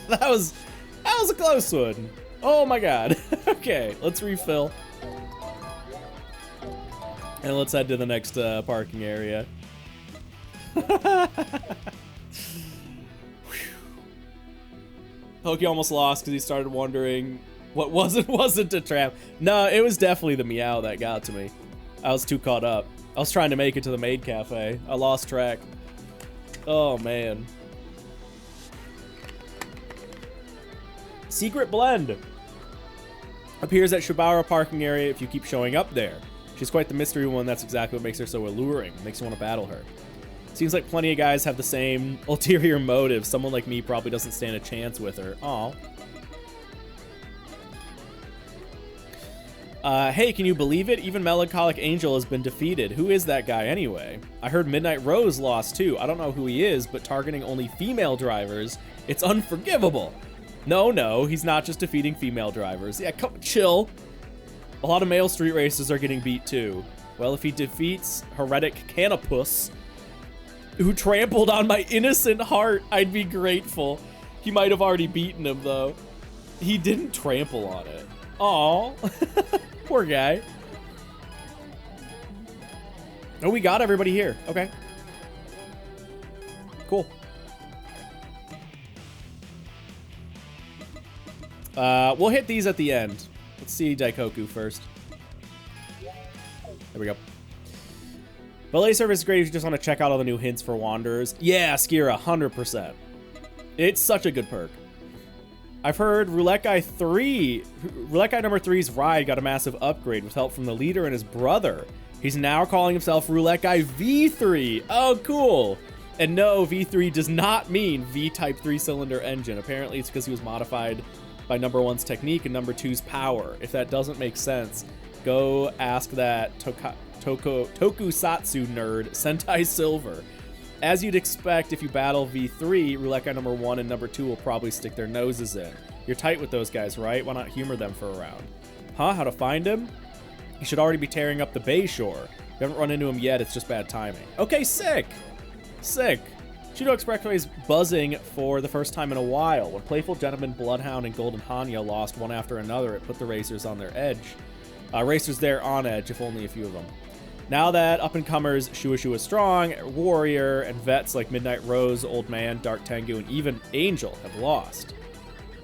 S1: That was a close one. Oh my God. Okay, let's refill. And let's head to the next parking area. Hoki almost lost because he started wondering what wasn't a trap. No, it was definitely the meow that got to me. I was too caught up. I was trying to make it to the maid cafe. I lost track. Oh man. Secret blend appears at Shibara parking area if you keep showing up there. She's quite the mystery one. That's exactly what makes her so alluring. Makes you want to battle her. Seems like plenty of guys have the same ulterior motive. Someone like me probably doesn't stand a chance with her. Aw. Hey, can you believe it? Even Melancholic Angel has been defeated. Who is that guy anyway? I heard Midnight Rose lost too. I don't know who he is, but targeting only female drivers, it's unforgivable. No, he's not just defeating female drivers. Yeah, come chill. A lot of male street racers are getting beat too. Well, if he defeats Heretic Canopus, who trampled on my innocent heart, I'd be grateful. He might have already beaten him though. He didn't trample on it. Aw. Poor guy. Oh, we got everybody here. Okay. Cool. We'll hit these at the end. Let's see Daikoku first. There we go. Ballet service is great if you just want to check out all the new hints for Wanderers. Yeah, Skira, 100%. It's such a good perk. I've heard Roulette Guy number 3's ride got a massive upgrade with help from the leader and his brother. He's now calling himself Roulette Guy V3. Oh, cool. And no, V3 does not mean V-type 3-cylinder engine. Apparently it's because he was modified by number 1's technique and number 2's power. If that doesn't make sense, go ask that Tokusatsu nerd, Sentai Silver. As you'd expect, if you battle V3, Roulette Guy number 1 and number 2 will probably stick their noses in. You're tight with those guys, right? Why not humor them for a round? Huh? How to find him? You should already be tearing up the Bay Shore. You haven't run into him yet, it's just bad timing. Okay, sick! Sick. Chudo Expressway is buzzing for the first time in a while. When Playful Gentleman, Bloodhound, and Golden Hanya lost one after another, it put the racers on their edge. Racers there on edge, if only a few of them. Now that up-and-comers Shua Shua Strong, Warrior, and vets like Midnight Rose, Old Man, Dark Tengu, and even Angel have lost,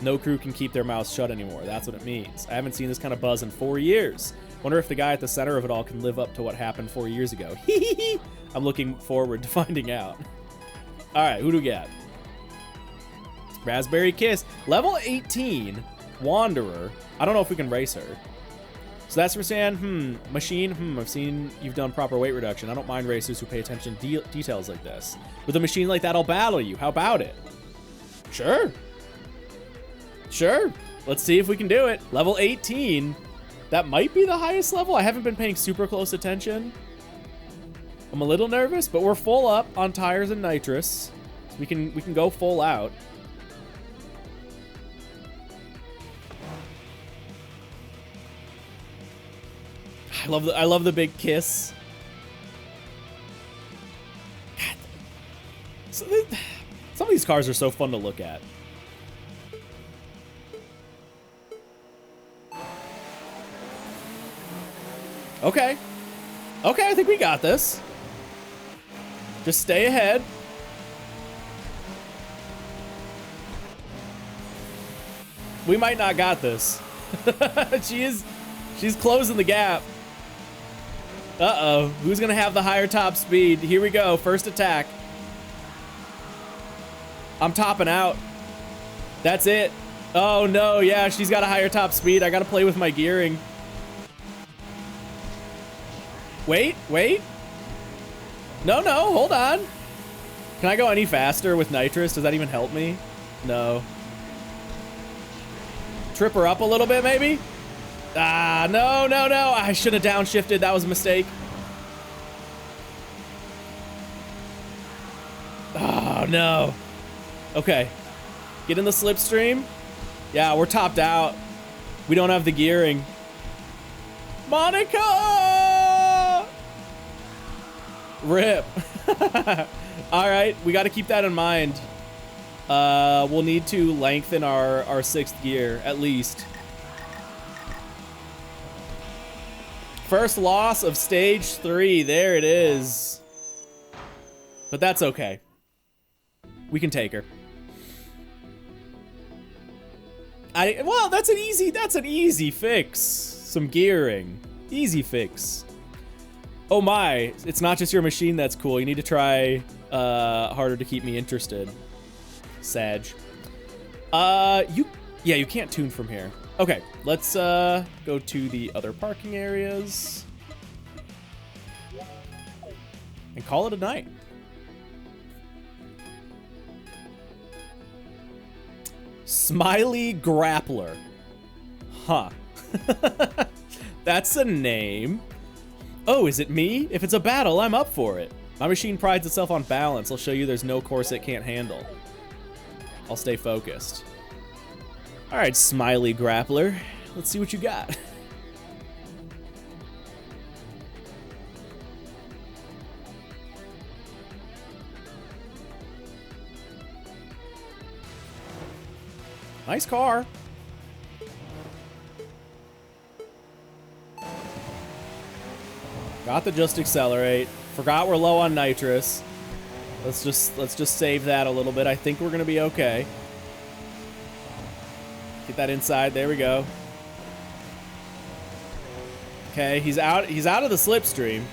S1: no crew can keep their mouths shut anymore. That's what it means. I haven't seen this kind of buzz in 4 years. Wonder if the guy at the center of it all can live up to what happened 4 years ago. I'm looking forward to finding out. All right, who do we got? Raspberry Kiss. Level 18, Wanderer. I don't know if we can race her. So that's for saying, machine, I've seen you've done proper weight reduction. I don't mind racers who pay attention to details like this. With a machine like that, I'll battle you. How about it? Sure. Sure. Let's see if we can do it. Level 18. That might be the highest level. I haven't been paying super close attention. I'm a little nervous, but we're full up on tires and nitrous. We can go full out. I love the big kiss. God. Some of these cars are so fun to look at. Okay. Okay, I think we got this. Just stay ahead. We might not got this. She's closing the gap. Uh-oh, who's gonna have the higher top speed? Here we go, first attack. I'm topping out. That's it. Oh no, yeah, she's got a higher top speed. I gotta play with my gearing. Wait. No, hold on. Can I go any faster with nitrous? Does that even help me? No. Trip her up a little bit, maybe? Ah, no. I should have downshifted. That was a mistake. Oh, no. Okay. Get in the slipstream. Yeah, we're topped out. We don't have the gearing. Monica! Rip. All right, we got to keep that in mind. We'll need to lengthen our sixth gear, at least. First loss of stage 3. There it is. But that's okay. We can take her. Well, that's an easy fix. Some gearing. Easy fix. Oh my, it's not just your machine that's cool. You need to try harder to keep me interested. Sag. You can't tune from here. Okay, let's go to the other parking areas and call it a night. Smiley Grappler. Huh. That's a name. Oh, is it me? If it's a battle, I'm up for it. My machine prides itself on balance. I'll show you there's no course it can't handle. I'll stay focused. All right, Smiley Grappler. Let's see what you got. Nice car. Got the just accelerate. Forgot we're low on nitrous. Let's just save that a little bit. I think we're gonna be okay. Get that inside. There we go. Okay, he's out of the slipstream.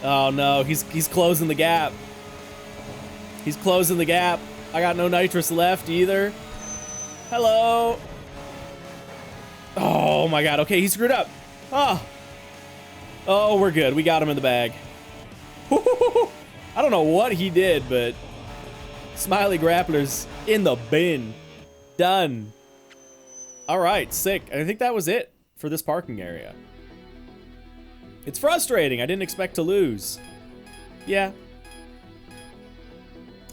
S1: Oh no, he's closing the gap. He's closing the gap. I got no nitrous left either. Hello. Oh my god. Okay, he screwed up. Oh, we're good. We got him in the bag. I don't know what he did, but Smiley Grappler's in the bin. Done. All right, sick. I think that was it for this parking area. It's frustrating. I didn't expect to lose. Yeah.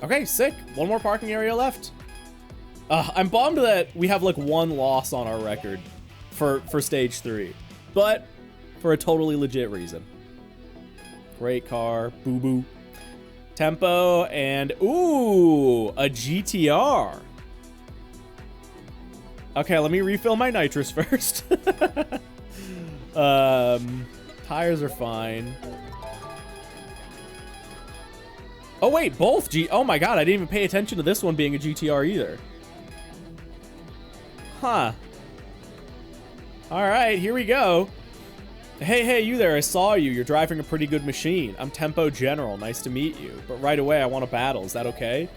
S1: Okay, sick. One more parking area left. I'm bummed that we have like one loss on our record for stage 3, but for a totally legit reason. Great car, boo-boo. Tempo, and ooh, a GTR. Okay, let me refill my nitrous first. Tires are fine. Oh wait, both oh my god, I didn't even pay attention to this one being a GTR either. Huh. All right, here we go. Hey, you there, I saw you. You're driving a pretty good machine. I'm Tempo General, nice to meet you. But right away, I want a battle, is that okay?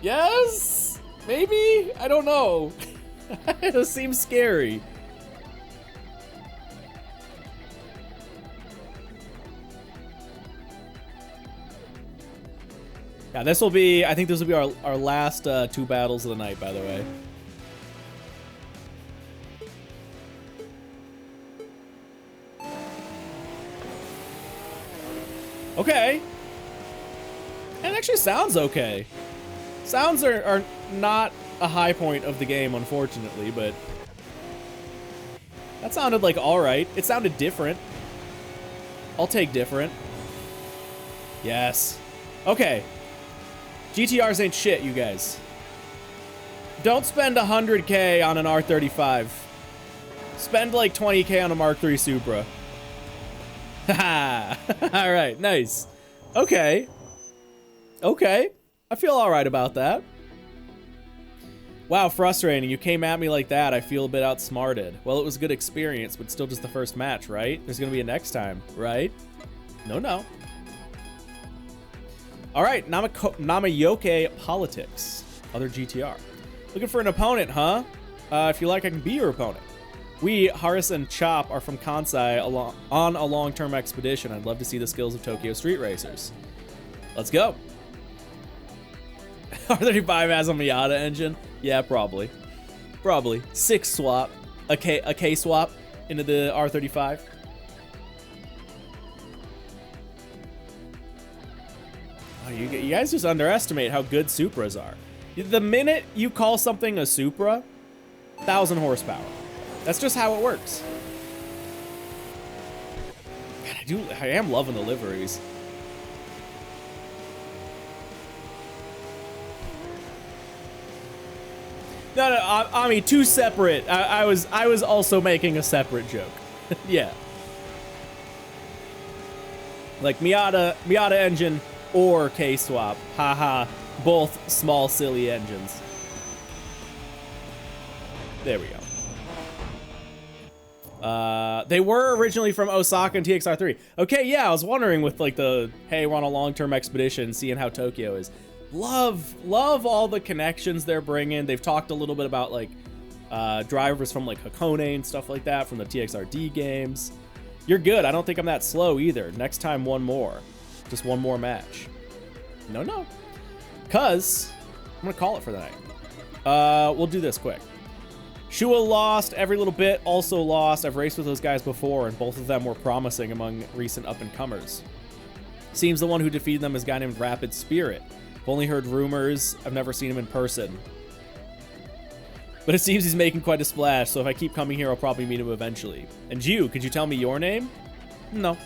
S1: Yes? Maybe? I don't know. It seems scary. Yeah, I think this will be our last 2 battles of the night, by the way. Okay. And it actually sounds okay. Sounds are not a high point of the game, unfortunately, but that sounded like all right. It sounded different. I'll take different. Yes. Okay. GTRs ain't shit, you guys. Don't spend 100K on an R35. Spend like 20K on a Mark III Supra. Haha. All right, nice. Okay. Okay. I feel all right about that. Wow, frustrating. You came at me like that. I feel a bit outsmarted. Well, it was a good experience, but still just the first match, right? There's gonna be a next time, right? No. All right, Namayoke Politics. Other GTR. Looking for an opponent, huh? If you like, I can be your opponent. We, Haris and Chop, are from Kansai on a long-term expedition. I'd love to see the skills of Tokyo Street Racers. Let's go. R35 has a Miata engine? Yeah, probably. Probably. 6 swap. A K swap into the R35. Oh, you guys just underestimate how good Supras are. The minute you call something a Supra, 1,000 horsepower. That's just how it works. God, I am loving the liveries. No, I mean, two separate. I was also making a separate joke. Yeah. Like Miata engine or K-swap. Haha. Both small, silly engines. There we go. They were originally from Osaka and TXR3. Okay, yeah, I was wondering with like the, hey, we're on a long-term expedition, seeing how Tokyo is. Love all the connections they're bringing. They've talked a little bit about like drivers from like Hakone and stuff like that from the TXRD games. You're good. I don't think I'm that slow either. Next time, one more. Just one more match. No. Cause I'm gonna call it for the night. We'll do this quick. Shua lost every little bit, also lost. I've raced with those guys before, and both of them were promising among recent up-and-comers. Seems the one who defeated them is a guy named Rapid Spirit. I've only heard rumors. I've never seen him in person. But it seems he's making quite a splash, so if I keep coming here, I'll probably meet him eventually. And you, could you tell me your name? No.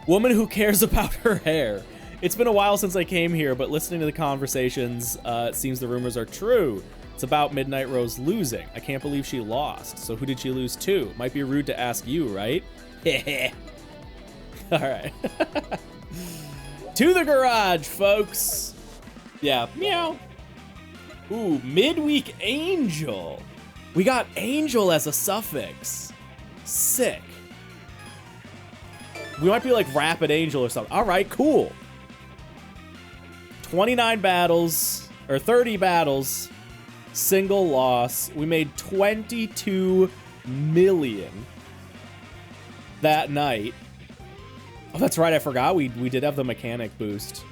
S1: Woman who cares about her hair. It's been a while since I came here, but listening to the conversations, it seems the rumors are true. It's about Midnight Rose losing. I can't believe she lost. So who did she lose to? Might be rude to ask you, right? All right. To the garage, folks. Yeah, meow. Ooh, Midweek Angel. We got Angel as a suffix. Sick. We might be like Rapid Angel or something. All right, cool. 29 battles, or 30 battles, single loss. We made 22 million that night. Oh, that's right. I forgot we did have the mechanic boost.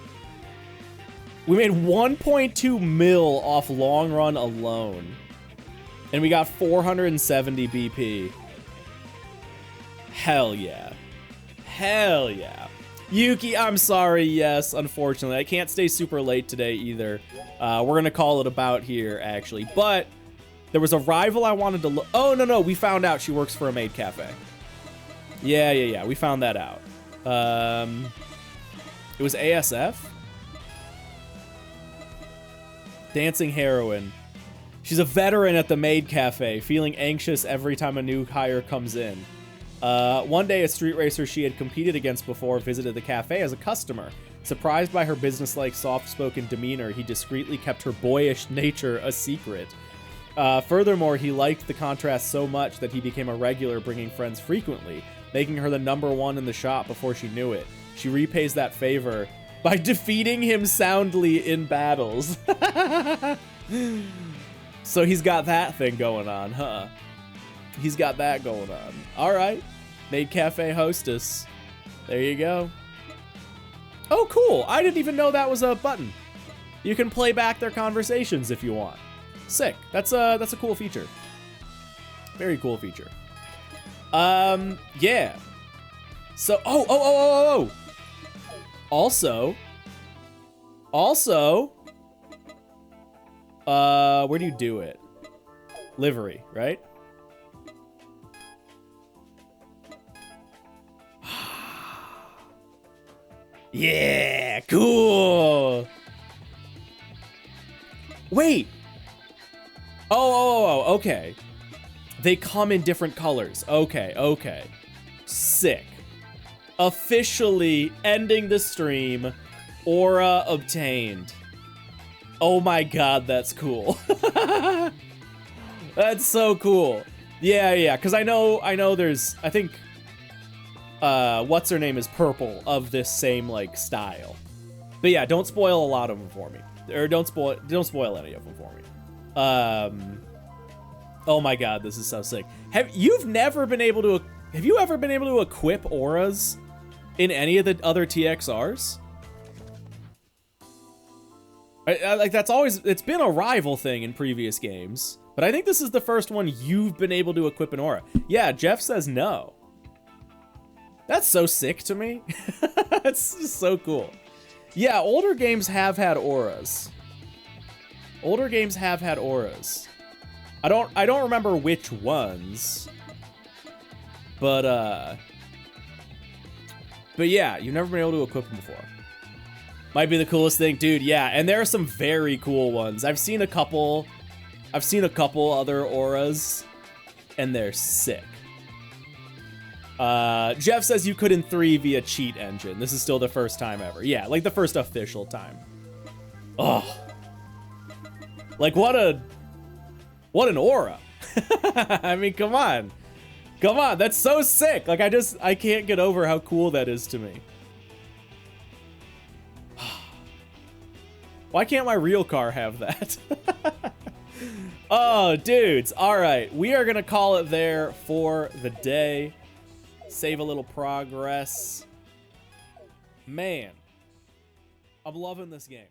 S1: We made 1.2 mil off long run alone. And we got 470 BP. Hell yeah. Hell yeah. Yuki, I'm sorry. Yes, unfortunately. I can't stay super late today either. We're going to call it about here, actually. But there was a rival I wanted to look. Oh, no. We found out she works for a maid cafe. Yeah. We found that out. It was ASF? Dancing Heroine. She's a veteran at the maid cafe, feeling anxious every time a new hire comes in. One day, a street racer she had competed against before visited the cafe as a customer. Surprised by her businesslike, soft-spoken demeanor, he discreetly kept her boyish nature a secret. Furthermore, he liked the contrast so much that he became a regular, bringing friends frequently, making her the #1 in the shop before she knew it. She repays that favor by defeating him soundly in battles. So he's got that thing going on, huh? He's got that going on. All right. Maid Cafe hostess. There you go. Oh, cool. I didn't even know that was a button. You can play back their conversations if you want. Sick. That's a cool feature. Very cool feature. Yeah. So, oh. Also, Also, where do you do it? Livery, right? Yeah, cool. Wait. Oh, okay. They come in different colors. Okay, okay. Sick. Officially ending the stream. Aura obtained. Oh my god, that's cool. That's so cool. Yeah, because I know there's, I think, what's her name is purple of this same, like, style. But yeah, don't spoil a lot of them for me. Or don't spoil any of them for me. Oh my god, this is so sick. Have you ever been able to equip auras in any of the other TXRs? Like, it's been a rival thing in previous games, but I think this is the first one you've been able to equip an aura. Yeah, Jeff says no. That's so sick to me. That's just so cool. Yeah, older games have had auras. Older games have had auras. I don't remember which ones. But yeah, you've never been able to equip them before. Might be the coolest thing, dude. Yeah, and there are some very cool ones. I've seen a couple other auras, and they're sick. Jeff says you could in 3 via cheat engine. This is still the first time ever. Yeah, like the first official time. Oh. Like, what an aura. I mean, come on. Come on, that's so sick. Like, I can't get over how cool that is to me. Why can't my real car have that? Oh, dudes. All right, we are gonna call it there for the day. Save a little progress. Man, I'm loving this game.